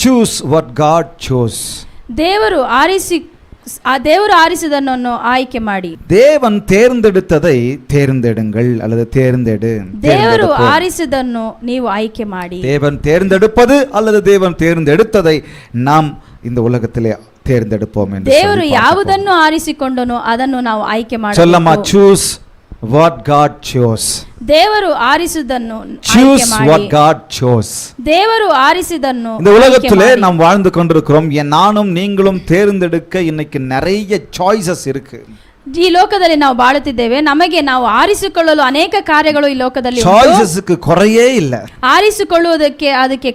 choose what God chose. ದೇವರು ಆರಿಸಿದನ್ನು ಆಯ್ಕೆ ಮಾಡಿ. தேவன் தேர்ந்தெடுத்ததை தேர்ந்தெடுங்கள் அல்லது தேர்ந்தெடு. ದೇವರು ಆರಿಸಿದನ್ನು ನೀವು ಆಯ್ಕೆ ಮಾಡಿ. தேவன் தேர்ந்தெடுப்பது அல்லது தேவன் தேர்ந்தெடுத்ததை நாம் இந்த உலகத்திலே தேர்ந்தெடுப்போம் என்று ದೇವರು ಯಾವುದನ್ನು ಆರಿಸಿಕೊಂಡನೋ ಅದನ್ನು ನಾವು ಆಯ್ಕೆ ಮಾಡಬೇಕು. சொல்லமா choose what God chose. ದೇವರು ಆರಿಸಿದನ್ನು choose what God chose. ದೇವರು ಆರಿಸಿದನ್ನು இந்த உலகத்திலே நாம் வாழ்ந்து கொண்டிருக்கிறோம். நானும் நீங்களும் தேர்ந்தெடுக்க இன்னைக்கு நிறைய சாய்ஸஸ் இருக்கு. ಈ ಲೋಕದಲ್ಲಿ ನಾವು ಬಾಳುತ್ತಿದ್ದೇವೆ. ನಮಗೆ ನಾವು ಆರಿಸಿಕೊಳ್ಳಲು ಅನೇಕ ಕಾರ್ಯಗಳು ಈ ಲೋಕದಲ್ಲಿ ಉಂಟು. சாய்ஸஸ்க்கு குறையே இல்ல. ಆರಿಸಿಕೊಳ್ಳುವುದಕ್ಕೆ ಅದಕ್ಕೆ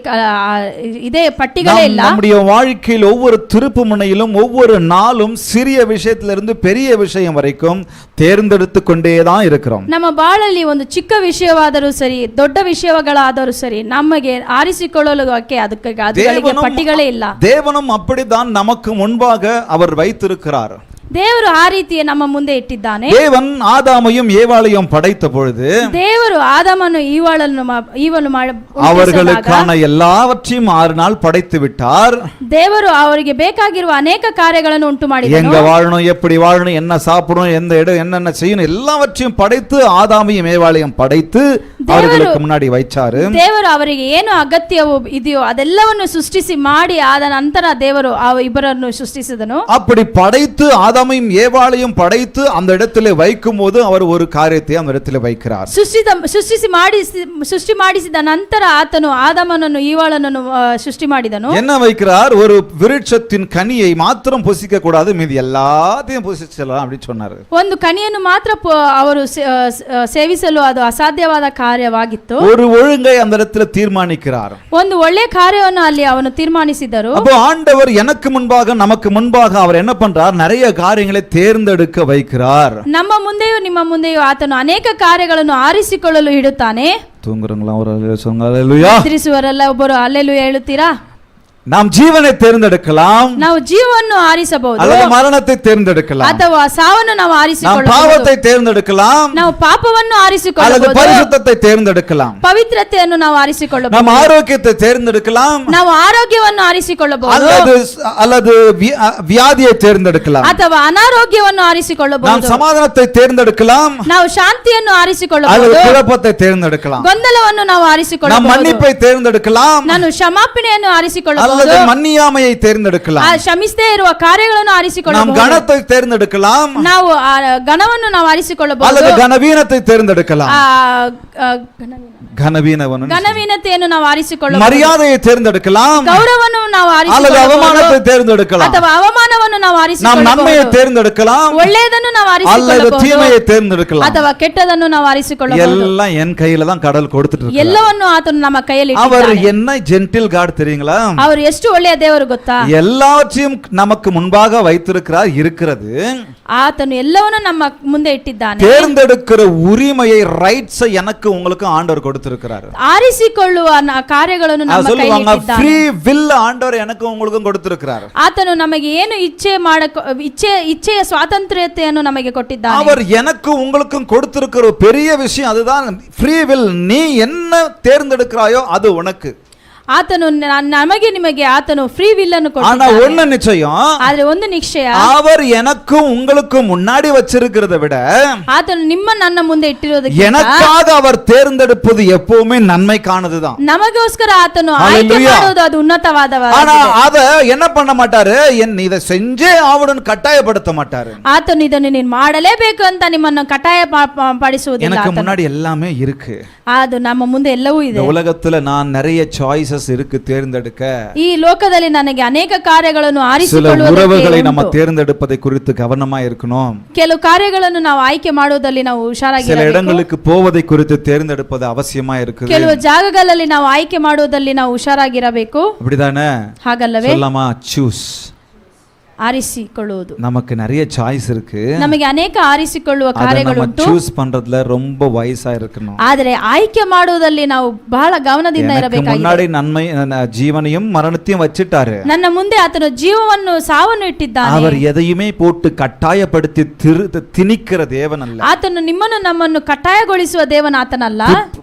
ಇದೇ ಪಟ್ಟಿಗಳೇ ಇಲ್ಲ. நம்முடைய வாழ்க்கையில் ஒவ்வொரு திருப்பு முனையிலும் ஒவ்வொரு நாளும் சிறிய விஷயத்திலிருந்து பெரிய விஷயம் வரைக்கும் தேர்ந்தெடுத்து கொண்டே தான் இருக்கிறோம். ನಮ್ಮ ಬಾಳಲ್ಲಿ ಒಂದು ಚಿಕ್ಕ ವಿಷಯವಾದರೂ ಸರಿ ದೊಡ್ಡ ವಿಷಯಗಳಾದರೂ ಸರಿ ನಮಗೆ ಆರಿಸಿಕೊಳ್ಳಲು ಅದಕ್ಕೆ ಪಟ್ಟಿಗಳೇ ಇಲ್ಲ. தேவனும் அப்படிதான் நமக்கு முன்பாக அவர் வைத்திருக்கிறார். ದೇವರು ಆ ರೀತಿ ನಮ್ಮ ಮುಂದೆ ಇಟ್ಟಿದ್ದಾನೆ. தேவன் ஆதாமையும் ஏவாளையும் படைத்த பொழுது ದೇವರು ಆದಾಮನು ಈವಳನ್ನು அவர்களுக்கான எல்லாவற்றையும் 6 நாள் படைத்து விட்டார். ದೇವರು ಅವರಿಗೆ ಬೇಕಾಗಿರುವ ಅನೇಕ ಕಾರ್ಯಗಳನ್ನು ಉಂಟು ಮಾಡಿದನು. எங்க வாழணும், எப்படி வாழணும், என்ன சாப்பிடணும், எந்த இடம் என்னென்ன செய்யணும் எல்லாவற்றையும் படைத்து ஆதாமையும் ஏவாளையும் படைத்து அவர்களுக்கு முன்னாடி வைச்சாரு. ದೇವರು ಅವರಿಗೆ ಏನು ಅಗತ್ಯವೋ ಇದೆಯೋ ಅದೆಲ್ಲವನ್ನು ಸೃಷ್ಟಿಸಿ ಮಾಡಿ ಆದ ನಂತರ ದೇವರು ಇಬ್ಬರನ್ನು ಸೃಷ್ಟಿಸಿದನು. அப்படி படைத்து ஆதாமையும் ஏவாளையும் படைத்து அந்த இடத்திலே வைக்கும் போது அவர் ஒரு காரியத்தை அந்த இடத்திலே வைக்கிறார். ಸೃಷ್ಟಿ ಮಾಡಿಸಿದ ನಂತರ ಆತನು ಆದಾಮನನ್ನು ಈವಾಳನನ್ನು ಸೃಷ್ಟಿ ಮಾಡಿದನು. என்ன வைக்கிறார்? ஒரு விருட்சத்தின் கனியை மாத்திரம் புசிக்க கூடாது, மீதி எல்லாத்தையும் புசிச்சலாம் அப்படி சொன்னார். ಒಂದು ಕನಿಯನ್ನು ಮಾತ್ರ ಅವರು ಸೇವಿಸಲು ಅದು ಅಸಾಧ್ಯವಾದ ಕಾರ್ಯವಾಗಿತ್ತು. ஒரு ஒழுங்கை அந்த இடத்துல தீர்மானிக்கிறார். ಒಂದು ಒಳ್ಳೆ ಕಾರ್ಯವನ್ನು ಅಲ್ಲಿ ಅವನು ತೀರ್ಮಾನಿಸಿದರು. அப்போ ஆண்டவர் எனக்கு முன்பாக நமக்கு முன்பாக அவர் என்ன பண்றார்? நிறைய காரியங்களை தேர்ந்தெடுக்க வைக்கிறார். ನಮ್ಮ ಮುಂದೆಯೂ ನಿಮ್ಮ ಮುಂದೆಯೂ ಆತನು ಅನೇಕ ಕಾರ್ಯಗಳನ್ನು ಆರಿಸಿಕೊಳ್ಳಲು ಇಡುತ್ತಾನೆ. தூங்குறங்களா? ஒரு அல்லேலூயா. ನಿದ್ರಿಸುವರೆಲ್ಲ ಒಬ್ಬರು அல்லேಲೂಯಾ ಹೇಳುತ್ತೀರಾ? நாம் ஜீவனை தேர்ந்தெடுக்கலாம், ನಾವು ಜೀವವನ್ನು ಆರಿಸಬಹುದು, அல்லது மரணத்தை தேர்ந்தெடுக்கலாம், ಅಥವಾ ಸಾವನ್ನು ನಾವು ಆರಿಸಿಕೊಳ್ಳಬಹುದು, நாம் பாவத்தை தேர்ந்தெடுக்கலாம், ನಾವು ಪಾಪವನ್ನು ಆರಿಸಿಕೊಳ್ಳಬಹುದು, அல்லது பரிசுத்தத்தை தேர்ந்தெடுக்கலாம், ಪವಿತ್ರತೆಯನ್ನು ನಾವು ಆರಿಸಿಕೊಳ್ಳಬಹುದು, நாம் ஆரோக்கியத்தை தேர்ந்தெடுக்கலாம், ನಾವು ಆರೋಗ್ಯವನ್ನು ಆರಿಸಿಕೊಳ್ಳಬಹುದು, அல்லது வியாதியை தேர்ந்தெடுக்கலாம், ಅಥವಾ ಅನಾರೋಗ್ಯವನ್ನು ಆರಿಸಿಕೊಳ್ಳಬಹುದು, நாம் சமாதானத்தை தேர்ந்தெடுக்கலாம், ನಾವು ಶಾಂತಿಯನ್ನು ಆರಿಸಿಕೊಳ್ಳಬಹುದು, அல்லது குழப்பத்தை தேர்ந்தெடுக்கலாம், ಗೊಂದಲವನ್ನು ನಾವು ಆರಿಸಿಕೊಳ್ಳಬಹುದು, நாம் மன்னிப்பை தேர்ந்தெடுக்கலாம், ನಾನು ಕ್ಷಮಾಪಣೆಯನ್ನು ಆರಿಸಿಕೊಳ್ಳಬಹುದು, அல்லது மன்னியாமையை தேர்ந்தெடுக்கலாம், ಕ್ಷಮಿಸದೇ ಇರುವ ಕಾರ್ಯಗಳನ್ನು ಆರಿಸಿಕೊಳ್ಳಬಹುದು, நாம் கனத்தை தேர்ந்தெடுக்கலாம், ನಾವು ಘನವನ್ನು ನಾವು ಆರಿಸಿಕೊಳ್ಳಬಹುದು, அல்லது கனவீனத்தை தேர்ந்தெடுக்கலாம், ಘನವೀನತೆಯನ್ನು ನಾವು ಆರಿಸಿಕೊಳ್ಳಬಹುದು, மரியாதையை தேர்ந்தெடுக்கலாம், ಗೌರವವನ್ನು ನಾವು அல்லது ಆರಿಸಿಕೊಳ್ಳಬಹುದು, அவமானத்தை தேர்ந்தெடுக்கலாம், ಅಥವಾ ಅವಮಾನವನ್ನು ನಾವು நாம் ಆರಿಸಿಕೊಳ್ಳಬಹುದು, நன்மையை தேர்ந்தெடுக்கலாம், ಒಳ್ಳೆಯದನ್ನು ನಾವು அல்லது ಆರಿಸಿಕೊಳ್ಳಬಹುದು, தீமையை தேர்ந்தெடுக்கலாம். ಅಥವಾ ಕೆಟ್ಟದನ್ನು ನಾವು ಆರಿಸಿಕೊಳ್ಳಬಹುದು. எல்லாம் என் கையில தான் கடல் கொடுத்துட்டு இருக்கார். ಎಲ್ಲವನ್ನು ಆತನು ನಮ್ಮ ಕೈಯಲ್ಲಿ அவர் ಇಟ್ಟಿದ್ದಾನೆ. என்ன ஜென்டில் காட் தெரியுங்களா? ಅವರು ಎಷ್ಟು ಒಳ್ಳೆಯ ದೇವರು ಗೊತ್ತಾ? எல்லாவற்றையும் நமக்கு முன்பாக வைத்திருக்கிறார். இருக்கிறது, ಆತನು ಎಲ್ಲವನ್ನು ನಮ್ಮ ಮುಂದೆ ಇಟ್ಟಿದ್ದಾನೆ. தேர்ந்தெடுக்கிற உரிமையை, ரைட்ஸ் எனக்கு உங்களுக்கு ஆண்டவர் கொடுத்திருக்கிறார். ಆರಿಸಿಕೊಳ್ಳುವ ಕಾರ್ಯಗಳನ್ನು ನಮ್ಮ ಕೈಯಲ್ಲಿ ಇಟ್ಟಿದ್ದಾನೆ. ಫ್ರೀ ವಿಲ್ ஆண்டவர் எனக்கு உங்களுக்கும் கொடுத்திருக்கிறார். ಆತನು ನಮಗೆ ಏನು ಇಚ್ಛೆಯ ಸ್ವಾತಂತ್ರ್ಯತೆಯನ್ನು ನಮಗೆ ಕೊಟ್ಟಿದ್ದಾನೆ. அவர் எனக்கு உங்களுக்கும் கொடுத்திருக்கிற பெரிய விஷயம் அதுதான் ஃப்ரீ வில். நீ என்ன தேர்ந்தெடுக்கிறாயோ அது உனக்கு. ಆತನು ನಮಗೆ ನಿಮಗೆ ಆತನು ಫ್ರೀ ವಿಲ್ ಅನ್ನು ஆனா ಕೊಟ್ಟಿದ್ದಾನೆ. ஒண்ணு நிச்சயம், ಆದ್ರೆ ಒಂದು ನಿಶ್ಚಯ, அவர் எனக்கும் உங்களுக்கும் முன்னாடி வச்சிருக்கிறத விட ಆತನು ನಿಮ್ಮ ನನ್ನ ಮುಂದೆ ಇಟ್ಟಿರೋದಕ್ಕಿಂತ எனக்காக அவர் தேர்ந்தெடுப்பது எப்பவுமே நன்மைக்கானதுதான். ನಮಗೋಸ್ಕರ ಆತನು ಆಯ್ಕೆ ಮಾಡುವುದು ಅದು ಉನ್ನತವಾದವಾಗಿದೆ. ஆனா அத என்ன பண்ண மாட்டாரு? இதை செஞ்சே ஆவணும்னு கட்டாயப்படுத்த மாட்டாரு. ಆತನು ಇದನ್ನು ನೀನು ಮಾಡಲೇಬೇಕು ಅಂತ ನಿಮ್ಮನ್ನು ಕಟಾಯ ಪಡಿಸುವುದಿಲ್ಲ. எனக்கு முன்னாடி எல்லாமே இருக்கு. ಅದು ನಮ್ಮ ಮುಂದೆ ಎಲ್ಲವೂ ಇದೆ. இந்த உலகத்துல நான் நிறைய சாய்ஸஸ் இருக்கு தேர்ந்தெடுக்க. ಈ ಲೋಕದಲ್ಲಿ ನನಗೆ ಅನೇಕ ಕಾರ್ಯಗಳನ್ನು ಆರಿಸಿಕೊಳ್ಳುವುದಕ್ಕೆ உறவுகளை நம்ம தேர்ந்தெடுப்பதை குறித்து கவனமா இருக்கணும். ಕೆಲವು ಕಾರ್ಯಗಳನ್ನು ನಾವು ಆಯ್ಕೆ ಮಾಡುವುದರಲ್ಲಿ ನಾವು ಹುಷಾರಾಗಿರಬೇಕು. சில இடங்களுக்கு போவதை குறித்து தேர்ந்தெடுப்பது அவசியமா இருக்கு. ಕೆಲವು ಜಾಗಗಳಲ್ಲಿ ನಾವು ಆಯ್ಕೆ ಮಾಡುವುದರಲ್ಲಿ ನಾವು ಹುಷಾರಾಗಿರಬೇಕು. அப்படிதானே? ಹಾಗಲ್ಲವೇ? சொல்லலாமா? choose. ಆರಿಸಿಕೊಳ್ಳುವುದು. நமக்கு நிறைய சாய்ஸ் இருக்கு. ನಮಗೆ ಅನೇಕ ಆರಿಸಿಕೊಳ್ಳುವ அதை நம்ம ಕಾರ್ಯಗಳುಂಟು. ಚೂಸ್ பண்றதுல ரொம்ப ವಯಸ್ಸா இருக்கணும். ಆದರೆ ಆಯ್ಕೆ ಮಾಡುವುದಲ್ಲಿ ನಾವು ಬಹಳ ಗಮನದಿಂದ எனக்கு ಇರಬೇಕಾಗಿದೆ. முன்னாடி நன்மை ஜீவனையும் மரணத்தையும் வச்சிட்டாரு. ನನ್ನ ಮುಂದೆ ಆತನು ಜೀವವನ್ನು ಸಾವನ್ನು ಇಟ್ಟಿದ್ದಾನೆ. அவர் எதையுமே போட்டு கட்டாயப்படுத்தி திணிக்கிற தேவன் அல்ல. ಆತನು ನಿಮ್ಮನ್ನು ನಮ್ಮನ್ನು ಕಟ್ಟಾಯಗೊಳಿಸುವ ದೇವನ ಆತನಲ್ಲ.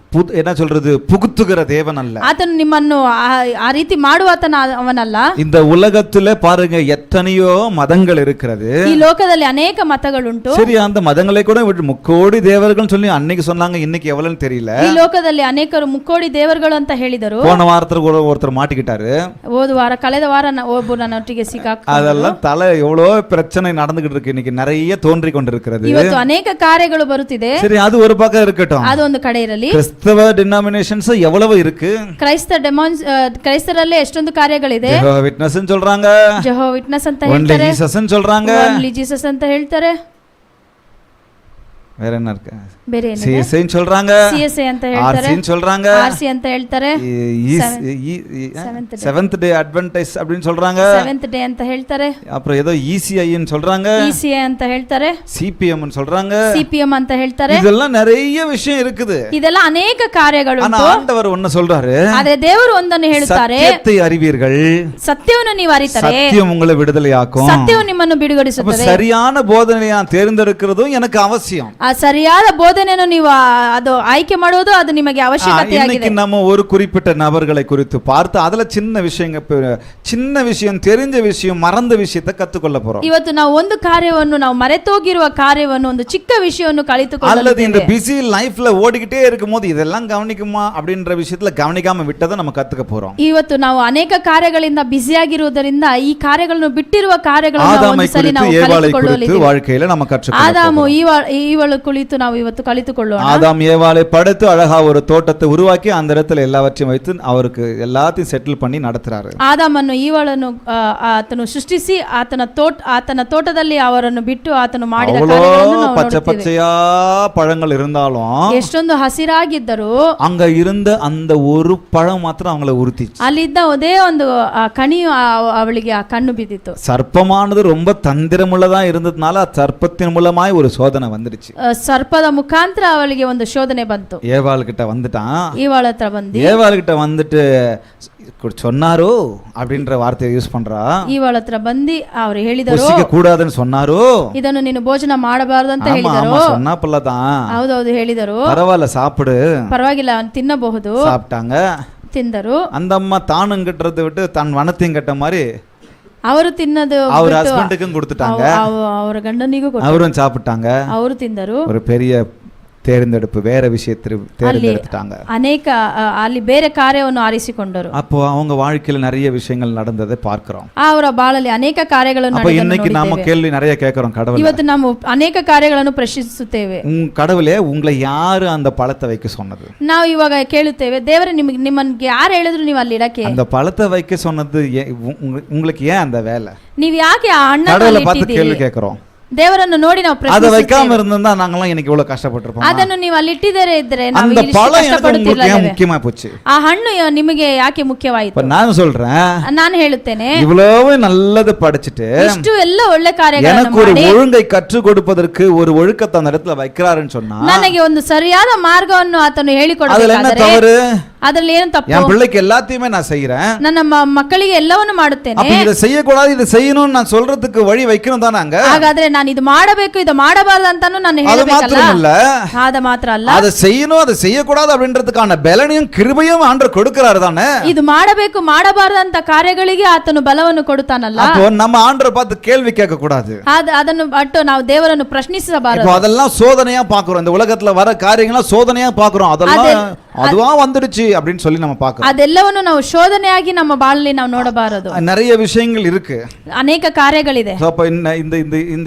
என்ன சொல்றது, புகுத்துகிற தேவன் அல்ல. ಆತನು ನಿಮ್ಮನ್ನು ಆ ರೀತಿ ಮಾಡುವಾತನ ಅವನಲ್ಲ. இந்த உலகத்துல பாருங்க எத்தனையோ மதங்கள் இருக்கிறது. ಈ ಲೋಕದಲ್ಲಿ ಅನೇಕ ಮತಗಳುಂಟು. சரி, அந்த மதங்களை கூட முக்கோடி தேவர்கள் சொல்லி அன்னைக்கு சொன்னாங்க, இன்னைக்கு எவ்வளவுன்னு தெரியல. ಈ ಲೋಕದಲ್ಲಿ ಅನೇಕರು ಮುಕ್ಕೋಡಿ ದೇವರುಗಳು ಅಂತ ಹೇಳಿದರು. போன வாரத்துல கூட ஒருத்தர் மாட்டிக்கிட்டாரு. ಕಳೆದ ವಾರ ಒಬ್ಬರು ನನ್ನೊಟ್ಟಿಗೆ ಸಿಕ್ಕಾಕ அதெல்லாம் தலை எவ்வளவு பிரச்சனை நடந்துகிட்டு இருக்கு, இன்னைக்கு நிறைய தோன்றி கொண்டிருக்கிறது. ಇವತ್ತು ಅನೇಕ ಕಾರ್ಯಗಳು ಬರುತ್ತಿದೆ. சரி, அது ஒரு பக்கம் இருக்கட்டும். ಅದು ಒಂದು ಕಡೆ ಇರಲಿ. கிறிஸ்தவ டினாமினேஷன்ஸ் எவ்வளவு இருக்கு. ಕ್ರೈಸ್ತರಲ್ಲೇ ಎಷ್ಟೊಂದು ಕಾರ್ಯಗಳಿದೆ. ஜெகோவா விட்னஸ் சொல்றாங்க, ಜೆಹೋವಾ ವಿಟ್ನೆಸ್ ಅಂತ ஒன்லி ಹೇಳ್ತಾರೆ, ஜீசஸ் சொல்றாங்க, ಓನ್ಲಿ ಜೀಸಸ್ ಅಂತ ಹೇಳ್ತಾರೆ. வேற என்ன இருக்கு, ಬೇರೆ ಏನಿದೆ, சிஎஸ்ஐ சொல்றாங்க, ಸಿಎಸ್ಐ ಅಂತ ಹೇಳ್ತಾರೆ, ஆர்சி சொல்றாங்க, ಆರ್ಸಿ ಅಂತ ಹೇಳ್ತಾರೆ, செவன்த் டே அட்வென்டைஸ் அப்படினு சொல்றாங்க, ಸೆವೆಂತ್ ಡೇ ಅಂತ ಹೇಳ್ತಾರೆ, அப்புறம் ஏதோ இசிஐ ன்னு சொல்றாங்க, ಇಸಿಐ ಅಂತ ಹೇಳ್ತಾರೆ, சிபிஎம் ன்னு சொல்றாங்க, ಸಿಪಿಎಂ ಅಂತ ಹೇಳ್ತಾರೆ. இதெல்லாம் நிறைய விஷயம் இருக்குது. ಇದೆಲ್ಲ ಅನೇಕ ಕಾರ್ಯಗಳು. ஆனா ஆண்டவர் ஒன்னு சொல்றாரு, ಆದರೆ ದೇವರು ಒಂದನ್ನು ಹೇಳುತ್ತಾರೆ, சத்தியத்தை அறிவீர்கள், ಸತ್ಯವನ್ನು ನೀವು ಅರಿತರೆ சத்தியம் உங்களை விடுதலையாக்கும். ಸತ್ಯವು ನಿಮ್ಮನ್ನು ಬಿಡುಗಡಿಸುತ್ತದೆ. சரியான போதனையை நான் தேர்ந்தெடுக்கிறதும் எனக்கு அவசியம். ಆ ಸರಿಯಾದ ಬೋಧನೆಯನ್ನು ನೀವು ಅದು ಆಯ್ಕೆ ಮಾಡುವುದು ಅದು ನಿಮಗೆ ಅವಶ್ಯಕತೆಯಾಗಿದೆ. இன்னைக்கு நம்ம ஒரு குறிப்பிட்ட நபர்களை குறித்து பார்த்து அதுல சின்ன விஷயம் தெரிஞ்ச விஷயம் மறந்த விஷயத்தை கத்துக்கொள்ள போறோம். ಇವತ್ತು ನಾವು ಒಂದು ಕಾರ್ಯವನ್ನು ನಾವು ಮರೆತೋಗಿರುವ ಕಾರ್ಯವನ್ನು ಒಂದು ಚಿಕ್ಕ ವಿಷಯವನ್ನು அல்லது ಕಲಿತುಕೊಳ್ಳುತ್ತೇವೆ. இந்த பிஸி லைஃப்ல ஓடிக்கிட்டே இருக்கும்போது இதெல்லாம் கவனிக்குமா அப்படின்ற விஷயத்துல கவனிக்காம விட்டதை நம்ம கத்துக்க போறோம். ಇವತ್ತು ನಾವು ಅನೇಕ ಕಾರ್ಯಗಳಿಂದ ಬ್ಯುಸಿಯಾಗಿರುವುದರಿಂದ ಈ ಕಾರ್ಯಗಳನ್ನು ಬಿಟ್ಟಿರುವ ಕಾರ್ಯಗಳನ್ನು ஆதாமை ಒಂದು ಸಲ குறித்து ನಾವು ஏவாளை ಕಲಿತುಕೊಳ್ಳಲಿದ್ದೇವೆ. குறித்து வாழ்க்கையில நம்ம கற்றுக்கொள்ள ಆದಾಮು ಈವಳು ಕುಳಿತು ನಾವು ಇವತ್ತು ಕಲಿತುಕೊಳ್ಳೋಣ. ஆதாம் ஏவாளை படைத்து அழகா ஒரு தோட்டத்தை உருவாக்கி அந்த இடத்துல எல்லாவற்றையும் வைத்து அவருக்கு எல்லாத்தையும் செட்டில் பண்ணி நடத்துறாரு. ಆದಾಮನ್ನು ಈವಳನ್ನು ಆತನು ಸೃಷ್ಟಿಸಿ ಆತನ ತೋಟದಲ್ಲಿ ಅವರನ್ನು ಬಿಟ್ಟು ಆತನು ಮಾಡಿದ ಕಾರ್ಯಗಳನ್ನು ನಾವು பச்சை ನೋಡುತ್ತೇವೆ. பச்சையா பழங்கள் இருந்தாலும் ಎಷ್ಟೊಂದು ಹಸಿರಾಗಿದ್ದರು அங்க இருந்த அந்த ஒரு பழம் மாத்திரம் அவங்கள உறுத்திச்சு. ಅಲ್ಲಿದ್ದ ಒಂದೇ ಒಂದು ಕಣಿಯು ಅವಳಿಗೆ ಆ ಕಣ್ಣು ಬಿದ್ದಿತ್ತು. சர்ப்பமானது ரொம்ப தந்திரமுள்ளதா இருந்ததுனால சர்ப்பத்தின் மூலமாய் ஒரு சோதனை வந்துருச்சு. ಸರ್ಪದ ಮುಖಾಂತರ ಅವಳಿಗೆ ಒಂದು ಶೋಧನೆ ಬಂತು. ஏவாள் கிட்ட வந்துட்டான். ಈವಳ ಹತ್ರ ಬಂದು ஏவாள் கிட்ட வந்துட்டு சொன்னாரோ அப்படின்ற வார்த்தையை யூஸ் பண்றா. ಈವಳ ಹತ್ರ ಬಂದು ಅವರು ಹೇಳಿದರು, புசிக்க கூடாதுன்னு சொன்னாரோ, ಇದನ್ನು ನೀನು ಭೋಜನ ಮಾಡಬಾರದು ಅಂತ ஆமா ಹೇಳಿದರು. ஆமா சொன்னாப்பல்லதான். ಹೌದೌದು ಹೇಳಿದರು, பரவாயில்ல சாப்பிடு, ಪರವಾಗಿಲ್ಲ ತಿನ್ನಬಹುದು. சாப்பிட்டாங்க. ತಿಂದರು. அந்த அம்மா தானும் கட்டுறதை விட்டு தன் வனத்தையும் கட்ட மாதிரி ಅವರು ತಿನ್ನದು அவர் ஹஸ்பண்டுக்கும் கொடுத்துட்டாங்க. ಅವರ ಗಂಡನಿಗೂ ಕೊಟ್ಟರು. அவரும் சாப்பிட்டாங்க. ಅವರು ತಿಂದರು. ஒரு பெரிய தேர்ந்தெடுப்பு, வேற விஷயத்தை தேர்ந்தெடுத்துட்டாங்க. ಅನೇಕ ಅಲ್ಲಿ ಬೇರೆ ಕಾರ್ಯವನ್ನು ಆರಿಸಿಕೊಂಡರು. அப்போ அவங்க வாழ்க்கையில நிறைய விஷயங்கள் நடந்ததை பார்க்கிறோம். ಅವರ ಬಾಳಲ್ಲಿ ಅನೇಕ ಕಾರ್ಯಗಳನ್ನು அப்ப இன்னைக்கு நாம கேள்வி நிறைய கேட்கிறோம் கடவுள். ಇವತ್ತು ನಾವು ಅನೇಕ ಕಾರ್ಯಗಳನ್ನು ಪ್ರಶ್ನಿಸುತ್ತೇವೆ. கடவுளே, உங்களை யாரு அந்த பழத்தை வைக்க சொன்னது? ನಾವು ಇವಾಗ ಕೇಳುತ್ತೇವೆ, ದೇವರೇ ನಿಮ್ಮನ್ಗೆ ಯಾರು ಹೇಳಿದ್ರು ನೀವು ಅಲ್ಲಿ ಇಡಕ್ಕೆ? அந்த பழத்தை வைக்க சொன்னது உங்களுக்கு ஏன் அந்த வேலை? ನೀವು ಯಾಕೆ ಆ ಹಣ್ಣನ್ನು கடவுளை பார்த்து கேள்வி கேட்கிறோம். ದೇವರನ್ನು ನೋಡಿ ನಾವು அதை வைக்காம இருந்தா நாங்கலாம் இன்னைக்கு இவ்வளவு கஷ்டப்பட்டிருப்போம். ಅದನ್ನು ನೀವು ಅಲ್ಲಿ ಇಟ್ಟಿದರೆ ಇದ್ರೆ ನಾವು அந்த ಇಲ್ಲಿ பழம் ಕಷ್ಟಪಡುತ್ತಿಲ್ಲ. எனக்கு முக்கியமா போச்சு. ಆ ಹಣ್ಣು ನಿಮಗೆ ಯಾಕೆ ಮುಖ್ಯವಾಯಿತು? இப்ப நான் சொல்றேன், ನಾನು ಹೇಳುತ್ತೇನೆ, இவ்வளவு நல்லது படிச்சிட்டு ಇಷ್ಟು ಎಲ್ಲ ಒಳ್ಳೆ ಕಾರ್ಯಗಳನ್ನು எனக்கு ஒரு ಮಾಡಿ ஒழுங்கை கற்றுக் கொடுப்பதற்கு ஒரு ஒழுக்கத்தை அந்த இடத்துல வைக்கிறாருன்னு சொன்னா ನನಗೆ ಒಂದು ಸರಿಯಾದ ಮಾರ್ಗವನ್ನು ಆತನು அதுல என்ன ಹೇಳಿಕೊಡಬೇಕಾದರೆ தவறு? ಅದರಲ್ಲಿ ಏನು ತಪ್ಪು? என் பிள்ளைக்கு எல்லாத்தையுமே நான் செய்யறேன், ನನ್ನ ಮಕ್ಕಳಿಗೆ ಎಲ್ಲವನ್ನು ಮಾಡುತ್ತೇನೆ. அப்ப இதை செய்யக்கூடாது இதை செய்யணும்னு நான் சொல்றதுக்கு வழி வைக்கணும் தானே. அங்க ಹಾಗಾದ್ರೆ ನಾನು ಇದು ಮಾಡಬೇಕು ಇದು ಮಾಡಬಾರದು ಅಂತಾನು ನಾನು அது ಹೇಳಬೇಕಲ್ಲ. மாத்திரம் இல்ல, ಆದ ಮಾತ್ರ ಅಲ್ಲ, அதை செய்யணும் அதை செய்யக்கூடாது அப்படின்றதுக்கான பலனையும் கிருபையும் ஆண்டவர் கொடுக்கிறாரு தானே. ಇದು ಮಾಡಬೇಕು ಮಾಡಬಾರದು ಅಂತ ಕಾರ್ಯಗಳಿಗೆ ಆತನು ಬಲವನ್ನು ಕೊಡುತ್ತಾನಲ್ಲ. அப்போ நம்ம ஆண்டவரை பார்த்து கேள்வி கேட்க கூடாது. ಅದನ್ನು ಬಿಟ್ಟು ನಾವು ದೇವರನ್ನು ಪ್ರಶ್ನಿಸಬಾರದು. இப்போ அதெல்லாம் சோதனையா பாக்குறோம். இந்த உலகத்துல வர காரியங்கள சோதனையா பாக்குறோம். அதெல்லாம் அதுவா வந்துடுச்சு அப்படின்னு சொல்லி நம்ம பார்க்கிறோம். ಅದೆಲ್ಲವನ್ನು ನಾವು ಶೋಧನೆಯಾಗಿ ನಮ್ಮ ಬಾಳಲ್ಲಿ ನಾವು ನೋಡಬಾರದು. நிறைய விஷயங்கள் இருக்கு, ಅನೇಕ ಕಾರ್ಯಗಳಿದೆ. அப்ப இந்த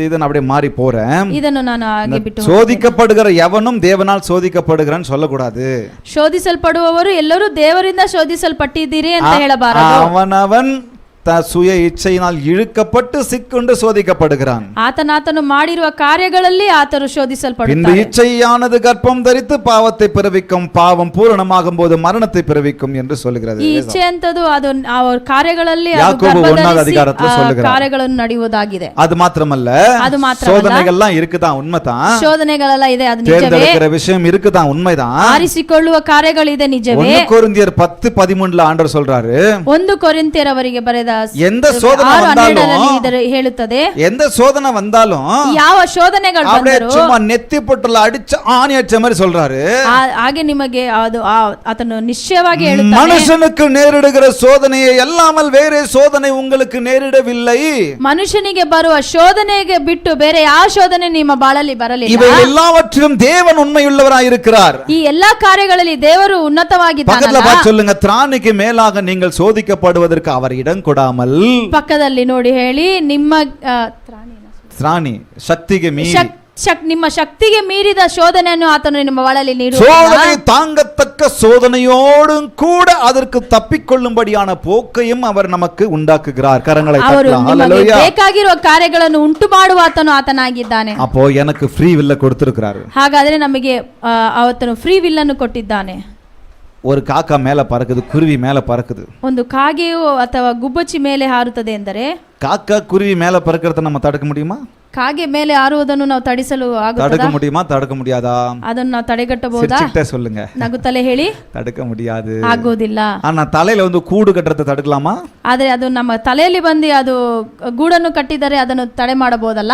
இதை நான் அப்படியே மாறி போறேன். ಇದನ್ನು ನಾನು ಹಾಗೆ ಬಿಟ್ಟು சோதிக்கப்படுகிற எவனும் தேவனால் சோதிக்கப்படுகிறான்னு சொல்லக்கூடாது. ಶೋಧಿಸಲ್ಪಡುವವರು ಎಲ್ಲರೂ ದೇವರಿಂದ ಶೋಧಿಸಲ್ಪಟ್ಟಿದ್ದೀರಿ ಅಂತ ಹೇಳಬಾರದು. அவனவன் சுய இச்சையினால் இழுக்கப்பட்டு சிக்குண்டு சோதிக்கப்படுகிறான். ಆತನು ಮಾಡಿರುವ ಕಾರ್ಯಗಳಲ್ಲಿ ಆತನು இந்த ಶೋಧಿಸಲ್ಪಡುತ್ತಾನೆ. இச்சையானது கர்ப்பம் தரித்து பாவத்தை பிறவிக்கும், பாவம் பூரணமாகும் போது மரணத்தை பிறவிக்கும் என்று சொல்லுகிறது. ಈ ಇಚ್ಛೆ ಅಂತದ್ದು ಅದು ಅವರ ಕಾರ್ಯಗಳಲ್ಲಿ யாக்கோபு 1வது அதிகாரத்துல சொல்லுகிறார். ಕಾರ್ಯಗಳನ್ನು ನಡೆಯುವುದಾಗಿದೆ. அது மாத்திரமல்ல, அது மாத்திரமல்ல, சோதனைகள்லாம் இருக்குதான், உண்மைதான். ಶೋಧನೆಗಳೆಲ್ಲ ಇದೆ, ಅದು ನಿಜವೇ. தேர்ந்தெடுக்கிற விஷயம் இருக்குதான், உண்மைதான். ಆರಿಸಿಕೊಳ್ಳುವ ಕಾರ್ಯಗಳಿದೆ, ನಿಜವೇ. 1 ಕೊರಿಂಥಿಯர் 10:13 ಆண்டவர் சொல்றாரு, 1 ಕೊರಿಂಥಿಯರವರಿಗೆ ಬರೆದ எந்த சோதனை வந்தாலும் ಹೇಳುತ್ತದೆ, எந்த சோதனை வந்தாலும் ಯಾವ ಶೋಧನೆಗಳು ಬಂದರೂ சும்மா நெத்தி பொட்டுல அடிச்சு ஆணி அடிச்ச மாதிரி சொல்றாரு. ಹಾಗೆ ನಿಮಗೆ ಅದು ಆತನು ನಿಶ್ಚಯವಾಗಿ ಹೇಳುತ್ತಾನೆ, மனுஷனுக்கு நேரிடுகிற சோதனையை அல்லாமல் வேறே சோதனை உங்களுக்கு நேரிடவில்லை. ಮನುಷ್ಯನಿಗೆ ಬರುವ ಶೋಧನೆಗೆ ಬಿಟ್ಟು ಬೇರೆ ಯಾವ ಶೋಧನೆ ನಿಮ್ಮ ಬಾಳಲ್ಲಿ ಬರಲಿಲ್ಲ. இவை எல்லாவற்றிலும் தேவன் உண்மையுள்ளவராய் இருக்கிறார். ಈ ಎಲ್ಲಾ ಕಾರ್ಯಗಳಲ್ಲಿ ದೇವರು பக்கத்துல ಉನ್ನತವಾಗಿದ್ದಾನಲ್ಲ. பார்த்து சொல்லுங்க, திராணிக்கு மேலாக நீங்கள் சோதிக்கப்படுவதற்கு அவர் இடம் கொடாமல். ಪಕ್ಕದಲ್ಲಿ ನೋಡಿ ಹೇಳಿ, ನಿಮ್ಮ திராணி சக்திಗೆ மீறி, ನಿಮ್ಮ ಶಕ್ತಿಗೆ ಮೀರಿದ ಶೋಧನೆಯನ್ನು ಆತನು ನಿಮ್ಮ ಬಾಳಲ್ಲಿ சோதனை தாங்கத்தக்க சோதனையோடும் கூட அதற்கு தப்பிக்கொள்ளும்படியான போக்கையும் அவர் நமக்கு உண்டாக்குகிறார். கரங்களை தட்டலாம். ஹல்லேலூயா. ಬೇಕಾಗಿರುವ ಕಾರ್ಯಗಳನ್ನು ಉಂಟು ಮಾಡುವ ಆತನಾಗಿದ್ದಾನೆ. அப்போ எனக்கு ஃப்ரீ வில்ல கொடுத்திருக்கிறாரு. ಹಾಗಾದ್ರೆ ನಮಗೆ ಆತನು ಫ್ರೀ ವಿಲ್ ಅನ್ನು ಕೊಟ್ಟಿದ್ದಾನೆ. ஒரு காக்கா மேல பறக்குது, குருவி மேல பறக்குது. ಒಂದು ಕಾಗೆಯು ಅಥವಾ ಗುಬ್ಬಚ್ಚಿ ಮೇಲೆ ಹಾರುತ್ತದೆ ಎಂದರೆ, காக்கா குருவி மேல பறக்கிறத நம்ம தடுக்க முடியுமா? ಕಾಗೆ ಮೇಲೆ ಹಾರುವುದನ್ನು ನಾವು ತಡಿಸಲು தடுக்க ಆಗುತ್ತದಾ? முடியுமா? தடுக்க முடியாதா? ಅದನ್ನು ನಾವು ತಡೆಗಟ್ಟಬಹುದಾ? சிரிச்சுக்கிட்டே சொல்லுங்க. ನಗುತ್ತಲೇ ಹೇಳಿ, தடுக்க முடியாது. ಆಗೋದಿಲ್ಲ. ஆனா தலையில வந்து கூடு கட்டுறதை தடுக்கலாமா? ಆದರೆ ಅದು ನಮ್ಮ ತಲೆಯಲ್ಲಿ ಬಂದು ಅದು ಗೂಡನ್ನು ಕಟ್ಟಿದರೆ ಅದನ್ನು ತಡೆ ಮಾಡಬಹುದಲ್ಲ?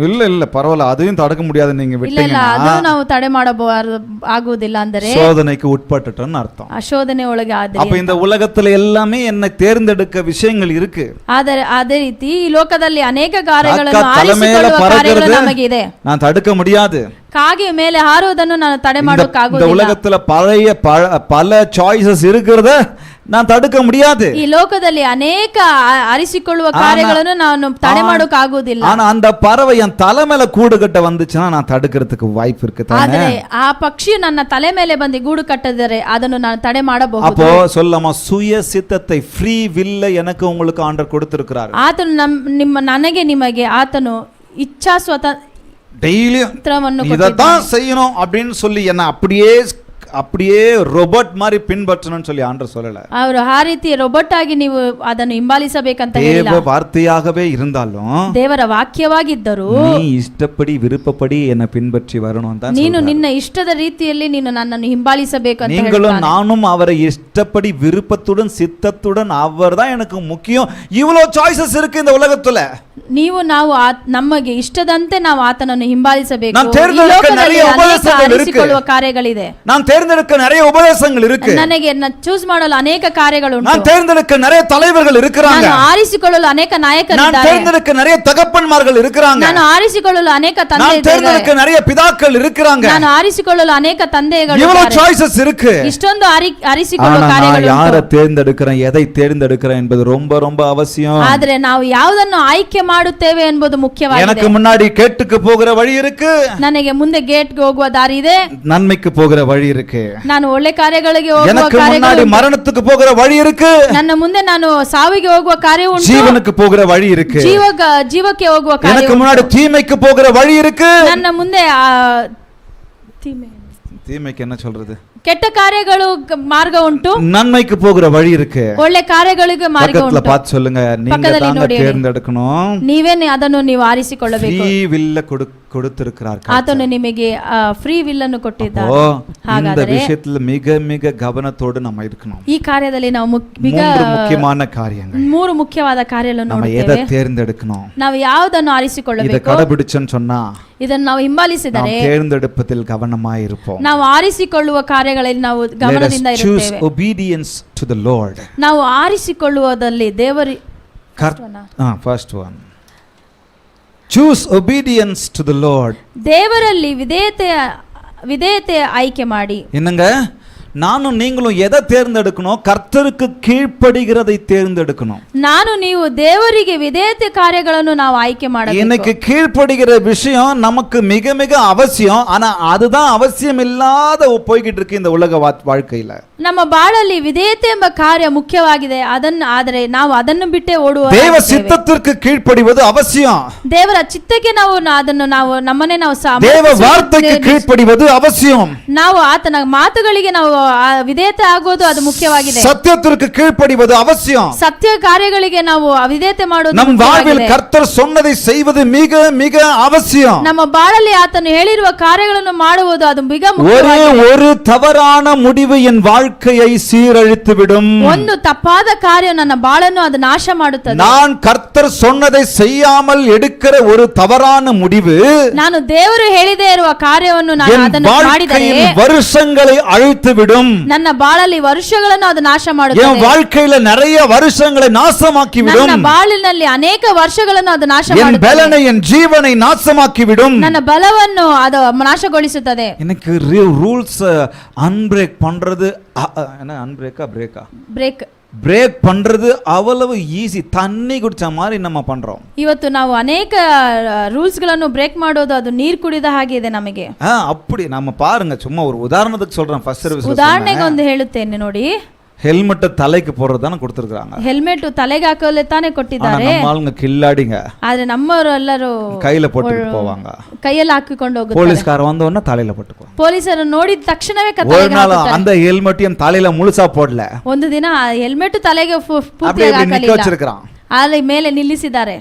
இல்ல இல்ல பரவாயில்ல, அதையும் தடுக்க முடியாது. நீங்க ಇಲ್ಲ ಇಲ್ಲ, விட்டீங்கன்னா ಅದು ನಾವು ತಡೆ ಮಾಡಬಹುದು ಆಗುವುದಿಲ್ಲ. ಅಂದರೆ சோதனைக்கு உட்பட்டுட்டோம்னு அர்த்தம். ಆ ಶೋಧನೆ ಒಳಗೆ ಆದ್ರೆ, அப்ப இந்த உலகத்துல எல்லாமே என்னை தேர்ந்தெடுக்க விஷயங்கள் இருக்கு. ಆದರೆ ಅದೇ ರೀತಿ ಈ ಲೋಕದಲ್ಲಿ ಅನೇಕ ಕಾರ್ಯಗಳನ್ನು ಕಾಕ ತಲೆ ಮೇಲೆ ಆರಿಸಿಕೊಳ್ಳುವ ಕಾರ್ಯಗಳು ಪರಕ್கிறது ನಮಗಿದೆ. நான் தடுக்க முடியாது. ಕಾಗೆ ಮೇಲೆ ಹಾರುವುದನ್ನು ನಾನು ತಡೆ இந்த ಮಾಡೋಕ್ಕಾಗುವುದಿಲ್ಲ. உலகத்துல பல சாய்ஸஸ் இருக்கிறத நான் தடுக்க முடியாது. ಈ ಲೋಕದಲ್ಲಿ ಅನೇಕ ಆರಿಸಿಕೊಳ್ಳುವ ಕಾರ್ಯಗಳನ್ನು ನಾನು ತಡೆ ಮಾಡೋಕ್ಕಾಗುವುದಿಲ್ಲ. ஆனா அந்த பறவை என் தலை மேல கூடு கட்ட வந்துச்சுன்னா நான் தடுக்கிறதுக்கு வாய்ப்பு இருக்கு தானே. ಆದರೆ ಆ ಪಕ್ಷಿ ನನ್ನ ತಲೆ ಮೇಲೆ ಬಂದು ಗೂಡು ಕಟ್ಟಿದರೆ ಅದನ್ನು ನಾನು ತಡೆ ಮಾಡಬಹುದು. அப்போ சொல்லமா, சுய சித்தத்தை, ஃப்ரீ வில்ல எனக்கு உங்களுக்கு ஆண்டவர் கொடுத்திருக்கிறார். ಆತನು ನನಗೆ ನಿಮಗೆ ಆತನು ಇಚ್ಛಾ டெய்லியும் இதைத்தான் செய்யணும் அப்படின்னு சொல்லி என்ன அப்படியே ரோபோட் மாதிரி பின்பற்றணும்னு சொல்லி ஆண்டவர் சொல்லல. ಅವರು ಆ ರೀತಿ ರೋಬೋಟ್ ಆಗಿ ನೀವು ಅದನ್ನು ಹಿಂಬಾಲಿಸಬೇಕಂತ ಹೇಳಿಲ್ಲ. தேவ வார்த்தையாகவே இருந்தாலும், ದೇವರ ವಾಕ್ಯವಾಗಿದ್ದರೂ நீ இஷ்டப்படி விருப்பப்படி என்ன பின்பற்றி வரணும் தான். ನೀನು ನಿನ್ನ ಇಷ್ಟದ ರೀತಿಯಲ್ಲಿ ನೀನು ನನ್ನನ್ನು ಹಿಂಬಾಲಿಸಬೇಕು ಅಂತ நீங்களும் நானும் அவரை இஷ்டப்படி விருப்பத்துடன் சித்தத்துடன் அவர் தான் எனக்கு முக்கியம். இவ்வளவு சாய்ஸஸ் இருக்கு இந்த உலகத்துல. ನೀವು ನಾವು ನಮಗೆ ಇಷ್ಟದಂತೆ ನಾವು ಆತನನ್ನು ಹಿಂಬಾಲಿಸಬೇಕು. நான் தேர்ந்தெடுக்க நிறைய உபதேசங்கள் இருக்கு. ಕಾರ್ಯಗಳಿದೆ. நான் தேர்ந்தெடுக்க நிறைய உபதேசங்கள் இருக்கு. ನನಗೆ ಚೂಸ್ ಮಾಡಲು ಅನೇಕ ಕಾರ್ಯಗಳು ಉಂಟು. நான் தேர்ந்தெடுக்க நிறைய தலைவர்கள் இருக்கிறாங்க. ನಾನು ಆರಿಸಿಕೊಳ್ಳಲು ಅನೇಕ ನಾಯಕರಿದ್ದಾರೆ. நான் தேர்ந்தெடுக்க நிறைய தகப்பன்மார்கள் இருக்கிறாங்க. ನಾನು ಆರಿಸಿಕೊಳ್ಳಲು ಅನೇಕ ತಂದೆ நான் தேர்ந்தெடுக்க நிறைய பிதாக்கள் இருக்கிறாங்க. ನಾನು ಆರಿಸಿಕೊಳ್ಳಲು ಅನೇಕ ತಂದೆಗಳು இவ்வளவு ಇದ್ದಾರೆ. சாய்ஸஸ் இருக்கு. ಇಷ್ಟೊಂದು ಆರಿಸಿಕೊಳ್ಳುವ நான் ಕಾರ್ಯಗಳು யாரை தேர்ந்தெடுக்கிறேன், எதை தேர்ந்தெடுக்கிறேன் என்பது ரொம்ப ரொம்ப அவசியம். ಆದರೆ ನಾವು ಯಾವುದನ್ನು ಆಯ್ಕೆ ಮಾಡುತ್ತೇವೆ ಎಂಬುದು ಮುಖ್ಯವಾಗಿದೆ. எனக்கு முன்னாடி கேட்டுக்கு போகிற வழி இருக்கு, ನನಗೆ ಮುಂದೆ ಗೇಟ್ಗೆ ಹೋಗುವ ದಾರಿ ಇದೆ, நன்மைக்கு போகிற வழி இருக்கு. ನಾನು ಒಳ್ಳೆ ಕಾರ್ಯಗಳಿಗೆ ಹೋಗುವ எனக்கு முன்னாடி ಕಾರ್ಯಗಳು, மரணத்துக்கு போகிற வழி இருக்கு, ನನ್ನ ಮುಂದೆ ನಾನು ಸಾವಿಗೆ ಹೋಗುವ ಕಾರ್ಯ ಉಂಟು, ஜீவனுக்கு போகிற வழி இருக்கு. ಜೀವಕ್ಕೆ ಹೋಗುವ ಕಾರ್ಯ எனக்கு முன்னாடி தீமைக்கு போகிற வழி இருக்கு. ನನ್ನ ಮುಂದೆ தீமைக்கு என்ன சொல்றது, ಕೆಟ್ಟ ಕಾರ್ಯಗಳು ಮಾರ್ಗ ಉಂಟು, நன்மைக்கு போகிற வழி இருக்கு. ಒಳ್ಳೆ ಕಾರ್ಯಗಳಿಗೆ ಮಾರ್ಗ பக்கத்துல ಉಂಟು. பார்த்து சொல்லுங்க, நீங்க தாங்க தேர்ந்தெடுக்கணும். ನೀವೇ ಅದನ್ನು ನೀವು ಆರಿಸಿಕೊಳ್ಳಬೇಕು. ஃப்ரீ வில்ல கொடுத்திருக்கிறார். ಆತನು ನಿಮಗೆ ಫ್ರೀ ವಿಲ್ ಅನ್ನು ಕೊಟ್ಟಿದ್ದಾನೆ. இந்த ಹಾಗಾದರೆ விஷயத்துல மிக மிக கவனத்தோடு நம்ம இருக்கணும். ಈ ಕಾರ್ಯದಲ್ಲಿ ನಾವು மூன்று முக்கியமான காரியங்கள். 3 ಮುಖ್ಯವಾದ ಕಾರ್ಯಗಳನ್ನು நம்ம எதை தேர்ந்தெடுக்கணும், ನಾವು ಯಾವುದನ್ನು இதை ಆರಿಸಿಕೊಳ್ಳಬೇಕು, கடைபிடிச்சோன்னு சொன்னா ಇದನ್ನು ನಾವು ಹಿಂಬಾಲಿಸಿದರೆ நாம் தேர்ந்தெடுப்பதில் கவனமாய் இருப்போம். ನಾವು ಆರಿಸಿಕೊಳ್ಳುವ ಕಾರ್ಯಗಳಲ್ಲಿ ನಾವು ಗಮನದಿಂದ Let us choose ಇರುತ್ತೇವೆ. obedience to the Lord. ನಾವು ಆರಿಸಿಕೊಳ್ಳುವುದರಲ್ಲಿ First one, choose obedience to the Lord. ದೇವರಲ್ಲಿ ವಿಧೇಯತೆ ಆಯ್ಕೆ ಮಾಡಿ. என்னங்க, நானும் நீங்களும் எதை தேர்ந்தெடுக்கணும்? கர்த்தருக்கு கீழ்ப்படிகிறதை தேர்ந்தெடுக்கணும். ನಾನು ನೀವು ದೇವರಿಗೆ ವಿಧೇಯತೆ ಕಾರ್ಯಗಳನ್ನು ನಾವು ಆಯ್ಕೆ ಮಾಡಬೇಕು. இன்னைக்கு கீழ்ப்படிகிற விஷயம் நமக்கு மிக மிக அவசியம். ஆனா அதுதான் அவசியம் இல்லாத போய்கிட்டு இருக்கு இந்த உலக வாழ்க்கையில. ನಮ್ಮ ಬಾಳಲ್ಲಿ ವಿಧೇಯತೆ ಎಂಬ ಕಾರ್ಯ ಮುಖ್ಯವಾಗಿದೆ. ಆದರೆ ನಾವು ಅದನ್ನು ಬಿಟ್ಟೇ ಓಡುವ. தேவ சித்தத்திற்கு கீழ்ப்படிவது அவசியம். ದೇವರ ಚಿತ್ತಕ್ಕೆ ನಾವು ಅದನ್ನು ನಾವು ನಮ್ಮನ್ನೇ ನಾವು தேவ வார்த்தைக்கு கீழ்ப்படிவது அவசியம். ನಾವು ಆತನ ಮಾತುಗಳಿಗೆ ನಾವು ವಿಧೇಯತೆ ಆಗೋದು ಅದು ಮುಖ್ಯವಾಗಿದೆ. சத்தியத்திற்கு கீழ்ப்படிவது அவசியம். ಸತ್ಯ ಕಾರ್ಯಗಳಿಗೆ ನಾವು ಅವಿಧೇಯತೆ ಮಾಡೋದು நம் வாழ்வில் கர்த்தர் சொன்னதை செய்வது மிக மிக அவசியம். ನಮ್ಮ ಬಾಳಲ್ಲಿ ಆತನು ಹೇಳಿರುವ ಕಾರ್ಯಗಳನ್ನು ಮಾಡುವುದು ಅದು மிக ஒரே ಮುಖ್ಯವಾಗಿದೆ. ஒரு தவறான முடிவு என் வாழ்க்கையை சீரழித்து விடும். ಒಂದು ತಪ್ಪಾದ ಕಾರ್ಯ ನನ್ನ ಬಾಳನ್ನು ಅದು ನಾಶ ಮಾಡುತ್ತದೆ. நான் கர்த்தர் சொன்னதை செய்யாமல் எடுக்கிற ஒரு தவறான முடிவு ನಾನು ದೇವರು ಹೇಳಿದೇ ಇರುವ ಕಾರ್ಯವನ್ನು ನಾನು என் ಅದನ್ನು ಮಾಡಿದರೆ வாழ்க்கையின் வருஷங்களை அழித்து விடும். ನನ್ನ ಬಾಳಲ್ಲಿ ವರ್ಷಗಳನ್ನು ಅದು ನಾಶ என் ಮಾಡುತ್ತದೆ. வாழ்க்கையில நிறைய வருஷங்களை நாசமாக்கி விடும். ನನ್ನ ಬಾಳಿನಲ್ಲಿ ಅನೇಕ ವರ್ಷಗಳನ್ನು ಅದು ನಾಶ என் ಮಾಡುತ್ತದೆ. பலனை என் ஜீவனை நாசமாக்கி விடும். ನನ್ನ ಬಲವನ್ನು ಅದು ನಾಶಗೊಳಿಸುತ್ತದೆ. எனக்கு ரூல்ஸ் அன்பிரேக் பண்றது என்ன அன்பிரேக்கா பிரேக்கா ಬ್ರೇಕ್ பிரேக் பண்றது அவ்வளவு ஈஸி. தண்ணி குடிச்ச மாதிரி நம்ம பண்றோம். ಇವತ್ತು ನಾವು ಅನೇಕ ರೂಲ್ಸ್ ಗಳನ್ನು ಬ್ರೇಕ್ ಮಾಡೋದು ಅದು ನೀರು ಕುಡಿದ ಹಾಗೆ ಇದೆ ನಮಗೆ. அப்படி நம்ம பாருங்க, சும்மா ஒரு உதாரணத்துக்கு சொல்றேன். ஃபர்ஸ்ட் சர்வீஸ் ಉದಾಹರಣೆಗೆ ಒಂದು ಹೇಳುತ್ತೇನೆ ನೋಡಿ. ஹெல்மெட் தலைக்கு போடுறது தானே கொடுத்துருக்காங்க. ಹೆಲ್ಮೆಟ್ ತಲೆಗೆ ಹಾಕಲು ತಾನೇ ಕೊಟ್ಟಿದ್ದಾರೆ. நம்ம ஆளுங்க கில்லாடிங்க. ಆದ್ರೆ ನಮ್ಮವರು ಎಲ್ಲರೂ கையில போட்டு போவாங்க. ಕೈಯಲ್ಲಿ ಹಾಕಿಕೊಂಡು ಹೋಗುತ್ತಾರೆ. போலீஸ்கார வந்த உடனே தலையில போட்டுக்கோ. ಪೊಲೀಸರು ನೋಡಿದ ತಕ್ಷಣವೇ ஒரு நாள் அந்த ஹெல்மெட்டையும் தலையில முழுசா போடல. ಒಂದು ದಿನ ಹೆಲ್ಮೆಟ್ ತಲೆಗೆ ಪೂರ್ತಿಯಾಗಿ அப்படியே நிக்க ಹಾಕಲಿಲ್ಲ. வச்சிருக்கான். ಅಲ್ಲಿ ಮೇಲೆ ನಿಲ್ಲಿಸಿದ್ದಾರೆ.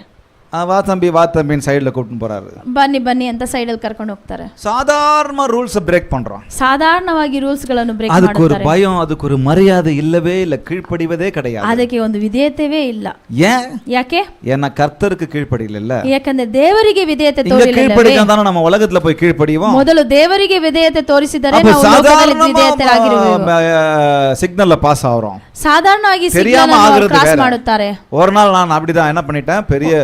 வா தம்பின்னு சைடுல கூட்டிட்டு போறாரு. ಬನ್ನಿ ಬನ್ನಿ ಅಂತ ಸೈಡ್ ಅಲ್ಲಿ ಕರ್ಕೊಂಡು ಹೋಗ್ತಾರೆ. சாதாரண ரூல்ஸ் பிரேக் பண்றோம். ಸಾಧಾರಣವಾಗಿ ರೂಲ್ಸ್ ಗಳನ್ನು ಬ್ರೇಕ್ அதுக்கு ஒரு ಮಾಡ್ತಾರೆ. பயம், அதுக்கு ஒரு மரியாதை இல்லவே இல்ல, கீழ்ப்படிவதே கிடையாது. ಅದಕ್ಕೆ ಒಂದು ವಿಧೇಯತೆವೇ ಇಲ್ಲ. ஏன்? ಯಾಕೆ? ஏன்னா கர்த்தருக்கு கீழ்ப்படியல. ಯಾಕಂದ್ರೆ ದೇವರಿಗೆ ವಿಧೇಯತೆ இங்க ತೋರಿಲ್ಲ. கீழ்ப்படிஞ்சா தானே நம்ம உலகத்துல போய் கீழ்ப்படிவோம். ಮೊದಲು ದೇವರಿಗೆ ವಿಧೇಯತೆ ತೋರಿಸಿದರೆ அப்ப ನಾವು ಲೋಕದಲ್ಲಿ சாதாரணமா ವಿಧೇಯತೆಯಾಗಿರುವೆವು. சிக்னல்ல பாஸ் ஆகிறோம். ಸಾಧಾರಣವಾಗಿ தெரியாம ஆகுறது ಕ್ರಾಸ್ வேற. ಮಾಡುತ್ತಾರೆ. ஒரு நாள் நான் அப்படிதான் என்ன பண்ணிட்டேன், பெரிய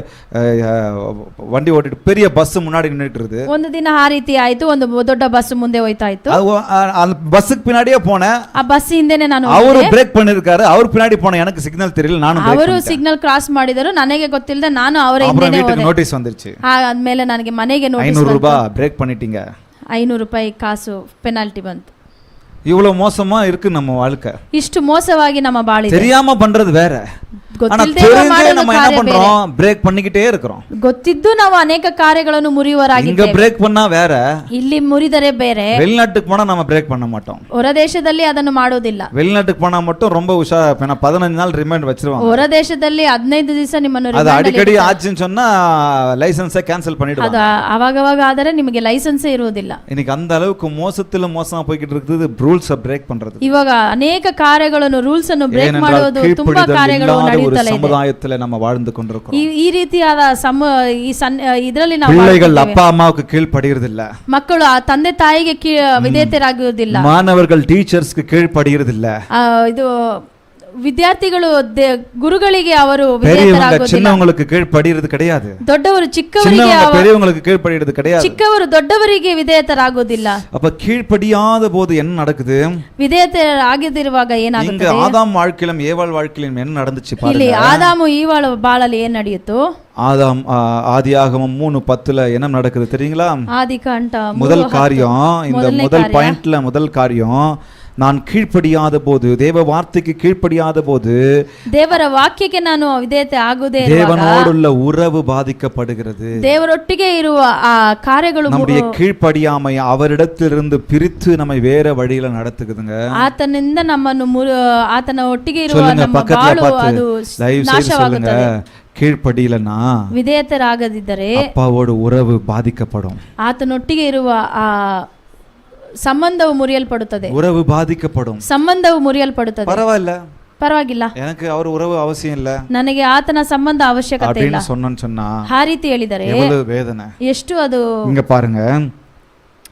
வண்டி ஓட்டிட்டு பெரிய பஸ் முன்னாடி நின்னுட்டு இருக்கு. ಒಂದು ದಿನ ಆ ರೀತಿ ಆಯ್ತು. ಒಂದು ದೊಡ್ಡ ಬಸ್ ಮುಂದೆ ಹೋಯ್ತಾ ಇತ್ತು. அந்த பஸ்ஸுக்கு பின்னாடியே போனேன். ಆ ಬಸ್ ಹಿಂದೆನೆ ನಾನು அவரு பிரேக் பண்ணிருக்காரு. அவர் பின்னாடி போன எனக்கு சிக்னல் தெரியல. நானும் பிரேக் ಅವರು பண்ணிட்டேன். ಸಿಗ್ನಲ್ ಕ್ರಾಸ್ ಮಾಡಿದರು. ನನಗೆ ಗೊತ್ತಿಲ್ಲದೆ ನಾನು ಅವರ அப்புறம் ಹಿಂದೆನೆ வீட்டுக்கு ಹೋದೆ. நோட்டீஸ் வந்துருச்சு. ಆದ್ಮೇಲೆ ನನಗೆ ಮನೆಗೆ ನೋಟಿಸ್ 500 ரூபாய் பிரேக் பண்ணிட்டீங்க. 500 ರೂಪಾಯಿ ಕಾಸು ಪೆನಾಲ್ಟಿ ಬಂತು. இவ்வளவு மோசமா இருக்கு நம்ம வாழ்க்கை. ಇಷ್ಟು ಮೋಸವಾಗಿ ನಮ್ಮ ಬಾಳಿದೆ. தெரியாம பண்றது வேற. ஆனா ಗೊತ್ತಿಲ್ಲದೆ தெரிஞ்சே நம்ம என்ன ಕಾರ್ಯ ಬೇರೆ. பண்றோம், பிரேக் பண்ணிக்கிட்டே இருக்கிறோம். ಗೊತ್ತಿದ್ದು ನಾವು ಅನೇಕ ಕಾರ್ಯಗಳನ್ನು இங்க ಮುರಿಯುವರಾಗಿದ್ದೇವೆ. பிரேக் பண்ணா வேற, ಇಲ್ಲಿ ಮುರಿದರೆ ಬೇರೆ. வெளிநாட்டுக்கு போனா நம்ம பிரேக் பண்ண மாட்டோம். ಹೊರ ದೇಶದಲ್ಲಿ ಅದನ್ನು ಮಾಡೋದಿಲ್ಲ. வெளிநாட்டுக்கு போனா மட்டும் ரொம்ப உஷாரா 15 நாள் ரிமைண்ட் வச்சிருவாங்க. ಹೊರ ದೇಶದಲ್ಲಿ 15 ದಿವಸ ನಿಮ್ಮನ್ನು அது அடிக்கடி ஆச்சுன்னு சொன்னா லைசென்ஸை கேன்சல் பண்ணிடுவாங்க. ಅದು ಅವಾಗವಾಗ ಆದರೆ ನಿಮಗೆ ಲೈಸೆನ್ಸೇ ಇರುವುದಿಲ್ಲ. இன்னைக்கு அந்த அளவுக்கு மோசத்துல மோசமா போய்கிட்டு இருக்குது ரூல்ஸ் பிரேக் பண்றது. ಇವಾಗ ಅನೇಕ ಕಾರ್ಯಗಳನ್ನು ರೂಲ್ಸ್ ಅನ್ನು ಬ್ರೇಕ್ ಮಾಡೋದು ತುಂಬಾ ಕಾರ್ಯಗಳು ஒரு ನಡೆಯುತ್ತಲೇ ಇದೆ. சமுதாயத்துல நம்ம வாழ்ந்து கொண்டிருக்கிறோம். ಈ ರೀತಿಯಾದ ಇದರಲ್ಲಿ ನಾವು பிள்ளைகள் அப்பா அம்மாவுக்கு கீழ்ப்படிகிறது இல்ல. ಮಕ್ಕಳು ಆ ತಂದೆ ತಾಯಿಗೆ ವಿಧೇಯತೆಯಾಗುವುದಿಲ್ಲ. மாணவர்கள் டீச்சர்ஸ்க்கு கீழ்ப்படிகிறது இல்ல. ಇದು ವಿದ್ಯಾರ್ಥಿಗಳು ಗುರುಗಳಿಗೆ ಅವರು பெரியவங்க சின்னவங்களுக்கு கீழ்ப்படிகிறது கிடையாது. ದೊಡ್ಡವರು ಚಿಕ್ಕವರಿಗೆ சின்னவங்க பெரியவங்களுக்கு கீழ்ப்படிகிறது கிடையாது. ಚಿಕ್ಕವರು ದೊಡ್ಡವರಿಗೆ ವಿಧೇಯತರಾಗುವುದಿಲ್ಲ. அப்ப கீழ்ப்படியாத போது என்ன நடக்குது? ವಿಧೇಯತೆ ಆಗದಿರುವಾಗ ಏನಾಗುತ್ತೆ? இங்க ஆதாம் வாழ்க்கையிலும் ஏவாள் வாழ்க்கையிலும் என்ன நடந்துச்சு ಇಲ್ಲಿ பாருங்க. ಆದಾಮು ಈವಾಳ ಬಾಳಲ್ಲಿ ಏನ್ ನಡೆಯಿತು? ஆதாம் ஆதியாகமம் 3:10 என்ன நடக்குது தெரியுங்களா? ಆದಿಕಾಂಡ முதல் காரியம், இந்த முதல் பாயிண்ட்ல முதல் காரியம், நான் கீழ்ப்படியாத போது, தேவ வார்த்தைக்கு கீழ்ப்படியாத போது, ದೇವರ ವಾಕ್ಯಕ್ಕೆ ನಾನು ವಿಧೇಯತೆ ಆಗುವುದೇ தேவனோடுள்ள உறவு பாதிக்கப்படுகிறது. ದೇವರೊಟ್ಟಿಗೆ ಇರುವ ಆ ಕಾರ್ಯಗಳು நம்முடைய கீழ்ப்படியாமை அவரிடத்திலிருந்து பிரித்து நம்மை வேற வழியில நடத்துக்குதுங்க. ಆತನಿಂದ ನಮ್ಮನ್ನು ಆತನ ಒಟ್ಟಿಗೆ ಇರುವ சொல்லுங்க, ನಮ್ಮ பக்கத்துல ಬಾಳು பார்த்து ಅದು தயவு செய்து சொல்லுங்க, கீழ்ப்படியலனா ವಿಧೇಯತರಾಗದಿದ್ದರೆ அப்பாவோட உறவு பாதிக்கப்படும். ಆತನೊಟ್ಟಿಗೆ ಇರುವ ಆ ಸಂಬಂಧವು ಮುರಿಯಲ್ಪಡುತ್ತದೆ. உறவு பாதிக்கப்படும். ಸಂಬಂಧವು ಮುರಿಯಲ್ಪಡುತ್ತದೆ. பரவாயில்ல, ಪರವಾಗಿಲ್ಲ, எனக்கு அவர் உறவு அவசியம் இல்ல, ನನಗೆ ಆತನ ಸಂಬಂಧ ಅವಶ್ಯಕತೆ ಇಲ್ಲ அப்படின்னு சொன்னா ಆ ರೀತಿ ಹೇಳಿದರೆ எவ்வளவு வேதனை. ಎಷ್ಟು ಅದು. இங்க பாருங்க,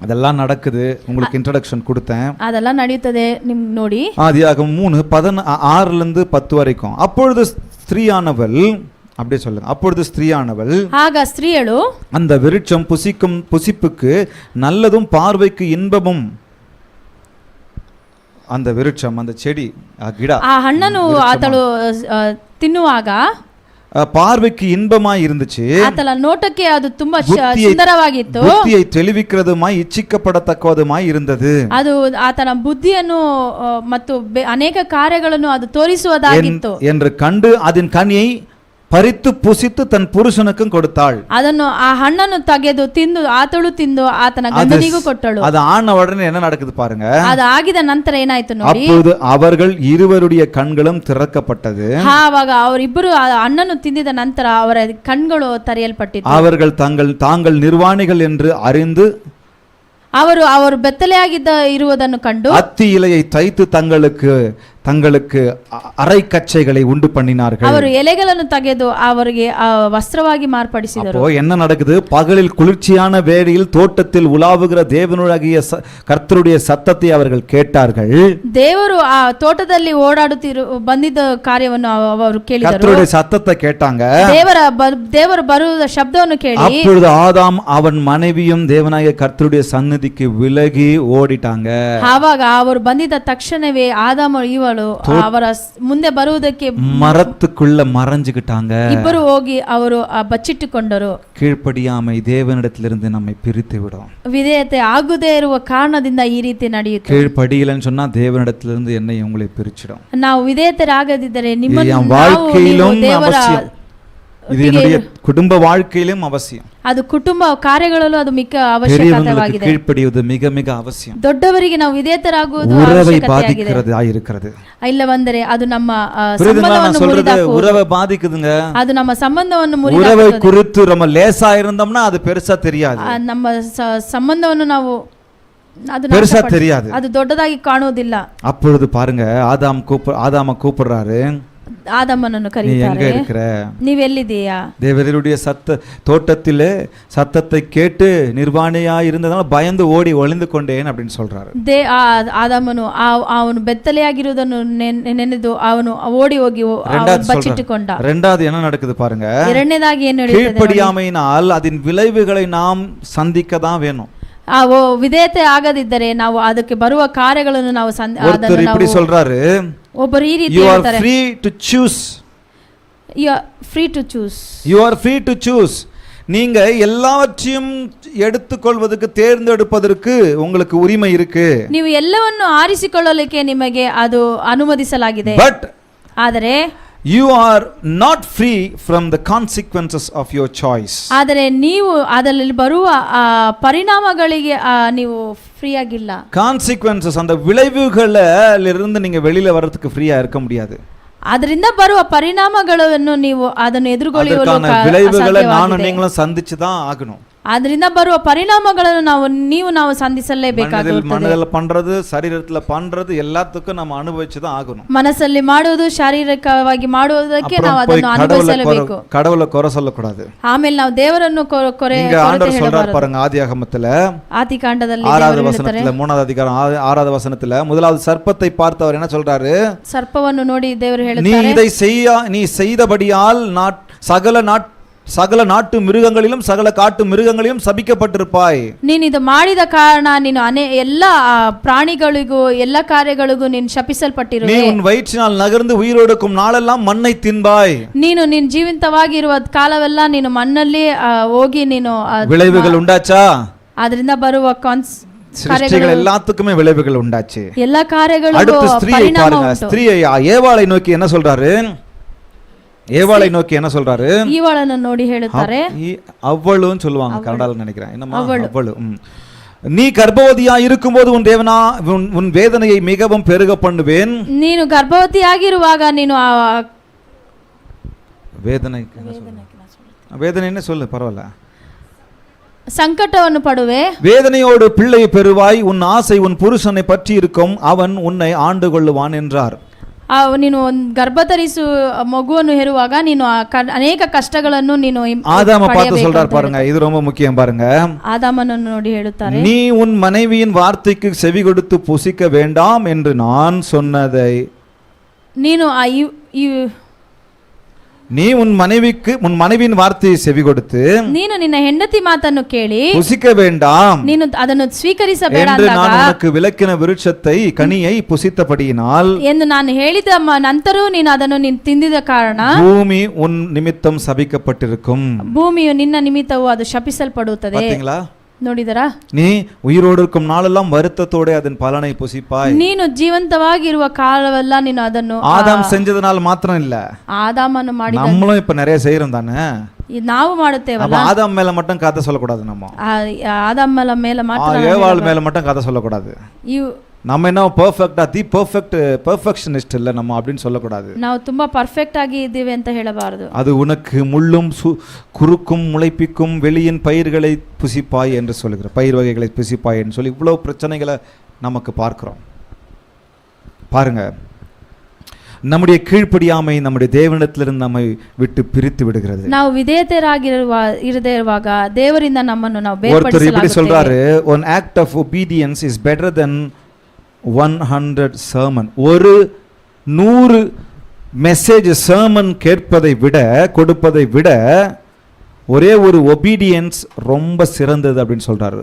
அதெல்லாம் நடக்குது. உங்களுக்கு இன்ட்ரோடக்ஷன் கொடுத்தேன். அதெல்லாம் ನಡೆಯುತ್ತದೆ ನಿಮ್ ನೋಡಿ. ஆதியாகமம் 3:6 10 வரைக்கும். அப்பொழுது ஸ்திரீயானவள், அப்படியே சொல்லுங்க, அப்பொழுது ஸ்திரீயானவள், ಆಗ ಸ್ತ್ರೀಯಳು, அந்த விருட்சம் புசிப்புக்கு நல்லதும் பார்வைக்கு இன்பமும் அந்த விருட்சம், அந்த செடி, ಆ ಗಿಡ, ಆ ಹಣ್ಣನ್ನು ಆತಳು ತಿನ್ನುವಾಗ பார்வைக்கு இன்பமாய் இருந்துச்சு, ಆತಳ ನೋಟಕ್ಕೆ ಅದು ತುಂಬಾ ಸುಂದರವಾಗಿತ್ತು, புத்தியை தெளிவிக்கிறதுமாய் ಇಚ್ಛಿக்கப்பಡತಕ್ಕதுமாய் இருந்தது. ಅದು ಆತನ ಬುದ್ಧಿಯನ್ನು ಮತ್ತು ಅನೇಕ ಕಾರ್ಯಗಳನ್ನು ಅದು ತೋರಿಸುವುದಾಗಿತ್ತು என்று கண்டு அதன் கனியை பறித்து புசித்து தன் புருஷனுக்கும் கொடுத்தாள். ಅದನ್ನು ಆ ಹಣ್ಣನ್ನು ತೆಗೆದು ತಿಂದು ಆತಳು ತಿಂದು ಆತನ ಗಂಡನಿಗೂ ಕೊಟ್ಟಳು. அது ஆன உடனே என்ன நடக்குது பாருங்க. ಅದು ಆಗಿದ ನಂತರ ಏನಾಯ್ತು ನೋಡಿ. அப்பொழுது அவர்கள் இருவருடைய கண்களும் திறக்கப்பட்டது. ಆವಾಗ ಅವರಿಬ್ಬರು ಹಣ್ಣನ್ನು ತಿಂದಿದ ನಂತರ ಅವರ ಕಣ್ಗಳು ತೆರೆಯಲ್ಪಟ್ಟಿತು. அவர்கள் தாங்கள் நிர்வாணிகள் என்று அறிந்து ಅವರು ಬೆತ್ತಲೆಯಾಗಿದ್ದ ಇರುವುದನ್ನು ಕಂಡು அத்தி இலையை தைத்து தங்களுக்கு அரை கச்சைகளை உண்டு பண்ணினார்கள். ಅವರು ಎಲೆಗಳನ್ನು ತೆಗೆದು ಅವರಿಗೆ ವಸ್ತ್ರವಾಗಿ ಮಾರ್ಪಡಿಸಿದರು. அப்போ என்ன நடக்குது? பகலில் குளிர்ச்சியான வேளையில் தோட்டத்தில் உலாவுகிற தேவனுடைய கர்த்தருடைய சத்தத்தை அவர்கள் கேட்டார்கள். ದೇವರು ಆ ತೋಟದಲ್ಲಿ ಬಂದಿದ್ದ ಕಾರ್ಯವನ್ನು ಅವರು ಕೇಳಿದರು. கர்த்தருடைய சத்தத்தை கேட்டாங்க. ದೇವರು ಬರುವ ಶಬ್ದವನ್ನು ಕೇಳಿ அப்பொழுது ஆதாம் அவன் மனைவியும் தேவனாகிய கர்த்தருடைய சந்நிதிக்கு விலகி ஓடிட்டாங்க. ಆವಾಗ ಅವರು ಬಂದಿದ್ದ ತಕ್ಷಣವೇ ಆದಾಮ ಇವಳು ಅವರ ಮುಂದೆ ಬರುವುದಕ್ಕೆ மரத்துக்குள்ள மறைஞ்சுக்கிட்டாங்க. ಇಬ್ಬರು ಹೋಗಿ ಅವರು ಬಚ್ಚಿಟ್ಟುಕೊಂಡರು. கீழ்ப்படியாமை தேவனிடத்திலிருந்து நம்மை பிரித்து விடும். ವಿಧೇಯತೆ ಆಗದೇ ಇರುವ ಕಾರಣದಿಂದ ಈ ರೀತಿ ನಡೆಯುತ್ತೆ. கீழ்ப்படியலன்னு சொன்னா தேவனிடத்திலிருந்து என்னை உங்களை பிரிச்சிடும். ನಾವು ವಿಧೇಯತರಾಗದಿದ್ದರೆ ನಿಮ್ಮನ್ನು வாழ்க்கையிலும் அவசியம். இது என்னுடைய குடும்ப வாழ்க்கையிலும் அவசியம். ಅದು ಕುಟುಂಬ ಕಾರ್ಯಗಳಲ್ಲೂ ಅದು ಮಿಕ್ಕ ಅವಶ್ಯಕತೆಯಾಗಿದೆ. கீழ்ப்படிவது மிக மிக அவசியம். ದೊಡ್ಡವರಿಗೆ ನಾವು ವಿಧೇಯತರಾಗುವುದು உறவை பாதிக்கிறதாயிருக்கிறது. ಇಲ್ಲವಂದರೆ ಅದು ನಮ್ಮ ಸಂಬಂಧವನ್ನು ಮುರಿದಾಕುವುದು. உறவை பாதிக்குதுங்க. ಅದು ನಮ್ಮ ಸಂಬಂಧವನ್ನು உறவை குறித்து நம்ம லேசா இருந்தோம்னா அது பெருசா தெரியாது. ನಮ್ಮ ಸಂಬಂಧವನ್ನು ನಾವು ಅದು பெருசா தெரியாது, அது ದೊಡ್ಡದಾಗಿ ಕಾಣುವುದಿಲ್ಲ. அப்பொழுது பாருங்க, ஆதாம கூப்பிடுறாரு. ஆதாமனನ್ನು ಕರೀತಾರೆ, ನೀವೆಲ್ಲಿದ್ದೀಯಾ? தேவருடைய தோட்டத்திலே சத்தத்தை கேட்டு நிர்வாணியா இருந்ததால பயந்து ஓடி ஒளிந்து கொண்டேன் அப்படின்னு சொல்றாரு. ಆದಾಮನು ಅವನು ಬೆತ್ತಲೆಯಾಗಿರುವುದನ್ನು ನೆನೆದು ಅವನು ಓಡಿ ಹೋಗಿ ಬಚ್ಚಿಟ್ಟುಕೊಂಡ. இரண்டாவது என்ன நடக்குது பாருங்க. ಎರಡನೇದಾಗಿ ಏನು ನಡೆಯುತ್ತದೆ? கீழ்ப்படியாமையினால் அதன் விளைவுகளை நாம் சந்திக்க தான் வேணும். ವಿಧೇಯತೆ ಆಗದಿದ್ದರೆ ನಾವು ಅದಕ್ಕೆ ಬರುವ ಕಾರ್ಯಗಳನ್ನು ನಾವು இப்படி சொல்றாரு, ಒಬ್ಬರು ಈ ರೀತಿ you are ಹೇಳ್ತಾರೆ, free to choose. you are free to choose. you are free to choose. நீங்க எல்லாவற்றையும் எடுத்துக்கொள்வதற்கு, தேர்ந்தெடுப்பதற்கு உங்களுக்கு உரிமை இருக்கு. ನೀವು ಎಲ್ಲವನ್ನು ಆರಿಸಿಕೊಳ್ಳಲಿಕ್ಕೆ ನಿಮಗೆ ಅದು ಅನುಮತಿಸಲಾಗಿದೆ. But ಆದರೆ you are not free from the consequences of your choice. ಆದರೆ ನೀವು ಅದರಲ್ಲಿ ಬರುವ ಪರಿಣಾಮಗಳಿಗೆ ನೀವು ಫ್ರೀ ಆಗಿಲ್ಲ. consequences, அந்த விளைவுகளிலிருந்து நீங்க வெளியில வரதுக்கு ஃப்ரீயா இருக்க முடியாது. ಅದರಿಂದ ಬರುವ ಪರಿಣಾಮಗಳನ್ನು ನೀವು ಅದನ್ನು ಎದುರುಗೊಳ್ಳುವ விளைவுகளை நானும் நீங்களும் சந்திச்சு தான் ஆகணும். ಅದರಿಂದ ಬರುವ ಪರಿಣಾಮಗಳನ್ನು ನಾವು ಸಂಧಿಸಲೇಬೇಕಾಗುತ್ತದೆ. மனதில் பண்றது, சரீரத்துல பண்றது எல்லாத்துக்கும் நம்ம அனுபவிச்சு தான் ஆகணும். ಮನಸ್ಸಲ್ಲಿ ಮಾಡುವುದು, ಶಾರೀರಿಕವಾಗಿ ಮಾಡುವುದಕ್ಕೆ ನಾವು ಅದನ್ನು ಅನುಭವಿಸಲೇಬೇಕು. கடவுளை குறை சொல்லக்கூடாது. ಆಮೇಲೆ ನಾವು ದೇವರನ್ನು ಕೊರೆ சொல்றார் பாருங்க, ஆதியாகமத்துல ಆದಿಕಾಂಡದಲ್ಲಿ 6வது வசனத்துல 3வது அதிகாரம் 6வது வசனத்துல முதலாவது சர்ப்பத்தை பார்த்தவர் என்ன சொல்றாரு? ಸರ್ಪವನ್ನು ನೋಡಿ ದೇವರು ಹೇಳುತ್ತಾರೆ, நீ செய்தபடியால் சகல நாட்டு மிருகங்களிலும் சகல காட்டு மிருகங்களிலும் சபிக்கப்பட்டிருப்பாய். ನೀನು ಇದು ಮಾಡಿದ ಕಾರಣ ನೀನು ಎಲ್ಲ ಪ್ರಾಣಿಗಳಿಗೂ ಎಲ್ಲ ಕಾರ್ಯಗಳಿಗೂ ನೀನು ಶಪಿಸಲ್ಪಟ್ಟಿರುವೆ. நீ உன் வயிற்றினால் நகர்ந்து உயிரோடுக்கும் நாளெல்லாம் மண்ணை தின்பாய். ನೀನು ಜೀವಂತವಾಗಿರುವ ಕಾಲವೆಲ್ಲ ನೀನು ಮಣ್ಣಲ್ಲಿ ಹೋಗಿ ನೀನು விளைவுகள் உண்டாச்சா? ಅದರಿಂದ ಬರುವ சிருஷ்டிகள் எல்லாத்துக்குமே விளைவுகள் உண்டாச்சு. ಎಲ್ಲ ಕಾರ್ಯಗಳಿಗೂ அடுத்து ஸ்திரீயை பாருங்க. ஸ்திரீயை ஏவாளை நோக்கி என்ன சொல்றாரு? ஏவாளை நோக்கி என்ன சொல்றாரு? ஈவாளனை நோடி ಹೇಳುತ್ತಾರೆ, அவளுன்னு சொல்லுவாங்க கன்னடால நினைக்கிறேன். என்னமா அவளு. நீ கர்ப்பவதியா இருக்கும்போது உன் வேதனையை மிகவும் பெருக பண்ணுவேன். ನೀನು ಗರ್ಭವತಿಯಾಗಿರುವಾಗ ನೀನು வேதனை சொல்லு, பரவாயில்ல. ಸಂಕಟವನ್ನು ಪಡುವೆ. வேதனையோடு பிள்ளை பெறுவாய், உன் ஆசை உன் புருஷனை பற்றி இருக்கும், அவன் உன்னை ஆண்டு கொள்ளுவான் என்றார். ನೀನು ಗರ್ಭ ಧರಿಸು ಮಗುವನ್ನು ಹೆರುವಾಗ ನೀನು ಅನೇಕ ಕಷ್ಟಗಳನ್ನು ನೀನು ஆதாம பார்த்து சொல்றார் பாருங்க, இது ரொம்ப முக்கியம் பாருங்க. ஆதாமನನ್ನು ನೋಡಿ ಹೇಳುತ್ತಾರೆ, நீ உன் மனைவியின் வார்த்தைக்கு செவி கொடுத்து புசிக்க வேண்டாம் என்று நான் சொன்னதை நீ உன் மனைவியின் வார்த்தையை செவி கொடுத்து ನೀನು ನಿನ್ನ ಹೆಂಡತಿ ಮಾತನ್ನು ಕೇಳಿ புசிக்க வேண்டாம் ನೀನು ಅದನ್ನು ಸ್ವೀಕರಿಸಬೇಡ என்று ಅಂದಾಗ நான் உனக்கு விலக்கின விருட்சத்தை கனியை புசித்தபடியினால் ಎಂದು ನಾನು ಹೇಳಿದ ನಂತರವೂ ನೀನು ಅದನ್ನು ನೀನು ತಿಂದಿದ ಕಾರಣ பூமி உன் நிமித்தம் சபிக்கப்பட்டிருக்கும். ಭೂಮಿಯು ನಿನ್ನ ನಿಮಿತ್ತವು ಅದು ಶಪಿಸಲ್ಪಡುತ್ತದೆ. பாத்தீங்களா? ನೋಡಿದರಾ? நீ உயிரோடு இருக்கும் நாளெல்லாம் வருத்தத்தோட அதன் பலனை புசிப்பாய். ನೀನು ಜೀವಂತವಾಗಿರುವ ಕಾಲವೆಲ್ಲ ನೀನು ಅದನ್ನು ஆதாம் செஞ்சதனால மாத்திரம் இல்ல, ಆದಾಮನು ಮಾಡಿದ நம்மளும் இப்ப நிறைய செய்யறோம் தானே. ನಾವು ಮಾಡುತ್ತೇವಲ್ಲ, அப்ப ஆதாம் மேல மட்டும் கதை சொல்லக்கூடாது. நம்ம ಆದಾಮನ ಮೇಲೆ ಮಾತ್ರ ஏவாள் மேல மட்டும் கதை சொல்லக்கூடாது. நம்ம என்ன பெர்ஃபெக்ட்டா பெர்ஃபெக்ஷனிஸ்ட் இல்ல நம்ம அப்படின்னு சொல்லக்கூடாது. ನಾವು ತುಂಬಾ ಪರ್ಫೆಕ್ಟ್ ಆಗಿ ಇದ್ದೀವಿ ಅಂತ ಹೇಳಬಾರದು. அது உனக்கு முள்ளும் குறுக்கும் முளைப்பிக்கும் வெளியின் பயிர்களை புசிப்பாய் என்று சொல்லுகிற பயிர் வகைகளை புசிப்பாய் என்று சொல்லி இவ்வளவு பிரச்சனைகளை நமக்கு பார்க்கிறோம். பாருங்க, நம்முடைய கீழ்ப்படியாமை நம்முடைய தேவனிடத்திலிருந்து நம்மை விட்டு பிரித்து விடுகிறது. ನಾವು ವಿಧೇಯತೆಯಾಗಿರದೇ ಇರುವಾಗ ದೇವರಿಂದ ನಮ್ಮನ್ನು ನಾವು ஒருத்தர் இப்படி ಬೇರ್ಪಡಿಸಲಾಗುತ್ತದೆ. சொல்றாரு, one act of obedience is better than 100 sermon. ஒரு 100 மெசேஜ் சர்மன் கேட்பதை விட கொடுப்பதை விட ஒரே ஒரு ஒபீடியன்ஸ் ரொம்ப சிறந்தது அப்படின்னு சொல்றாரு.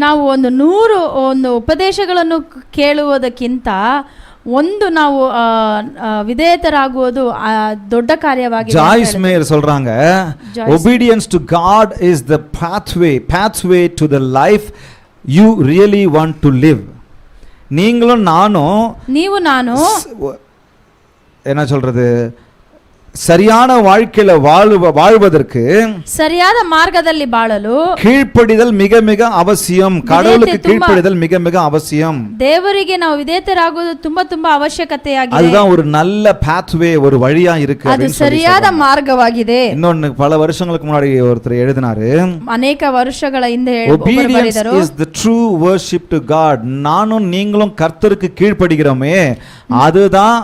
ನಾವು ಒಂದು 100 ಉಪದೇಶಗಳನ್ನು ಕೇಳುವುದಕ್ಕಿಂತ ಒಂದು ನಾವು ವಿಧೇಯತರಾಗುವುದು ದೊಡ್ಡ ಕಾರ್ಯವಾಗಿದೆ. ಜಾಯ್ಸ್ ಮೇಯರ್ சொல்றாங்க, obedience to God is the pathway to the life you really want to live. நீங்களும் ನೀವು ನಾನು என்ன சொல்றது, சரியான வாழ்க்கையில வாழ்வதற்கு சரியான ಮಾರ್ಗದಲ್ಲಿ ಬಾಳಲು கீழ்ப்படிதல் மிக மிக அவசியம். கடவுளுக்கு கீழ்ப்படிதல் மிக மிக அவசியம். ದೇವರಿಗೆ ನಾವು ವಿಧೇಯತರಾಗುವುದು ತುಂಬಾ ತುಂಬಾ ಅವಶ್ಯಕತೆಯಾಗಿದೆ. அதுதான் ஒரு நல்ல pathway, ஒரு வழியா இருக்கு. ಅದು ಸರಿಯಾದ ಮಾರ್ಗವಾಗಿದೆ. இன்னொன்னு பல வருஷங்களுக்கு முன்னாடி ஒருத்தர் எழுதினாரு, ಅನೇಕ ವರ್ಷಗಳ ಹಿಂದೆ obedience is the true worship to God. நானும் நீங்களும் கர்த்தருக்கு கீழ்ப்படிகிறோமே, அதுதான்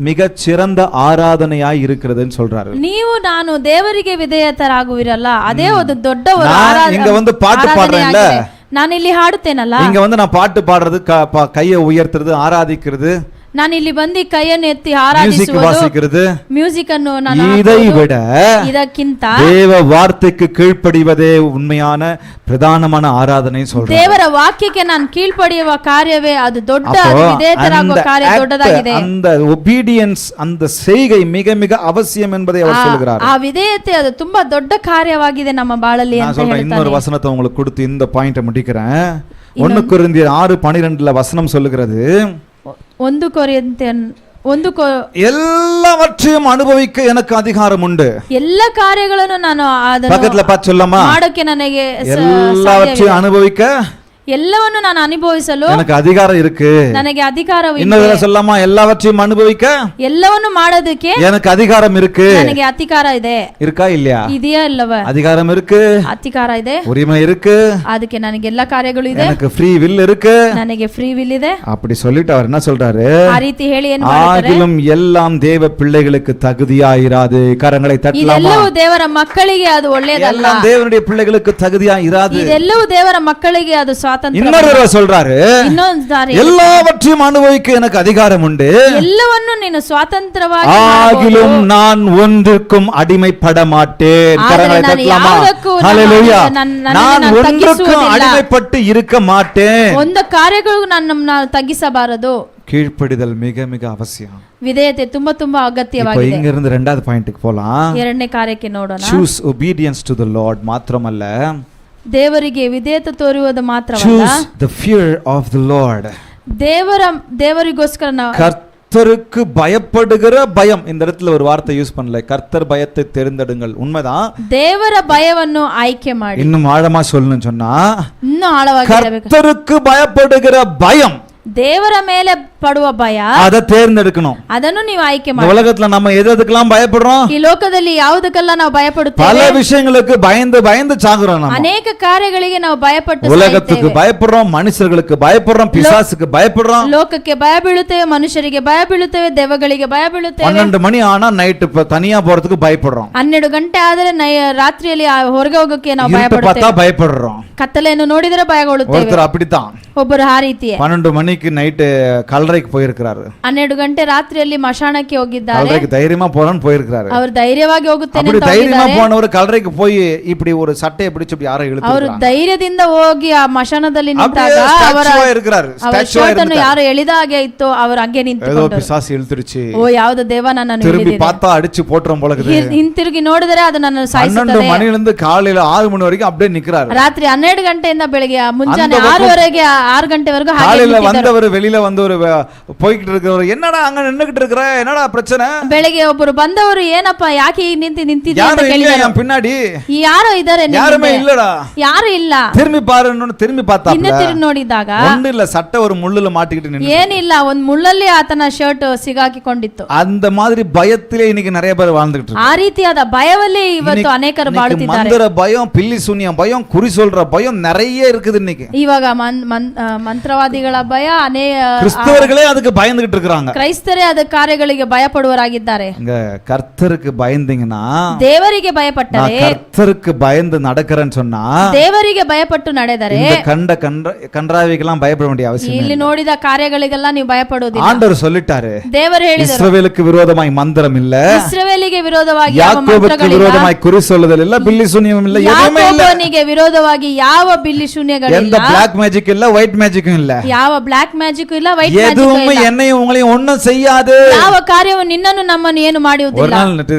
மிக சிறந்த ஆராதனையாய் இருக்கிறதுன்னு சொல்றாரு. ನೀವು ನಾನು ದೇವರಿಗೆ ವಿಧೇಯತರಾಗುವಿರಲ್ಲ, ಅದೇ ಒಂದು ದೊಡ್ಡ இங்க வந்து பாட்டு பாடுறேன்ல, ನಾನು ಇಲ್ಲಿ ಹಾಡುತ್ತೇನಲ್ಲ, இங்க வந்து நான் பாட்டு பாடுறது, கையை உயர்த்துறது, ஆராதிக்கிறது, ನಾನು ಇಲ್ಲಿ ಬಂದು ಕೈಯನ್ನು ಎತ್ತಿ ಆರಾಧಿಸುವುದು, ಮ್ಯೂಸಿಕ್ ಅನ್ನು ನಾನು இதை விட ಇದಕ್ಕಿಂತ தேவ வார்த்தைக்கு கீழ்ப்படிவதே உண்மையான பிரதானமான ஆராதனை சொல்றாரு. ದೇವರ ವಾಕ್ಯಕ್ಕೆ ನಾನು ಕೀழ்ಪಡಿಯುವ ಕಾರ್ಯವೇ ಅದು ದೊಡ್ಡ ವಿಧೇಯತರಾಗುವ ಕಾರ್ಯ ದೊಡ್ಡದಾಗಿದೆ. அந்த obedience, அந்த செய்கை மிக மிக அவசியம் என்பதை அவர் சொல்கிறார். ಆ ವಿಧೇಯತೆ ಅದು ತುಂಬಾ ದೊಡ್ಡ ಕಾರ್ಯವಾಗಿದೆ ನಮ್ಮ ಬಾಳಲ್ಲಿ ಅಂತ ಹೇಳ್ತಾನೆ. இன்னொரு வசனத்தை உங்களுக்கு கொடுத்து இந்த பாயிண்ட முடிக்கிறேன். 1 கொரிந்தியர் 6:12 வசனம் சொல்லுகிறது, 1 கொரிந்தியர் எல்லாவற்றையும் அனுபவிக்க எனக்கு அதிகாரம் உண்டு. ಎಲ್ಲ ಕಾರ್ಯಗಳನ್ನು ನಾನು பக்கத்துல பார்த்து சொல்லமா, ಮಾಡೋಕೆ ನನಗೆ எல்லாவற்றையும் அனுபவிக்க, ಎಲ್ಲವನ್ನು ನಾನು ಅನುಭವಿಸಲು எனக்கு அதிகாரம் இருக்கு. ನನಗೆ ಅಧಿಕಾರವಿದೆ. இன்னொரு சொல்லமா, எல்லாவற்றையும் அனுபவிக்க ಎಲ್ಲವನ್ನು ಮಾಡೋದಕ್ಕೆ எனக்கு அதிகாரம் இருக்கு. ನನಗೆ ಅಧಿಕಾರ ಇದೆ. இருக்கா இல்லையா? ಇದೆಯಾ ಇಲ್ಲವಾ? அதிகாரம் இருக்கு, ಅಧಿಕಾರ ಇದೆ, உரிமை இருக்கு, ಅದಕ್ಕೆ ನನಗೆ ಎಲ್ಲ ಕಾರ್ಯಗಳು ಇದೆ, எனக்கு ಫ್ರೀ வில் இருக்கு, ನನಗೆ ಫ್ರೀ ವಿಲ್ ಇದೆ. அப்படி சொல்லிட்டு அவர் என்ன சொல்றாரு, ಆ ರೀತಿ ಹೇಳಿ ಏನು ಮಾಡ್ತಾರೆ, ஆகிலும் எல்லாம் தேவ பிள்ளைகளுக்கு தகுதியாயிராது. கரங்களை தட்டலாமா? ಇದೆಲ್ಲವೂ ದೇವರ ಮಕ್ಕಳಿಗೆ ಅದು ಒಳ್ಳೆಯದಲ್ಲ. எல்லாம் தேவனுடைய பிள்ளைகளுக்கு தகுதியாயிராது. ಇದೆಲ್ಲವೂ ದೇವರ ಮಕ್ಕಳಿಗೆ ಅದು ಸ್ವಾತಂತ್ರ್ಯ. இன்னொரு சொல்றாரு, எல்லாவற்றையும் அனுபவிக்க எனக்கு அதிகாரம் உண்டு, ಎಲ್ಲವನ್ನು ನೀನು ಸ್ವಾತಂತ್ರ್ಯವಾಗಿ ஆகிலும் நான் ஒன்றுக்கும் அடிமைப்பட மாட்டேன். கரங்களை தட்டலாமா? ஹalleluya. நான் ஒன்றுக்கும் அடிமைப்பட்டு இருக்க மாட்டேன். ಒಂದು ಕಾರ್ಯಗಳು ನಾನು ತಗ್ಗಿಸಬಾರದು. கீழ்ப்படிதல் மிக மிக அவசியம். ವಿಧೇಯತೆ ತುಂಬಾ ತುಂಬಾ ಅಗತ್ಯವಾಗಿದೆ. இங்க இருந்து இரண்டாவது பாயிண்ட்க்கு போலாம். ಎರಡನೇ ಕಾರ್ಯಕ್ಕೆ ನೋಡೋಣ. choose obedience to the Lord மாத்திரமல்ல, ದೇವರಿಗೆ ವಿಧೇಯತೆ ತೋರುವುದು ಮಾತ್ರವಲ್ಲ, choose the fear of the Lord. ದೇವರಿಗೋಸ್ಕರ கர்த்தருக்கு பயப்படுகிற பயம். இந்த இடத்துல ஒரு வார்த்தை யூஸ் பண்ணல, கர்த்தர் பயத்தை தேர்ந்தெடுங்கள். உண்மைதான், ದೇವರ ಭಯವನ್ನು ಆಯ್ಕೆ ಮಾಡಿ. இன்னும் ஆழமா சொல்லணும்னு சொன்னா, ಇನ್ನೂ ಆಳವಾಗಿ கர்த்தருக்கு பயப்படுகிற பயம், ದೇವರ ಮೇಲೆ ಪಡುವ ಭಯ, அதை தேர்ந்தெடுக்கணும். ಅದನ್ನು ನೀವು ಆಯ್ಕೆ ಮಾಡಿ. உலகத்துல நம்ம எதுக்கெல்லாம் பயப்படுறோம்? ಈ ಲೋಕದಲ್ಲಿ ಯಾವುದಕ್ಕೆಲ್ಲ ನಾವು ಭಯಪಡುತ್ತೇವೆ? பல விஷயங்களுக்கு பயந்து பயந்து சாகுறோம். நம்ம ಅನೇಕ ಕಾರ್ಯಗಳಿಗೆ ನಾವು ಭಯಪಟ್ಟು உலகத்துக்கு பயப்படுறோம், மனுஷர்களுக்கு பயப்படுறோம், பிசாசுக்கு பயப்படுறோம், ಲೋಕಕ್ಕೆ ಭಯ ಬೀಳುತ್ತೇವೆ, ಮನುಷ್ಯರಿಗೆ ಭಯ ಬೀಳುತ್ತೇವೆ, ದೆವ್ವಗಳಿಗೆ ಭಯ ಬೀಳುತ್ತೇವೆ. 12 மணி ஆனா நைட் தனியா போறதுக்கு பயப்படுறோம். 12 ಗಂಟೆ ಆದರೆ ರಾತ್ರಿಯಲ್ಲಿ ಹೊರಗೆ ಹೋಗೋಕೆ ನಾವು ಭಯಪಡುತ್ತೇವೆ. பயப்படுறோம். ಕತ್ತಲೆಯನ್ನು ನೋಡಿದರೆ ಭಯಗೊಳ್ಳುತ್ತೇವೆ. ஒருத்தர் அப்படித்தான், ಒಬ್ಬರು ಆ ರೀತಿಯೇ 12 மணிக்கு நைட்டு கல்லறைக்கு போயிருக்கிறாரு. 12 ಗಂಟೆ ರಾತ್ರಿಯಲ್ಲಿ ಮಶಾಣಕ್ಕೆ ಹೋಗಿದ್ದಾರೆ. கல்லறைக்கு தைரியமா போறான்னு போயிருக்கிறாரு. ಅವರು ಧೈರ್ಯವಾಗಿ ಹೋಗುತ್ತೇನೆ அப்படி ಅಂತ தைரியமா ಹೋಗಿದ್ದಾರೆ. போனவர் கல்லறைக்கு போய் இப்படி ஒரு சட்டையை பிடிச்சு இப்படி யாரோ ಅವರು இழுத்துறாங்க. ಧೈರ್ಯದಿಂದ ಹೋಗಿ ಆ ಮಶಾಣದಲ್ಲಿ ನಿಂತಾಗ அப்படியே ಅವರ ஸ்டாச்சுவா இருக்கிறாரு. ஸ்டாச்சுவா ಶರ್ಟ್ ಅನ್ನು இருந்தாரு. ಯಾರು ಎಳೆದ ಹಾಗೆ ಇತ್ತು, ಅವರು ಹಂಗೆ ஏதோ ನಿಂತುಕೊಂಡರು. பிசாசு இழுத்துருச்சு. ಓ ಯಾವುದು ದೇವ ನನ್ನನ್ನು திரும்பி ಎಳೆದಿದೆ. பார்த்தா அடிச்சு போட்டுறோம் போல இருக்குது. ಹಿಂತಿರುಗಿ ನೋಡಿದರೆ ಅದು ನನ್ನನ್ನು 12 ಸಾಯಿಸುತ್ತದೆ. மணிலிருந்து காலையில 6 மணி வரைக்கும் அப்படியே நிக்கிறாரு. ರಾತ್ರಿ 12 ಗಂಟೆಯಿಂದ ಬೆಳಿಗ್ಗೆ ಮುಂಜಾನೆ அந்த 6 ವರೆಗೆ 6 ಗಂಟೆವರೆಗೂ ಹಾಗೆ காலையில ನಿಂತಿದ್ದರು. வந்தவர் வெளியில வந்தவர் போய்கிட்டு இருக்கிறவர், என்னடா அங்க நின்னுகிட்டு இருக்கிற, என்னடா பிரச்சனை, ಬೆಳಿಗ್ಗೆ ಒಬ್ಬರು ಬಂದವರು ಏನಪ್ಪ ಯಾಕೆ ಈಗ ನಿಂತಿದ್ದೀಯ ಅಂತ யாரும் இல்லையா ಕೇಳಿದರು. என் பின்னாடி, ಯಾರೋ ಇದ್ದಾರೆ ನಿನ್ನ யாருமே ಹಿಂದೆ? இல்லடா, ಯಾರು ಇಲ್ಲ. திரும்பி பாருன்னு திரும்பி ಇನ್ನು பார்த்தாப்ல ತಿರುಗಿ ನೋಡಿದಾಗ ஒண்ணு இல்ல, சட்டை ஒரு முள்ளுல மாட்டிக்கிட்டு நின்னு. ಏನಿಲ್ಲ, ಒಂದ್ ಮುಳ್ಳಲ್ಲಿ ಆತನ ಶರ್ಟ್ ಸಿಗಾಕಿಕೊಂಡಿತ್ತು. அந்த மாதிரி பயத்திலே இன்னைக்கு நிறைய பேர் வாழ்ந்துகிட்டு ಆ இருக்காங்க. ರೀತಿಯಾದ ಭಯವಲ್ಲಿ ಇವತ್ತು ಅನೇಕರು ಬಾಳುತ್ತಿದ್ದಾರೆ. மந்திர பயம், பில்லி சூனியம் பயம், குறி சொல்ற பயம் நிறைய இருக்குது இன்னைக்கு. ಇವಾಗ ಮಂತ್ರವಾದಿಗಳ ಭಯ, கிறிஸ்தவர்களே அதுக்கு பயந்துகிட்டு இருக்காங்க. ಕ್ರೈಸ್ತರೇ ಅದ ಕಾರ್ಯಗಳಿಗೆ ಭಯ ಪಡುವರಾಗಿದ್ದಾರೆ. இங்க கர்த்தருக்கு பயந்தீங்கன்னா, ದೇವರಿಗೆ ಭಯಪಟ್ಟರೆ, கர்த்தருக்கு பயந்து நடக்கிறேன்னு சொன்னா, ದೇವರಿಗೆ ಭಯಪಟ್ಟು ನಡೆದರೆ இந்த கன்றாவிக்கெல்லாம் பயப்பட வேண்டிய அவசியம் ಇಲ್ಲಿ இல்லை. ನೋಡಿದ ಕಾರ್ಯಗಳಿಗೆಲ್ಲ ನೀವು ಭಯಪಡುವುದಿಲ್ಲ. ஆண்டவர் சொல்லிட்டாரு, ದೇವರು ಹೇಳಿದರು, இஸ்ரவேலுக்கு விரோதமாய் மந்திரம் இல்ல, ಇಸ್ರಾಯೇಲಿಗೆ ವಿರೋಧವಾಗಿ ಯಾವ யாக்கோபுக்கு ಮಂತ್ರಗಳಿಲ್ಲ, விரோதமாய் குறி சொல்லுதல் இல்ல, பில்லி சூனியம் இல்ல, எதுவுமே இல்ல. ಯಾಕೋಬನಿಗೆ ವಿರೋಧವಾಗಿ ಯಾವ ಬಿಲ್ಲಿ ಶೂನ್ಯಗಳಿಲ್ಲ, எந்த பிளாக் மேஜிக் இல்ல, ஒயிட் மேஜிக்கும் இல்ல, ಯಾವ ಬ್ಲಾಕ್ ಮ್ಯಾಜಿಕ್ ಇಲ್ಲ, ವೈಟ್ ಮ್ಯಾಜಿಕ್ எதுவுமே ಇಲ್ಲ. என்னையும் உங்களையும் ஒண்ணும் செய்யாது. ಯಾವ ಕಾರ್ಯವು ನಿನ್ನನ್ನು ನಮ್ಮನ್ನು ಏನು ஒரு ಮಾಡುವುದಿಲ್ಲ.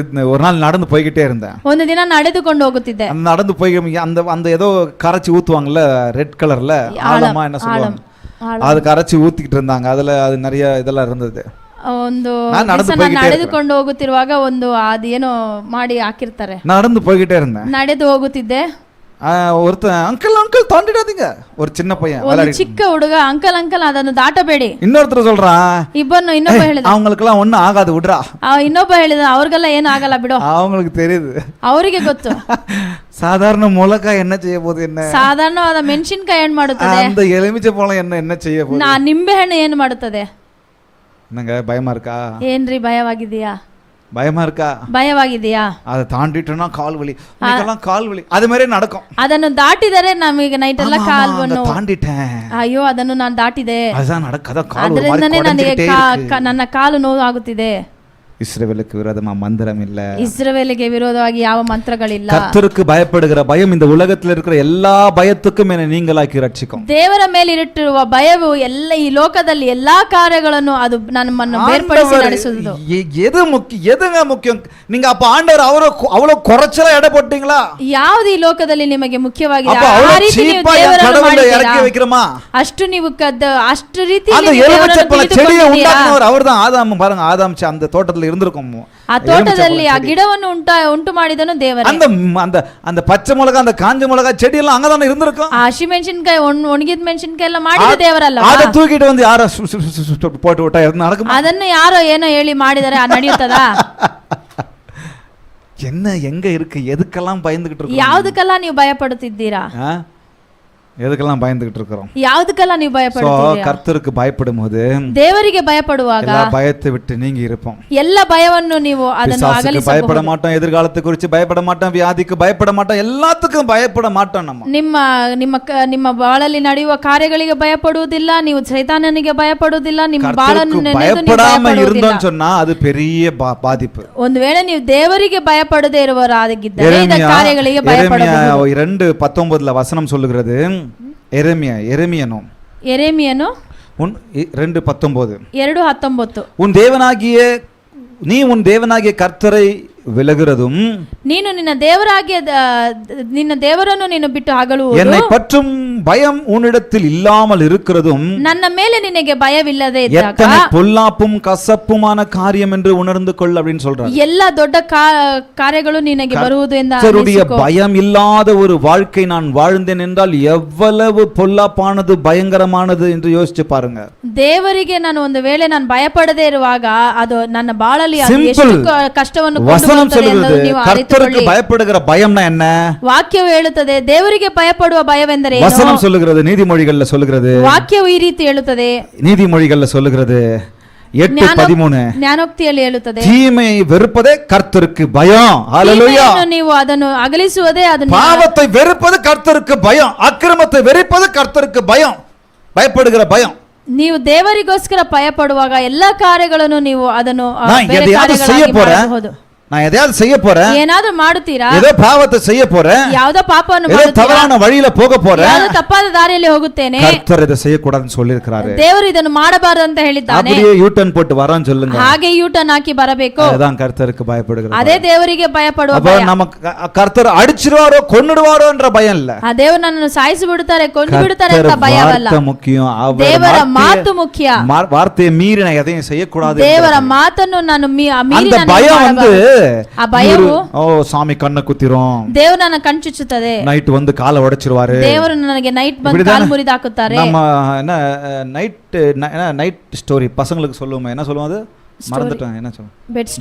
நாள் நடந்து போய்கிட்டே இருந்தேன். ಒಂದು ದಿನ ನಡೆದುಕೊಂಡು ಹೋಗುತ್ತಿದ್ದೆ. அந்த நடந்து போய் அந்த ஏதோ கரைச்சி ஊத்துவாங்கல்ல ரெட் கலர்ல, ஆழமா என்ன சொல்லுவாங்க, அது கரைச்சி ஊத்திக்கிட்டு இருந்தாங்க. அதுல அது நிறைய இதெல்லாம் இருந்தது. ಒಂದು நான் நடந்து ದಿವಸ போய்கிட்டே ನಡೆದುಕೊಂಡು ಹೋಗುತ್ತಿರುವಾಗ ಒಂದು ಅದೇನೋ ಮಾಡಿ ಹಾಕಿರ್ತಾರೆ. நடந்து போய்கிட்டே இருந்தேன். ನಡೆದು ಹೋಗುತ್ತಿದ್ದೆ. ஒருத்தன் அங்கிள் தாண்டிடாதீங்க, ஒரு சின்ன பையன் ಒಂದು ಚಿಕ್ಕ ಹುಡುಗ ಅಂಕಲ್ ಅಂಕಲ್ ಅದನ್ನು ದಾಟಬೇಡಿ. இன்னொருத்தர் சொல்றான், ಇನ್ನೊಬ್ಬ ಹೇಳಿದ, அவங்களுக்கெல்லாம் ஒண்ணும் ஆகாது விடுறா. ಇನ್ನೊಬ್ಬ ಹೇಳಿದ, ಅವ್ರಿಗೆಲ್ಲ ಏನು ಆಗಲ್ಲ ಬಿಡು. அவங்களுக்கு தெரியுது, ಅವರಿಗೆ ಗೊತ್ತು. சாதாரண முளக்காய் என்ன செய்ய போகுது, என்ன ಸಾಧಾರಣವಾದ ಮೆಣಸಿನಕಾಯಿ ಏನ್ ಮಾಡುತ್ತದೆ, அந்த எலுமிச்சை பழம் என்ன செய்ய போகுது, ನಿಂಬೆ ಹಣ್ಣು ಏನು ಮಾಡುತ್ತದೆ. என்னங்க பயமா இருக்கா? ಏನ್ರಿ ಭಯವಾಗಿದೆಯಾ? பயமா இருக்கா? ಭಯವಾಗಿದೆಯಾ? அதை தாண்டிட்டோம்னா கால் வலி, இன்னைக்கெல்லாம் கால் வலி, அது மாதிரி நடக்கும். ಅದನ್ನು ದಾಟಿದರೆ ನಮಗೆ ನೈಟ್ ಎಲ್ಲ ಕಾಲ್ವನ್ನು, தாண்டிட்டேன், ಅಯ್ಯೋ ಅದನ್ನು ನಾನು ದಾಟಿದೆ, அதுதான் நடக்காத கால் ஒரு ಅದರಿಂದನೇ மாதிரி ನನಗೆ குடஞ்சிட்டே இருக்கு. ನನ್ನ ಕಾಲು ನೋವು ಆಗುತ್ತಿದೆ. இஸ்ரவேலுக்கு விரோதமா மந்திரம் இல்ல, ಇಸ್ರಾಯೇಲಿಗೆ ವಿರೋಧವಾಗಿ ಯಾವ ಮಂತ್ರಗಳಿಲ್ಲ. கர்த்தருக்கு பயப்படுகிற பயம் இந்த உலகத்தில் இருக்கிற எல்லா பயத்துக்கும் என்னை நீங்களாக்கி ரட்சிக்கும். ದೇವರ ಮೇಲೆ ಇಟ್ಟಿರುವ ಭಯವು ಎಲ್ಲ ಈ ಲೋಕದಲ್ಲಿ ಎಲ್ಲಾ ಕಾರ್ಯಗಳನ್ನು ಅದು ನಮ್ಮನ್ನು ಬೇರ್ಪಡಿಸಿ ನಡೆಸುವುದು. எது முக்கியம், எதுங்க முக்கியம்? நீங்க அப்ப ஆண்டவர் அவ்வளவு குறைச்சலா எடை போட்டீங்களா? ಯಾವುದು ಈ ಲೋಕದಲ್ಲಿ ನಿಮಗೆ ಮುಖ್ಯವಾಗಿದೆ, அப்ப ಆ அவ்வளவு ರೀತಿ ನೀವು சீப்பா என் ದೇವರನ್ನು கடவுளை இறக்கி ಮಾಡಿದ್ದೀರಾ? வைக்கிறோமா? ಅಷ್ಟು ನೀವು ಅಷ್ಟು ರೀತಿ அந்த எலுமிச்சை பழ செடியை உண்டாக்குனவர் அவர்தான். ஆதாம் பாருங்க, ஆதாம் அந்த தோட்டத்துல இருந்திருக்கும். ಆ ತೋಟದಲ್ಲಿ ಆ ಗಿಡವನ್ನು ಉಂಟು ಮಾಡಿದನು ದೇವರೇ. அந்த அந்த பச்சை மிளகா, அந்த காஞ்ச மிளகா செடி எல்லாம் அங்கதானே இருந்திருக்கும். ಆ ಹಸಿ ಮೆಣಸಿನಕಾಯಿ ಒಣಗಿದ ಮೆಣಸಿನಕಾಯಿ ಎಲ್ಲ ಮಾಡಿದ ದೇವರಲ್ಲ. அதை தூக்கிட்டு வந்து யாரோ போட்டு விட்டா நடக்கும். ಅದನ್ನು ಯಾರೋ ಏನೋ ಹೇಳಿ ಮಾಡಿದರೆ ನಡೆಯುತ್ತದಾ? என்ன எங்க இருக்கு, எதுக்கெல்லாம் பயந்துகிட்டு இருக்கோம்? ಯಾವುದಕ್ಕೆಲ್ಲ ನೀವು ಭಯ ಪಡುತ್ತಿದ್ದೀರಾ? எதுக்கெல்லாம் பயந்துகிட்டு இருக்கிறோம்? ಯಾವುದಕ್ಕೆಲ್ಲ ನೀವು ಭಯ ಪಡುತ್ತೀರಾ? கர்த்தருக்கு பயப்படும்போது ದೇವರಿಗೆ ಭಯಪಡುವಾಗ எல்லா பயத்தை விட்டு நீங்கி இருப்போம். ಎಲ್ಲ ಭಯವನ್ನು ನೀವು ಅದನ್ನು ಅಗಲಿಸಬಹುದು. பயப்பட மாட்டோம், எதிர்காலத்தை குறித்து பயப்பட மாட்டோம், வியாதிக்கு பயப்பட மாட்டோம், எல்லாத்துக்கும் பயப்பட மாட்டோம். நம்ம ನಿಮ್ಮ ಬಾಳಲ್ಲಿ ನಡೆಯುವ ಕಾರ್ಯಗಳಿಗೆ ಭಯಪಡುವುದಿಲ್ಲ, ನೀವು ಸೈತಾನನಿಗೆ ಭಯಪಡುವುದಿಲ್ಲ, ನಿಮ್ಮ ಬಾಳನ್ನು பயப்படாம இருந்தோம்னு சொன்னா அது பெரிய பாதிப்பு. ಒಂದು ವೇಳೆ ನೀವು ದೇವರಿಗೆ ಭಯಪಡದೇ ಇರುವವರಾಗಿದ್ದರೆ ಈ ಕಾರ್ಯಗಳಿಗೆ ಭಯಪಡಬಹುದು. 2:19 வசனம் சொல்லுகிறது, எரேமியனோ 2:19 நீ உன் தேவனாகிய கர்த்தரை விலகுறதும், ನೀನು ನಿನ್ನ ದೇವರನ್ನು ನೀನು ಬಿಟ್ಟು ಅಗಲುವುದು, என்னை பற்றும் பயம் உன்னிடத்தில் இல்லாமல் இருக்கிறதும், ನನ್ನ ಮೇಲೆ ನಿನಗೆ ಭಯವಿಲ್ಲದೆ ಇದ್ದಾಗ, எத்தனை பொல்லாப்பும் கசப்புமான காரியம் என்று உணர்ந்து கொள் அப்படின்னு சொல்றார். ಎಲ್ಲ ದೊಡ್ಡ ಕಾರ್ಯಗಳು ನಿನಗೆ ಬರುವುದು ಎಂದು கர்த்தருடைய பயம் இல்லாத ஒரு வாழ்க்கை நான் வாழ்ந்தேன் என்றால் எவ்வளவு பொல்லாப்பானது பயங்கரமானது என்று யோசிச்சு பாருங்க. ದೇವರಿಗೆ ನಾನು ಒಂದು ವೇಳೆ ನಾನು ಭಯಪಡದೇ ಇರುವಾಗ ಅದು ನನ್ನ ಬಾಳಲ್ಲಿ ಎಷ್ಟು ಕಷ್ಟವನ್ನು கர்த்தருக்கு பயப்படுகிற பயம்னா என்ன? ವಾಕ್ಯವು ಹೇಳುತ್ತದೆ ದೇವರಿಗೆ ಭಯಪಡುವ ಭಯವೆಂದರೆ வசனம் சொல்லுகிறது, நீதிமொழிகள்ல சொல்லுகிறது, ವಾಕ್ಯವು ಈ ರೀತಿ ಹೇಳುತ್ತದೆ, நீதிமொழிகள்ல சொல்லுகிறது 8:13 ಜ್ಞಾನೋಕ್ತಿಯಲ್ಲಿ ಹೇಳುತ್ತದೆ, தீமை வெறுப்பதே கர்த்தருக்கு பயம். ஹalleluya. ನೀವು ಅದನ್ನು ಅಗಲಿಸುವುದೇ, ಅದನ್ನು பாவத்தை வெறுப்பது கர்த்தருக்கு பயம், அக்கிரமத்தை வெறுப்பது கர்த்தருக்கு பயம். பயப்படுகிற பயம். ನೀವು ದೇವರಿಗೋಸ್ಕರ ಭಯ ಪಡುವಾಗ ಎಲ್ಲಾ ಕಾರ್ಯಗಳನ್ನು ನೀವು ಅದನ್ನು நான் ಬೇರೆ எதையாவது செய்ய ಕಾರ್ಯಗಳಾಗಿ போறேன், ಮಾಡಬಹುದು. நான் எதையாவது செய்ய போறேன், ಏನಾದ್ರೂ ಮಾಡುತ್ತೀರಾ, ஏதோ பாவத்தை செய்ய போறேன், ಯಾವ್ದೋ ಪಾಪವನ್ನು ஏதோ ಮಾಡುತ್ತೀರಾ, தவறான வழியில போக போறேன், ಯಾವ್ದೋ ತಪ್ಪಾದ ದಾರಿಯಲ್ಲಿ ಹೋಗುತ್ತೇನೆ, கர்த்தர் இதை செய்யக்கூடாதுன்னு சொல்லியிருக்கிறாரு. ದೇವರು ಇದನ್ನು ಮಾಡಬಾರದು ಅಂತ ಹೇಳಿದ್ದಾನೆ. அப்படியே யூ-டர்ன் போட்டு வரான்னு சொல்லுங்க. ಹಾಗೆ ಯೂಟರ್ನ್ ಹಾಕಿ ಬರಬೇಕು. அதுதான் கர்த்தருக்கு பயப்படுகிறது. ಅದೇ ದೇವರಿಗೆ ಭಯ ಪಡುವ அப்ப ಭಯ. நமக்கு கர்த்தர் அடிச்சிருவாரோ கொன்னுடுவாரோ என்ற பயம் இல்ல. ಆ ದೇವರು ನನ್ನನ್ನು ಸಾಯಿಸಿ ಬಿಡುತ್ತಾರೆ, ಕೊಂದು ಬಿಡುತ್ತಾರೆ ಅಂತ ಭಯವಲ್ಲ. வார்த்தை முக்கியம். ದೇವರ ಮಾತು ಮುಖ್ಯ. வார்த்தையை மீறி நான் எதையும் செய்யக்கூடாது. ದೇವರ ಮಾತನ್ನು ನಾನು ಮೀರಿ அந்த ನಾನು பயம் வந்து ಆ ಭಯವು ஓ சாமி கண்ணை குத்திரும், ದೇವರು ನನ್ನ ಕಣ್ಚುಚ್ಚುತ್ತದೆ, நைட் வந்து காலை உடைச்சிருவாரு, ದೇವರು ನನಗೆ ನೈಟ್ ಬಂದು ಕಾಲು ಮುರಿದು ಹಾಕುತ್ತಾರೆ. நம்ம என்ன நைட் ஸ்டோரி பசங்களுக்கு சொல்லுவோமே, என்ன சொல்லுவோம் அது மறந்துட்டேன், என்ன சொல்லுவோம்,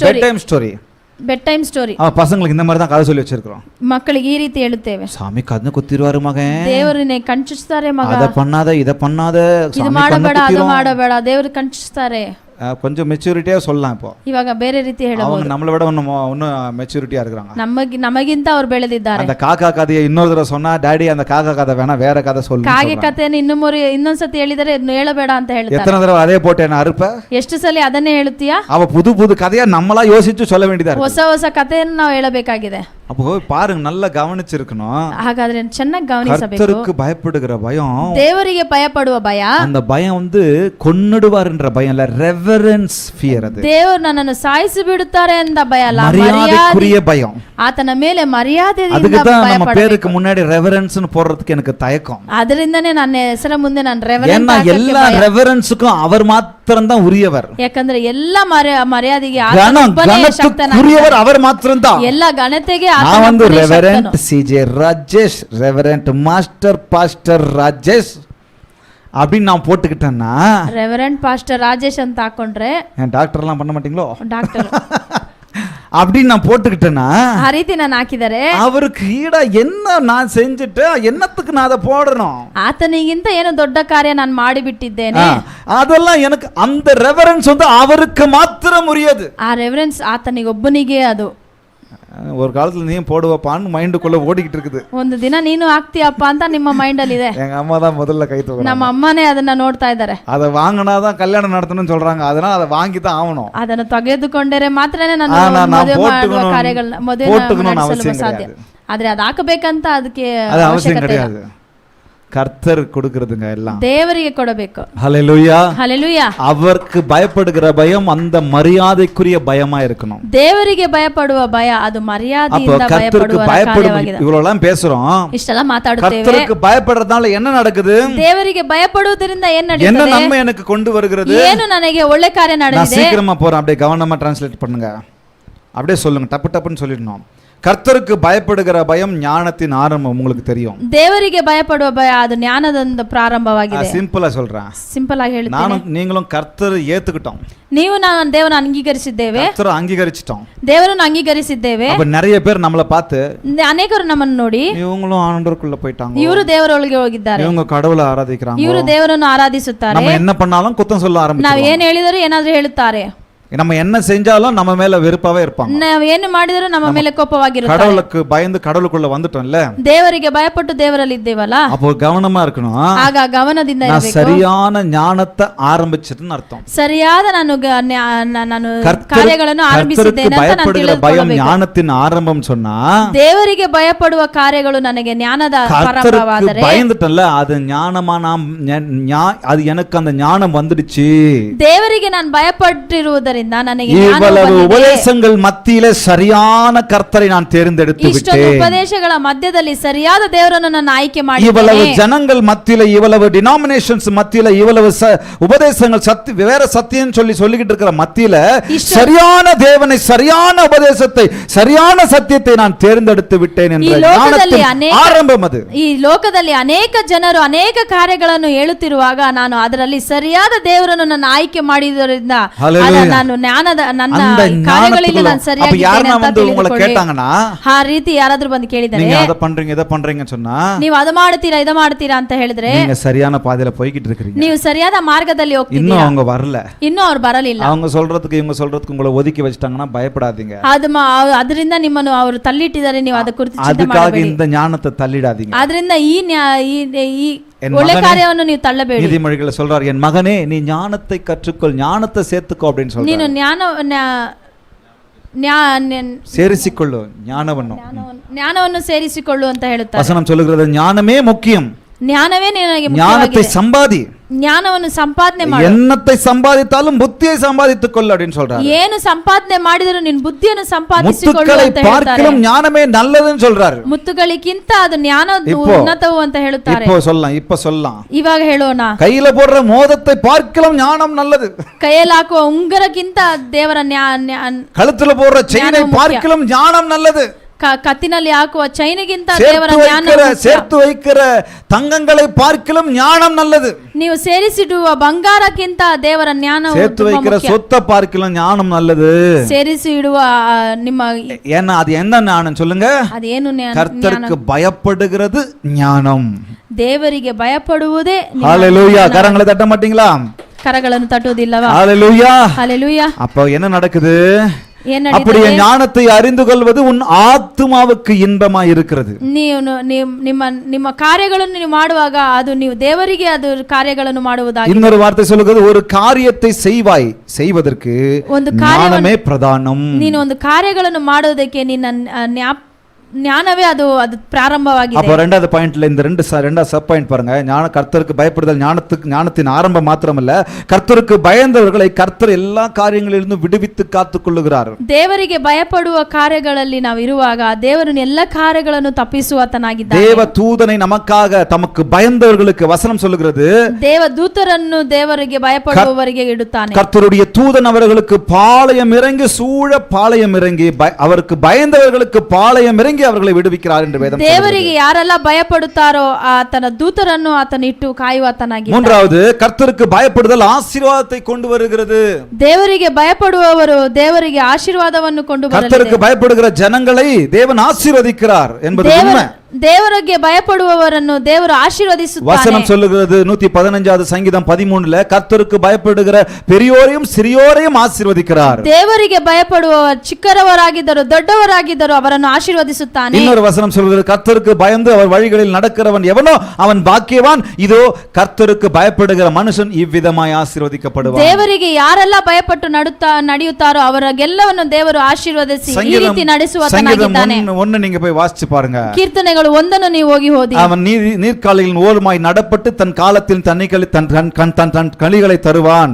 bed time story. Bed time story. பசங்களுக்கு இந்த மாதிரி தான் கதை சொல்லி வச்சிருக்கிறோம். ಮಕ್ಕಳಿಗೆ ಈ ರೀತಿ ಹೇಳುತ್ತೇವೆ, சாமி கண்ணை குத்திருவாரு மகன், ದೇವರನ್ನೇ ಕಣ್ಚುಚ್ತಾರೆ ಮಗ, அத பண்ணாத இத பண்ணாத, ಇದು ಮಾಡಬೇಡ ಅದು ಮಾಡಬೇಡ, ದೇವರು ಕಣ್ಚುಚ್ತಾರೆ. கொஞ்சம் மெச்சூரிட்டியா சொல்லலாம். இப்போ ಇವಾಗ ಬೇರೆ ರೀತಿ ಹೇಳಬಹುದು. அவங்க நம்மளை விட இன்னும் மெச்சூரிட்டியா இருக்கிறாங்க. ನಮಗಿಂತ ಅವರು ಬೆಳೆದಿದ್ದಾರೆ. அந்த காக்கா கதையை இன்னொரு தடவை சொன்னா, டாடி அந்த காக்கா கதை வேணா வேற கதை சொல்லு. ಕಾಗೆ ಕಥೆಯನ್ನು ಇನ್ನೊಂದ್ಸತಿ ಹೇಳಿದರೆ ಹೇಳಬೇಡ ಅಂತ ಹೇಳ್ತಾರೆ. எத்தனை தடவை அதே போட்டு என்ன அறுப்ப? ಎಷ್ಟು ಸಲ ಅದನ್ನೇ ಹೇಳುತ್ತೀಯಾ? அவ புது புது கதையா நம்மளா யோசிச்சு சொல்ல வேண்டியதா இருக்கு. ಹೊಸ ಹೊಸ ಕಥೆಯನ್ನು ನಾವು ಹೇಳಬೇಕಾಗಿದೆ. அப்போ பாருங்க, நல்லா கவனிச்சிருக்கணும். ಹಾಗಾದ್ರೆ ಚೆನ್ನಾಗಿ ಗಮನಿಸಬೇಕು. கர்த்தருக்கு பயப்படுகிற பயம், ದೇವರಿಗೆ ಭಯಪಡುವ ಭಯ, அந்த பயம் வந்து கொன்னுடுவார்ன்ற பயம் இல்ல, ரெவரன்ஸ் ஃபியர். அது ದೇವರು ನನ್ನನ್ನು ಸಾಯಿಸಿ ಬಿಡುತ್ತಾರೆ ಅಂತ ಭಯ ಅಲ್ಲ, மரியாதைக்குரிய பயம். ಆತನ ಮೇಲೆ ಮರ್ಯಾದೆಯಿಂದ அதுக்கு தான் நம்ம ಭಯಪಡಬೇಕು. பேருக்கு முன்னாடி ரெவரன்ஸ்னு போடுறதுக்கு எனக்கு தயக்கம். ಅದರಿಂದನೇ ನನ್ನ ಹೆಸರ ಮುಂದೆ ನಾನು ರೆವರೆಂಟ್ ஏன்னா எல்லா ரெவரன்ஸுக்கும் அவர் மாத்திரம் தான் உரியவர். ಯಾಕಂದ್ರೆ ಎಲ್ಲ ಮರ್ಯಾದೆಗೆ உரியவர் அவர் மாத்திரம் தான். ಎಲ್ಲ ಘನತೆಗೆ நான் வந்து reverend CJ Rajesh, reverend master pastor Rajesh அப்படின்னு நான் போட்டுக்கிட்டேன்னா, ರೆವರೆಂಟ್ ಪಾಸ್ಟರ್ ರಾಜೇಶ್ ಅಂತ ಹಾಕೊಂಡ್ರೆ, என் டாக்டர் எல்லாம் பண்ண மாட்டீங்களோ ಡಾಕ್ಟರ್ அப்படின்னு நான் போட்டுக்கிட்டேன்னா, ಆ ರೀತಿ ನಾನು ಹಾಕಿದರೆ அவருக்கு ஈடா என்ன நான் செஞ்சுட்டேன், என்னத்துக்கு நான் அதை போடணும்? ಆತನಿಗಿಂತ ಏನು ದೊಡ್ಡ ಕಾರ್ಯ ನಾನು ಮಾಡಿಬಿಟ್ಟಿದ್ದೇನೆ. அதெல்லாம் எனக்கு அந்த ரெவரன்ஸ் வந்து அவருக்கு மாத்திரம் உரியது. ಆ ರೆವರೆನ್ಸ್ ಆತನಿಗೊಬ್ಬನಿಗೆ ಅದು. ஒரு காலத்துல நீயும் போடுவப்பான்னு மைண்டுக்குள்ள ஓடிக்கிட்டு இருக்குது. ಒಂದು ದಿನ ನೀನು ಆಗ್ತೀಯಪ್ಪ ಅಂತ ನಿಮ್ಮ ಮೈಂಡ್ ಅಲ್ಲಿ ಇದೆ. எங்க அம்மா தான் முதல்ல கை தூக்குறாங்க. ನಮ್ಮ ಅಮ್ಮನೇ ಅದನ್ನ ನೋಡ್ತಾ ಇದ್ದಾರೆ. அதை வாங்கினாதான் கல்யாணம் நடத்தணும்னு சொல்றாங்க, அதனால அதை வாங்கி தான் ஆகணும். ಅದನ್ನು ತೆಗೆದುಕೊಂಡರೆ ಮಾತ್ರನೇ ನಾನು ಮದುವೆ ಮಾಡುವ ಕಾರ್ಯಗಳನ್ನ ಮದುವೆ ನಡೆಸಲು ಸಾಧ್ಯ. ಆದ್ರೆ ಅದು ಹಾಕಬೇಕಂತ ಅದಕ್ಕೆ ಅವಶ್ಯಕತೆ ಇಲ್ಲ. கர்த்தர் கொடுக்கிறதுங்க எல்லாம் தேவರಿಗೆ ಕೊಡಬೇಕು. ஹல்லேலூயா ஹல்லேலூயா. அவருக்கு பயப்படுகிற பயம் அந்த மரியாதைக்குரிய பயமா இருக்கணும். தேவರಿಗೆ ಭಯಪಡುವ ಭಯ ಅದು ಮರ್ಯಾದೆಯಿಂದ ಭಯಪಡುವ ಕಾರ್ಯವಾಗಿದೆ. இவ்வளவுலாம் பேசுறோம், ಇಷ್ಟೆಲ್ಲ ಮಾತಾಡುತ್ತೇವೆ. கர்த்தருக்கு பயப்படுறதால என்ன நடக்குது? தேவರಿಗೆ ಭಯಪಡುವುದರಿಂದ ಏನು ನಡೆಯುತ್ತದೆ? என்ன நன்மை எனக்கு கொண்டு வருகிறது? ಏನು ನನಗೆ ಒಳ್ಳೆ ಕಾರ್ಯ ನಡೆದಿದೆ? நான் சீக்கிரமா போறேன், அப்படியே கவனமா டிரான்ஸ்லேட் பண்ணுங்க, அப்படியே சொல்லுங்க, டப்பு டப்புன்னு சொல்லிடணும். கர்த்தருக்கு பயப்படுகிற பயம் ஞானத்தின் ஆரம்பம். உங்களுக்கு தெரியும், தேவರಿಗೆ ಭಯಪಡುವ ಭಯ ಅದು ಜ್ಞಾನದ ಪ್ರಾರಂಭವಾಗಿದೆ. சிம்பிளா சொல்றேன், ಸಿಂಪಲ್ ಆಗಿ ಹೇಳ್ತೀನಿ. நானும் நீங்களும் கர்த்தரை ஏத்துக்கிட்டோம், ನೀವು ನಾನು ದೇವರನ್ನು ಅಂಗೀಕರಿಸಿದ್ದೇವೆ, கர்த்தரை அங்கீகரிச்சிட்டோம், ದೇವರನ್ನು ಅಂಗೀಕರಿಸಿದ್ದೇವೆ. அப்ப நிறைய பேர் நம்மளை பார்த்து ಅನೇಕರು ನಮ್ಮನ್ನು ನೋಡಿ இவங்களும் ஆண்டவருக்குள்ள போயிட்டாங்க, ಇವರು ದೇವರೊಳಗೆ ಹೋಗಿದ್ದಾರೆ, இவங்க கடவுளை ஆராதிக்கிறாங்க, ಇವರು ದೇವರನ್ನು ಆರಾಧಿಸುತ್ತಾರೆ, நம்ம என்ன பண்ணாலும் குத்தம் சொல்ல ನಾವು ஆரம்பிச்சோம், ಏನು ಹೇಳಿದರೂ ಏನಾದರೂ ಹೇಳುತ್ತಾರೆ, நம்ம என்ன செஞ்சாலும் நம்ம மேல வெறுப்பாவே இருப்பாங்க, ನಾವು ಏನು ಮಾಡಿದರೂ ನಮ್ಮ ಮೇಲೆ ಕೋಪವಾಗಿರುತ್ತಾರೆ. கடவுளுக்கு பயந்து கடவுளுக்குள்ள வந்துட்டோம்ல, ದೇವರಿಗೆ ಭಯಪಟ್ಟು ದೇವರಲ್ಲಿ ಇದ್ದೇವಲ್ಲ, அப்போ கவனமா இருக்கணும். ಆಗ ಗಮನದಿಂದ ಇರಬೇಕು. சரியான ஞானத்தை ஆரம்பிச்சிட்டுன்னு அர்த்தம். ಸರಿಯಾದ ನಾನು ಕಾರ್ಯಗಳನ್ನು ಆರಂಭಿಸಿದ್ದೇನೆ ಅಂತ ನಾನು ತಿಳಿದುಕೊಳ್ಳಬೇಕು. ஞானத்தின் ஆரம்பம் சொன்னா ದೇವರಿಗೆ ಭಯಪಡುವ ಕಾರ್ಯಗಳು ನನಗೆ ಜ್ಞಾನದ ಪ್ರಾರಂಭವಾದರೆ பயந்துட்டಲ್ಲ, அது ஞானமா அது எனக்கு அந்த ஞானம் வந்துடுச்சு. ದೇವರಿಗೆ ನಾನು ಭಯಪಟ್ಟಿರುವುದರಿಂದ ನನಗೆ இவ்வளவு உபதேசங்கள் மத்தியிலே சரியான கர்த்தரை நான் தேர்ந்தெடுத்து ಇಷ್ಟೊಂದು ಉಪದೇಶಗಳ ಮಧ್ಯದಲ್ಲಿ ಸರಿಯಾದ ದೇವರನ್ನು ನಾನು ಆಯ್ಕೆ ಮಾಡಿದ್ದೇನೆ. இவ்வளவு ஜனங்கள் மத்தியில, இவ்வளவு டினாமினேஷன்ஸ் மத்தியில, இவ்வளவு உபதேசங்கள் வேற சத்தியம் சொல்லிக்கிட்டு இருக்கிற மத்தியில சரியான தேவனை, சரியான உபதேசத்தை, சரியான சத்தியத்தை நான் தேர்ந்தெடுத்து விட்டேன் என்ற ஞானத்தின் ஆரம்பம் அது. ಈ ಲೋಕದಲ್ಲಿ ಅನೇಕ ಜನರು ಅನೇಕ ಕಾರ್ಯಗಳನ್ನು ಹೇಳುತ್ತಿರುವಾಗ ನಾನು ಅದರಲ್ಲಿ ಸರಿಯಾದ ದೇವರನ್ನು ನಾನು ಆಯ್ಕೆ ಮಾಡಿದ್ದರಿಂದ ನಾನು ಜ್ಞಾನದ ನನ್ನ ಕಾರ್ಯಗಳಲ್ಲಿ ನಾನು ಸರಿಯಾಗಿದ್ದೇನೆ ಅಂತ ತಿಳಿದುಕೊಳ್ಳಿ. ಆ ರೀತಿ ಯಾರಾದ್ರೂ ಬಂದು ಕೇಳಿದರೆ நீங்க அத பண்றீங்க இத பண்றீங்கன்னு சொன்னா, ನೀವು ಅದು ಮಾಡ್ತೀರಾ ಇದು ಮಾಡ್ತೀರಾ ಅಂತ ಹೇಳಿದ್ರೆ நீங்க சரியான பாதையில போய்கிட்டு இருக்கீங்க, ನೀವು ಸರಿಯಾದ ಮಾರ್ಗದಲ್ಲಿ ಹೋಗ್ತಿದ್ದೀರಾ. இன்னும் அவங்க வரல, ಇನ್ನೂ ಅವರು ಬರಲಿಲ್ಲ. அவங்க சொல்றதுக்கு இவங்க சொல்றதுக்கு உங்களை ஒதுக்கி வச்சிட்டாங்கன்னா பயப்படாதீங்க. ಅದರಿಂದ ನಿಮ್ಮನ್ನು ಅವರು ತಳ್ಳಿಟ್ಟಿದ್ದಾರೆ, ನೀವು ಅದ ಕುರಿತು ಚಿಂತೆ அதுக்காக ಮಾಡಬೇಡಿ. இந்த ஞானத்தை தள்ளிடாதீங்க. ಅದರಿಂದ ಈ என் ಒಳ್ಳೆ மகனே, ಕಾರ್ಯವನ್ನು ನೀವು ತಳ್ಳಬೇಡಿ. நீதிமொழிகளை சொல்றார், என் மகனே நீ ஞானத்தை கற்றுக்கொள், ஞானத்தை சேர்த்துக்கோ அப்படின்னு ನೀನು சொல்றாரு. ಸೇರಿಸಿಕೊಳ್ಳು ಜ್ಞಾನವನ್ನು. ಜ್ಞಾನವನ್ನು ಸೇರಿಸಿಕೊಳ್ಳು ಅಂತ ಹೇಳುತ್ತಾರೆ. வசனம் சொல்லுகிறது ஞானமே முக்கியம். ಜ್ಞಾನವೇ ನಿನಗೆ ஞானத்தை ಮುಖ್ಯವಾಗಿದೆ. சம்பாதி. ಜ್ಞಾನವನ್ನು ಸಂಪಾದನೆ ಮಾಡು. என்னத்தை சம்பாதித்தாலும் புத்தியை சம்பாதித்துக் கொள் அப்படின்னு சொல்றாரு. ಏನು ಸಂಪಾದನೆ ಮಾಡಿದರೂ ನಿನ್ನ ಬುದ್ಧಿಯನ್ನು ಸಂಪಾದಿಸಿಕೊಳ್ಳು முத்துக்களை ಅಂತ ಹೇಳ್ತಾರೆ. பார்க்கலாம் ஞானமே நல்லதுன்னு சொல்றாரு. ಮುತ್ತುಗಳಿಗಿಂತ ಅದು ಜ್ಞಾನ ಉನ್ನತವು ಅಂತ ಹೇಳುತ್ತಾರೆ. இப்ப சொல்லலாம் ಇವಾಗ ಹೇಳೋಣ, கையில போடுற மோதத்தை பார்க்கலாம் ஞானம் நல்லது. ಕೈಯಲ್ಲಿ ಹಾಕುವ ಉಂಗುರಕ್ಕಿಂತ ದೇವರ கழுத்துல போடுற செயினை பார்க்கலாம் ஞானம் நல்லது. ಕತ್ತಿನಲ್ಲಿ ಹಾಕುವ ಚೈನಿಗಿಂತ ದೇವರ ಜ್ಞಾನ. சேர்த்து வைக்கிற தங்கங்களை பார்க்கலாம் ஞானம் நல்லது. ನೀವು ಸೇರಿಸಿಡುವ ಬಂಗಾರಕ್ಕಿಂತ ದೇವರ ಜ್ಞಾನ. சேர்த்து வைக்கிற சொத்தை பார்க்கலாம் ஞானம் நல்லது. ಸೇರಿಸಿ ಇಡುವ ನಿಮ್ಮ ஏன்னா அது என்ன ஞானம் சொல்லுங்க? ಅದು ಏನು ಜ್ಞಾನ? கர்த்தருக்கு பயப்படுகிறது ஞானம். ದೇವರಿಗೆ ಭಯಪಡುವುದೇ. ஹalleluya. கரங்களை தட்ட மாட்டீங்களா? கரಗಳನ್ನು ತಟ್ಟುವುದಿಲ್ಲವಾ? ஹalleluya. ஹalleluya. அப்போ என்ன நடக்குது? அப்படியே ஞானத்தை அறிந்து கொள்வது உன் ஆத்துமாவுக்கு இன்பமாய் இருக்கிறது. ನಿಮ್ಮ ಕಾರ್ಯಗಳನ್ನು ನೀವು ಮಾಡುವಾಗ ಅದು ನೀವು ದೇವರಿಗೆ ಅದು ಕಾರ್ಯಗಳನ್ನು ಮಾಡುವುದಾಗಿದೆ. இன்னொரு வார்த்தை சொல்லுகிறது, ஒரு காரியத்தை செய்வதற்கு ஞானமே பிரதானம். ನೀನು ಒಂದು ಕಾರ್ಯಗಳನ್ನು ಮಾಡುವುದಕ್ಕೆ ನಿನ್ನ ஞானவே அது ಪ್ರಾರಂಭವಾಗಿದೆ. அப்ப ரெண்டாவது பாயிண்ட்ல இந்த ரெண்டாவது சப் பாயிண்ட் பாருங்க. கர்த்தருக்கு பயப்படுதல் ஞானத்தின் ஆரம்பம் மாத்திரமல்ல, கர்த்தருக்கு பயந்தவர்களை கர்த்தர் எல்லா காரியங்களிலிருந்து விடுவித்து காத்துக் கொள்ளுகிறார். ದೇವರಿಗೆ ಭಯಪಡುವ ಕಾರ್ಯಗಳಲ್ಲಿ ನಾವು ಇರುವಾಗ ದೇವರು ಎಲ್ಲ ಕಾರ್ಯಗಳನ್ನು ತಪ್ಪಿಸುವಾತನಾಗಿದ್ದಾನೆ. தேவ தூதனை நமக்காக தமக்கு பயந்தவர்களுக்கு வசனம் சொல்லுகிறது, ದೇವ ದೂತರನ್ನು ದೇವರಿಗೆ ಭಯಪಡುವವರಿಗೆ ಇಡುತ್ತಾನೆ. கர்த்தருடைய தூதன் அவர்களுக்கு பாளையம் இறங்கி சூழ பாளையம் இறங்கி அவருக்கு பயந்தவர்களுக்கு பாளையம் இறங்கி அவர்களை விடுவிக்கிறார் என்று வேதம் சொல்லுகிறது. ದೇವರಿಗೆ ಯಾರೆಲ್ಲ ಭಯಪಡುತ್ತಾರೋ ಆತನ ದೂತರನ್ನು ಆತನ ಇಟ್ಟು ಕಾಯುವಾತನಾಗಿದ್ದಾನೆ. மூன்றாவது, கர்த்தருக்கு பயப்படுதல் ஆசீர்வாதத்தை கொண்டு வருகிறது. ದೇವರಿಗೆ ಭಯಪಡುವವರು ದೇವರಿಗೆ ಆಶೀರ್ವಾದವನ್ನು ಕೊಂಡು ಬರಲಿದೆ. கர்த்தருக்கு பயப்படுகிற ஜனங்களை தேவன் ஆசீர்வதிக்கிறார் என்பது உண்மை. ದೇವರಿಗೆ ಭಯಪಡುವವರನ್ನು ದೇವರು ಆಶೀರ್ವದಿಸುತ್ತಾನೆ. வசனம் சொல்லுகிறது 115வது சங்கீதம் 13ல, கர்த்தருக்கு பயப்படுகிற பெரியோரையும் சிறியோரையும் ஆசீர்வதிக்கிறார். ದೇವರಿಗೆ ಭಯಪಡುವವರು ಚಿಕ್ಕವರಾಗಿದ್ದರು ದೊಡ್ಡವರಾಗಿದ್ದರು ಅವರನ್ನು ಆಶೀರ್ವದಿಸುತ್ತಾನೆ. இன்னொரு வசனம் சொல்லுகிறது, கர்த்தருக்கு பயந்து அவர் வழிகளில் நடக்கிறவன் எவனோ அவன் பாக்கியவான். இதோ கர்த்தருக்கு பயப்படுகிற மனுஷன் இவ்விதமாய் ஆசீர்வதிக்கப்படுவான். ದೇವರಿಗೆ ಯಾರೆಲ್ಲ ಭಯಪಟ್ಟು ನಡೆಯುತ್ತಾರೋ ಅವರಿಗೆಲ್ಲವನ್ನು ದೇವರು ಆಶೀರ್ವದಿಸಿ ಈ ರೀತಿ ನಡೆಸುವಾತನಾಗಿದ್ದಾನೆ. ஒன்னு நீங்க போய் வாசிச்சு பாருங்க. ಕೀರ್ತನೆಗಳು ಒಂದನ್ನು ನೀವು ಹೋಗಿ ಓದಿ. அவன் நீர்க்காலிகளின் ஓரமாய் நடப்பட்டு தன் காலத்தில் தன் கனிகளை தருவான்.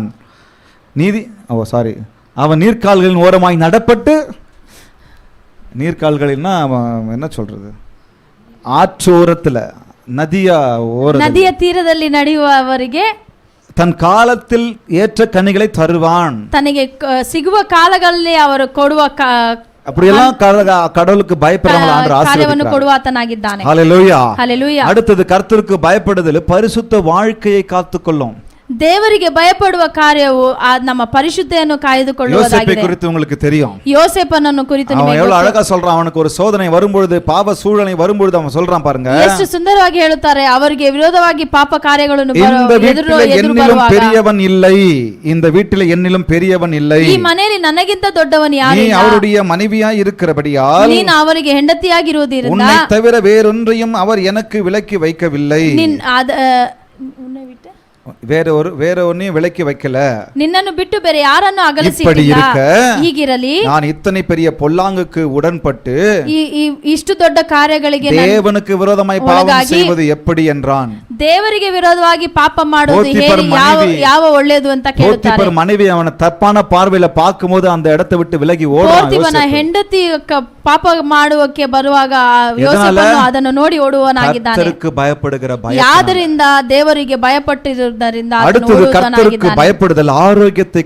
அவன் நீர்க்கால்களின் ஓரமாய் நடப்பட்டு, நீர்க்கால்களின்னா என்ன சொல்றது, ஆற்றோரத்துல நதிய ತೀರದಲ್ಲಿ ನಡೆಯುವವರಿಗೆ தன் காலத்தில் ஏற்ற கனிகளை தருவான். தனಗೆ ಸಿಗುವ ಕಾಲಗಳಲ್ಲಿ ಅವರು ಕೊಡುವ அப்படியெல்லாம் கடவுளுக்கு பயப்படுறவங்க ஆண்டவர் ஆசீர்வதிக்கிறார். கொடுவாதனாகிದ್ದಾನೆ. ஹalleluya. ஹalleluya. அடுத்தது, கர்த்தருக்கு பயப்படுதல் பரிசுத்த வாழ்க்கையை காத்துக்கொள்ளும். ದೇವರಿಗೆ ಭಯಪಡುವ ಕಾರ್ಯವು ನಮ್ಮ ಪರಿಶುದ್ಧತೆಯನ್ನು ಕಾಯ್ದುಕೊಳ್ಳುವುದಾಗಿದೆ. யோசேப்பை குறித்து உங்களுக்கு தெரியும். யோசேப்பನನ್ನು ಕುರಿತು ನಿಮಗೆ எவ்வளவு அழகா சொல்றான். அவனுக்கு ஒரு சோதனை வரும்பொழுது, பாவ சூழ்நிலை வரும்பொழுது அவன் சொல்றான் பாருங்க. ಎಷ್ಟು ಸುಂದರವಾಗಿ ಹೇಳುತ್ತಾರೆ, ಅವರಿಗೆ ವಿರೋಧವಾಗಿ ಪಾಪ ಕಾರ್ಯಗಳನ್ನು என்னிலும் பெரியவன் இல்லை, இந்த வீட்டில் என்னிலும் பெரியவன் இல்லை, ಈ ಮನೆಯಲ್ಲಿ ನನಗಿಂತ ದೊಡ್ಡವನು ಯಾರು ಇಲ್ಲ, நீ அவருடைய மனைவியாய் இருக்கிறபடியால் ನೀನು ಅವರಿಗೆ ಹೆಂಡತಿಯಾಗಿರುವುದರಿಂದ உன்னை தவிர வேறொன்றையும் அவர் எனக்கு விலக்கி வைக்கவில்லை, வேற ஒன்னையும் விலக்கி வைக்கல, ನಿನ್ನನ್ನು ಬಿಟ್ಟು ಬೇರೆ ಯಾರನ್ನು ಅಗಲಿಸಿಲ್ಲ. ಹೀಗಿರಲಿ நான் இத்தனை பெரிய பொல்லாங்குக்கு உடன்பட்டு ಇಷ್ಟು ದೊಡ್ಡ ಕಾರ್ಯಗಳಿಗೆ தேவனுக்கு விரோதமாய் பாவம் செய்வது எப்படி என்றான். ದೇವರಿಗೆ ವಿರೋಧವಾಗಿ ಪಾಪ ಮಾಡುವುದು ಯಾವ ಒಳ್ಳೆಯದು ಅಂತ ಕೇಳುತ್ತಾರೆ. போத்திபர் மனைவி அவனை தப்பான பார்வையில பார்க்கும்போது அந்த இடத்தை விட்டு விலகி ஓடுவான். போத்திபನ ಹೆಂಡತಿ ಪಾಪ ಮಾಡುವಕ್ಕೆ ಬರುವಾಗ ಯೋಸೇಫನು ಅದನ್ನು ನೋಡಿ ಓಡುವನಾಗಿದ್ದಾನೆ. கர்த்தருக்கு பயப்படுகிற பயம். ಯಾದರಿಂದ ದೇವರಿಗೆ ಭಯಪಟ್ಟಿರುವುದರಿಂದ அடுத்தது, கர்த்தருக்கு பயப்படுதல் ஆரோக்கியத்தை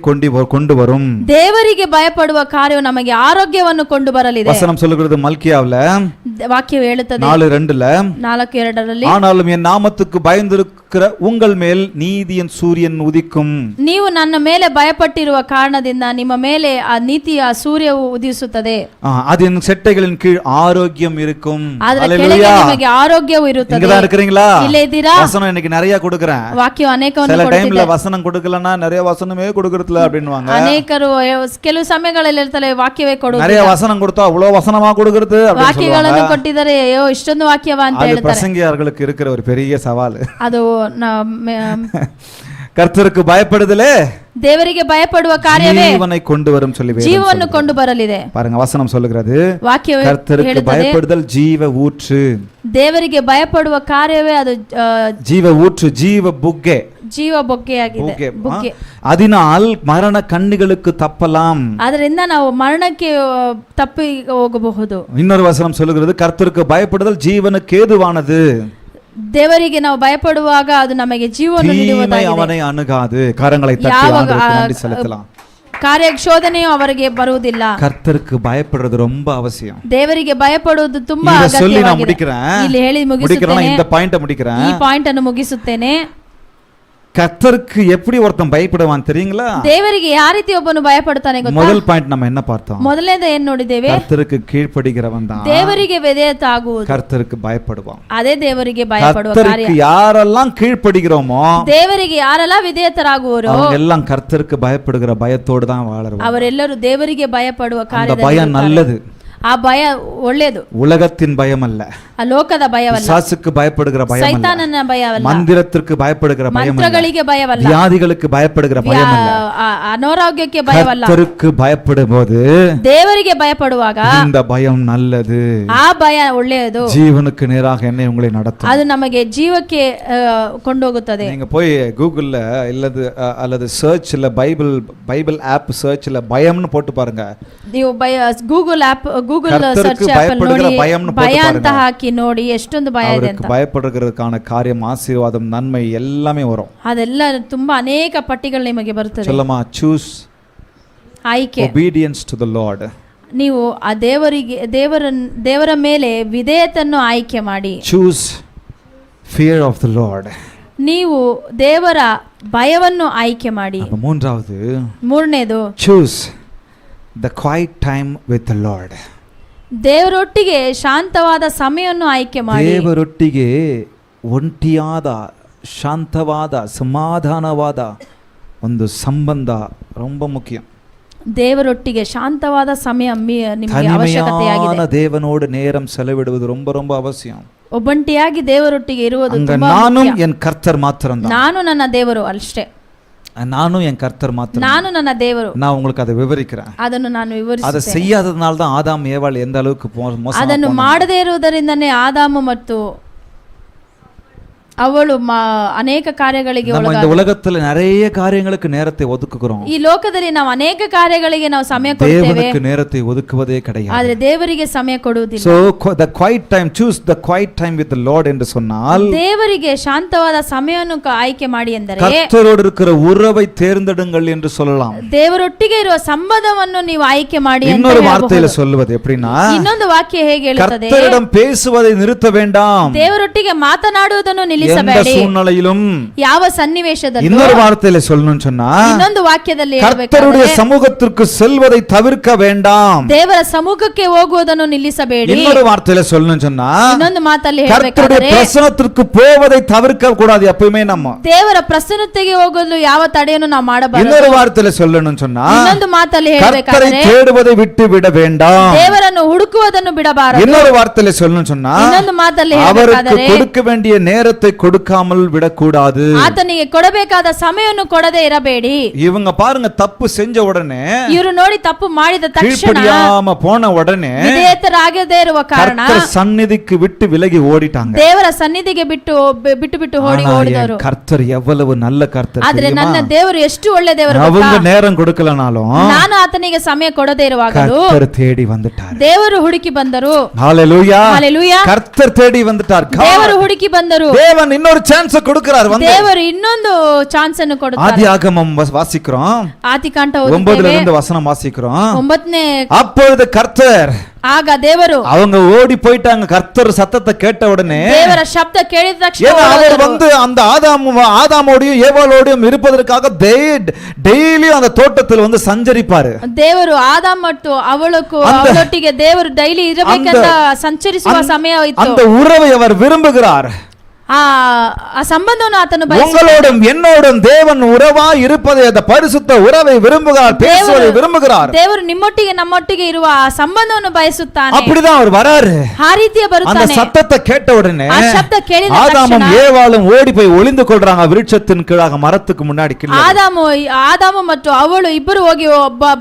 கொண்டு வரும். ದೇವರಿಗೆ ಭಯಪಡುವ ಕಾರ್ಯವು ನಮಗೆ ಆರೋಗ್ಯವನ್ನು ಕೊಂಡು ಬರಲಿದೆ. வசனம் சொல்லுகிறது மல்கியாவுல ವಾಕ್ಯವು ಹೇಳುತ್ತದೆ 4:2 ஆனாலும் என் நாமத்துக்கு பயந்திருக்கிற உங்கள் மேல் நீதியின் சூரியன் உதிக்கும். ನೀವು ನನ್ನ ಮೇಲೆ ಭಯಪಟ್ಟಿರುವ ಕಾರಣದಿಂದ ನಿಮ್ಮ ಮೇಲೆ ಆ ನೀತಿಯ ಸೂರ್ಯವು ಉದಿಸುತ್ತದೆ. அதன் செட்டைகளின் கீழ் ஆரோக்கியம் இருக்கும். ಅದರ ಕೆಳಗೆ ನಿಮಗೆ ಆರೋಗ್ಯವು ಇರುತ್ತದೆ. இங்க தான் இருக்கீங்களா? ಇಲ್ಲೇ ಇದ್ದೀರಾ? வசனம் எனக்கு நிறைய கொடுக்கிறேன். ವಾಕ್ಯ ಅನೇಕವನ್ನು சில டைம்ல வசனம் கொடுக்கலனா நிறைய வசனமே கொடுக்கிறதுல அப்படின்வாங்க. ಅನೇಕರು ಕೆಲವು ಸಮಯಗಳಲ್ಲಿ ಇರ್ತಾರೆ ವಾಕ್ಯವೇ ಕೊಡುವುದಿಲ್ಲ. நிறைய வசனம் கொடுத்தா அவ்வளவு வசனமா கொடுக்கிறது அப்படி சொல்லுவாங்க. ವಾಕ್ಯಗಳನ್ನು ಕೊಟ್ಟಿದ್ದಾರೆ, ಅಯ್ಯೋ ಇಷ್ಟೊಂದು ವಾಕ್ಯವಾ ಅಂತ ಹೇಳ್ತಾರೆ. அது பிரசங்கியார்களுக்கு இருக்கிற ஒரு பெரிய சவால். நாள். ಅದು கர்த்தருக்கு பயப்படுதலே ದೇವರಿಗೆ ಭಯಪಡುವ ಕಾರ್ಯವೇ ஜீவனை கொண்டு வரும் சொல்லி ಜೀವವನ್ನು ಕೊಂಡು ಬರಲಿದೆ. பாருங்க வசனம் சொல்லுகிறது, ವಾಕ್ಯವು கர்த்தருக்கு பயப்படுதல் ஜீவ ஊற்று. ದೇವರಿಗೆ ಭಯಪಡುವ ಕಾರ್ಯವೇ ಅದು ஜீவ ஊற்று, ஜீவ புக்கே, ಜೀವ ಬೊಗ್ಗೆಯಾಗಿದೆ. ಬೊಗ್ಗೆ. அதனால் மரண கண்ணிகளுக்கு தப்பலாம். ಅದರಿಂದ ನಾವು ಮರಣಕ್ಕೆ ತಪ್ಪಿ ಹೋಗಬಹುದು. இன்னொரு வசனம் சொல்லுகிறது, கர்த்தருக்கு பயப்படுதல் ஜீவனுக்கு ஏதுவானது. ದೇವರಿಗೆ ನಾವು ಭಯಪಡುವಾಗ ಅದು ನಮಗೆ ಜೀವವನ್ನು ನೀಡುವುದಾಗಿದೆ. ಅವனை ಅನುಗಾದು. ಕರங்களை ತಟ್ಟಿ ಆண்டವருக்கு நன்றி செலுத்தலாம். ಕಾರ್ಯ ಶೋಧನೆಯು ಅವರಿಗೆ ಬರುವುದಿಲ್ಲ. கர்த்தருக்கு பயப்படுறது ரொம்ப அவசியம். ದೇವರಿಗೆ ಭಯಪಡುವುದು ತುಂಬಾ ಅಗತ್ಯವಾಗಿದೆ. ಇಲ್ಲಿ ಹೇಳಿ ಮುಗಿಸುತ್ತೇನೆ. இந்த ಪಾಯಿಂಟ್ ಮುಗಿக்கிறேன். ಈ ಪಾಯಿಂಟ್ ಅನ್ನು ಮುಗಿಸುತ್ತೇನೆ. கர்த்தருக்கு எப்படி ஒருத்தன் பயப்படுவான் தெரியுங்களா? ದೇವರಿಗೆ ಯಾವ ರೀತಿ ಒಬ್ಬನು ಭಯಪಡುತ್ತಾನೆ ಗೊತ್ತಾ? ಮೊದಲ ಪಾಯಿಂಟ್ நம்ம என்ன பார்த்தோம்? ಮೊದಲನೇದು ಏನು ನೋಡಿದ್ದೇವೆ? கர்த்தருக்கு கீழ்ப்படிகிறவன் தான் ದೇವರಿಗೆ ವಿಧೇಯತಾಗುವುದು. கர்த்தருக்கு பயப்படுவான். ಅದೇ ದೇವರಿಗೆ ಭಯಪಡುವ ಕಾರ್ಯ. கர்த்தருக்கு யாரெல்லாம் கீழ்ப்படிகிறோமோ, ದೇವರಿಗೆ ಯಾರೆಲ್ಲ ವಿಧೇಯತರಾಗುವರೋ அவங்க எல்லாம் கர்த்தருக்கு பயப்படுகிற பயத்தோடு தான் வாழறாங்க. ಅವರೆಲ್ಲರೂ ದೇವರಿಗೆ ಭಯಪಡುವ ಕಾರ್ಯದಲ್ಲಿ அந்த பயம் நல்லது. ಆ ಭಯ ಒಳ್ಳೆಯದು. உலகத்தின் பயம் அல்ல, ಆ ಲೋಕದ ಭಯವಲ್ಲ, பிசாசுக்கு பயப்படுகிற பயம் அல்ல, ಸೈತಾನನ ಭಯವಲ್ಲ, ಮಂದಿರத்திற்கு பயப்படுகிற பயம் அல்ல, ಮಂತ್ರಗಳಿಗೆ ಭಯವಲ್ಲ, வியாதிகளுக்கு பயப்படுகிற பயம் அல்ல, ಅನಾರೋಗ್ಯಕ್ಕೆ ಭಯವಲ್ಲ. கர்த்தருக்கு பயப்படும்போது, ದೇವರಿಗೆ ಭಯಪಡುವಾಗ இந்த பயம் நல்லது, ಆ ಭಯ ಒಳ್ಳೆಯದು. ஜீவனுக்கு நேராக என்னை உங்களை நடத்தும். ಅದು ನಮಗೆ ಜೀವಕ್ಕೆ ಕೊಂಡೋಗುತ್ತದೆ. நீங்க போய் கூகுள்ல அல்லது சர்ச்ல பைபிள் ஆப் சர்ச்ல பயம்னு போட்டு பாருங்க. ನೀವು ಗೂಗಲ್ ಸರ್ಚ್ ಆಪ್ ನೋಡಿ ಭಯ ಅಂತ ಹಾಕಿ ನೋಡಿ ಎಷ್ಟೊಂದು ಭಯ ಇದೆ ಅಂತ. பயப்படுகிறதுக்கான காரியம், ஆசீர்வாதம், நன்மை எல்லாமே வரும். ಅದೆಲ್ಲ ತುಂಬಾ ಅನೇಕ ಪಟ್ಟಿಗಳು ನಿಮಗೆ ಬರುತ್ತದೆ. சொல்லமா, choose ಆಯ್ಕೆ, obedience to the Lord. ನೀವು ಆ ದೇವರ ಮೇಲೆ ವಿಧೇಯತೆಯನ್ನು ಆಯ್ಕೆ ಮಾಡಿ. choose fear of the Lord. ನೀವು ದೇವರ ಭಯವನ್ನು ಆಯ್ಕೆ ಮಾಡಿ. ಮೂರನೇದು choose the quiet time with the Lord. ದೇವರೊಟ್ಟಿಗೆ ಶಾಂತವಾದ ಸಮಯವನ್ನು ಆಯ್ಕೆ ಮಾಡಿ. ದೇವರೊಟ್ಟಿಗೆ ಒಂಟಿಯಾದ ಶಾಂತವಾದ ಸಮಾಧಾನವಾದ ಒಂದು ಸಂಬಂಧ ரொம்ப முக்கியம். ದೇವರೊಟ್ಟಿಗೆ ಶಾಂತವಾದ ಸಮಯ ನಿಮಗೆ ಅವಶ್ಯಕತೆಯಾಗಿದೆ. ದೇವನೋடு நேரம் செலவிடுவது ரொம்ப ரொம்ப அவசியம். ಒಬ್ಬಂಟಿಯಾಗಿ ದೇವರೊಟ್ಟಿಗೆ ಇರುವುದು ತುಂಬಾ ಮುಖ್ಯ. ನಾನು ಎನ್ ಕರ್ತರ್ ಮಾತ್ರಂದ, ನಾನು ನನ್ನ ದೇವರು ಅಷ್ಟೇ, ನಾನು என் கர்த்தர் மாத்திரம், ನಾನು ನನ್ನ ದೇವರು. நான் உங்களுக்கு அதை விவரிக்கிறேன். ಅದನ್ನು ನಾನು ವಿವರಿಸುತ್ತೇನೆ. அதை செய்யாததனால தான் ஆதாம் ஏவாள் எந்த அளவுக்கு மோசமா, ಅದನ್ನು ಮಾಡದೇ ಇರುವುದರಿಂದನೇ ಆದಾಮ ಮತ್ತು ಅವಳು ಅನೇಕ ಕಾರ್ಯಗಳಿಗೆ நம்ம இந்த உலகத்துல நிறைய காரியங்களுக்கு நேரத்தை ஒதுக்குகிறோம். ಈ ಲೋಕದಲ್ಲಿ ನಾವು ಅನೇಕ ಕಾರ್ಯಗಳಿಗೆ ನಾವು ಸಮಯ ಕೊಡ್ತೇವೆ, ದೇವರಿಗೆ நேரத்தை ஒதுக்குவதே கிடையாது. ಆದರೆ ದೇವರಿಗೆ ಸಮಯ ಕೊಡುವುದಿಲ್ಲ. so the quiet time, choose the quiet time with the Lord ಎಂದು சொன்னால், ದೇವರಿಗೆ ಶಾಂತವಾದ ಸಮಯವನ್ನು ಆಯ್ಕೆ ಮಾಡಿ ಎಂದರೆ ಕರ್ತரோடு இருக்கிற உறவை தேர்ந்தெடுங்கள் என்று சொல்லலாம். ದೇವರೊಟ್ಟಿಗೆ ಇರುವ ಸಂಬಂಧವನ್ನು ನೀವು ಆಯ್ಕೆ ಮಾಡಿ ಅಂತ இன்னொரு வார்த்தையில சொல்வது எப்படின்னா, ಇನ್ನೊಂದು ವಾಕ್ಯ ಹೇಗೆ ಹೇಳುತ್ತದೆ? கர்த்தரிடம் பேசுவதை நிறுத்த வேண்டாம். ದೇವರೊಟ್ಟಿಗೆ ಮಾತನಾಡುವುದನ್ನು ನಿಲ್ಲಿಸಬೇಡಿ. சூழ்நிலையிலும், ಯಾವ ಸನ್ನಿವೇಶದಲ್ಲೂ, இன்னொரு வார்த்தையில சொல்லணும்னு சொன்னா, ಇನ್ನೊಂದು ವಾಕ್ಯದಲ್ಲಿ கர்த்தருடைய சமூகத்திற்கு செல்வதை தவிர்க்க வேண்டாம். ದೇವರ ಸಮ್ಮುಖಕ್ಕೆ ಹೋಗುವುದನ್ನು ನಿಲ್ಲಿಸಬೇಡಿ. இன்னொரு வார்த்தையில சொல்லணும்னு சொன்னா, ಇನ್ನೊಂದು ಮಾತಲ್ಲಿ கர்த்தருடைய பிரசன்னத்திற்கு போவதை தவிர்க்க கூடாது எப்பவுமே. நம்ம ದೇವರ ಪ್ರಸನ್ನತೆಗೆ ಹೋಗಲು ಯಾವ ತಡೆಯನ್ನು ನಾವು ಮಾಡಬಾರದು. இன்னொரு வார்த்தையில சொல்லணும்னு சொன்னா, ಇನ್ನೊಂದು ಮಾತಲ್ಲಿ கர்த்தரை ಹೇಳಬೇಕಾದರೆ தேடுவதை விட்டு விட வேண்டாம். ದೇವರನ್ನು ಹುಡುಕುವುದನ್ನು ಬಿಡಬಾರದು. இன்னொரு வார்த்தையில சொல்லணும்னு சொன்னா, ಇನ್ನೊಂದು ಮಾತಲ್ಲಿ அவருக்கு ಹೇಳಬೇಕಾದರೆ கொடுக்க வேண்டிய நேரத்தை கொடுக்காமல் விடக்கூடாது. ಆತನಿಗೆ ಕೊಡಬೇಕಾದ ಸಮಯವನ್ನು ಕೊಡದೆ ಇರಬೇಡಿ. இவங்க பாருங்க, தப்பு செஞ்ச உடனே, ಇವರು ನೋಡಿ ತಪ್ಪು ಮಾಡಿದ ತಕ್ಷಣ, கீழ்ப்படியாம போன உடனே ವಿಧೇಯತರಾಗದೇ ಇರುವ ಕಾರಣ கர்த்தர் சந்நிதிக்கு விட்டு விலகி ஓடிட்டாங்க. ದೇವರ ಸನ್ನಿಧಿಗೆ ಬಿಟ್ಟು ಓಡಿದರು. கர்த்தர் எவ்வளவு நல்ல கர்த்தர். ಆದ್ರೆ ನನ್ನ ದೇವರು ಎಷ್ಟು ಒಳ್ಳೆ ದೇವರು. அவங்க நேரம் கொடுக்கலனாலும் ನಾನು ಆತನಿಗೆ ಸಮಯ ಕೊಡದೇ ಇರುವಾಗಲೂ கர்த்தர் தேடி வந்துட்டார். ದೇವರು ಹುಡುಕಿ ಬಂದರು. ஹalleluya, ஹalleluya. கர்த்தர் தேடி வந்துட்டார். ದೇವರು ಹುಡುಕಿ ಬಂದರು. தேவன் இன்னொரு சான்ஸ் கொடுக்கிறார். ದೇವರು ಇನ್ನೊಂದು ಚಾನ್ಸ್ ಅನ್ನು ಕೊಡುತ್ತಾರೆ. ஆதியாகமம் வாசிக்கிறோம், ಆದಿಕಾಂಡ 9ல இருந்து வசனம் வாசிக்கிறோம். 9ನೇ, அப்பொழுது கர்த்தர், ಆಗ ದೇವರು, அவங்க ஓடி போயிட்டாங்க. கர்த்தர் சத்தத்தை கேட்ட உடனே, ದೇವರ ಶಬ್ದ ಕೇಳಿದ ತಕ್ಷಣ அவர் வந்து அந்த ஆதாமோடையும் ஏவாளோடையும் இருப்பதற்காக டெய்லியும் அந்த தோட்டத்தில் வந்து சஞ்சரிப்பாரு. ದೇವರು ಆದಾಮ್ ಮತ್ತು ಅವಳೊಟ್ಟಿಗೆ ದೇವರು ಡೈಲಿ ಇರಬೇಕಂತ ಸಂಚರಿಸುವ ಸಮಯ ಇತ್ತು. அந்த உறவை அவர் விரும்புகிறார். ಆ ಸಂಬಂಧವನ್ನು ಆತನು ಬಯಸುತ್ತಾನೆ. உங்களோடும் என்னோடும் தேவன் உறவாய் இருப்பதை அந்த பரிசுத்த உறவை விரும்புகிறார், பேசுவதை விரும்புகிறார். ದೇವರು ನಿಮ್ಮೊಟ್ಟಿಗೆ ನಮ್ಮೊಟ್ಟಿಗೆ ಇರುವ ಆ ಸಂಬಂಧವನ್ನು ಬಯಸುತ್ತಾನೆ. அப்படிதான் அவர் வராரு. ಆ ರೀತಿಯ அந்த ಬರುತ್ತಾನೆ. சத்தத்தை கேட்ட உடனே ಆ ಶಬ್ದ ಕೇಳಿದ ஆதாமும் ತಕ್ಷಣ ஏவாளும் ஓடி போய் ஒளிந்து கொள்றாங்க விருட்சத்தின் கீழாக, மரத்துக்கு முன்னாடி கீழே. ಆದಾಮ ಮತ್ತು ಅವಳು ಇಬ್ಬರು ಹೋಗಿ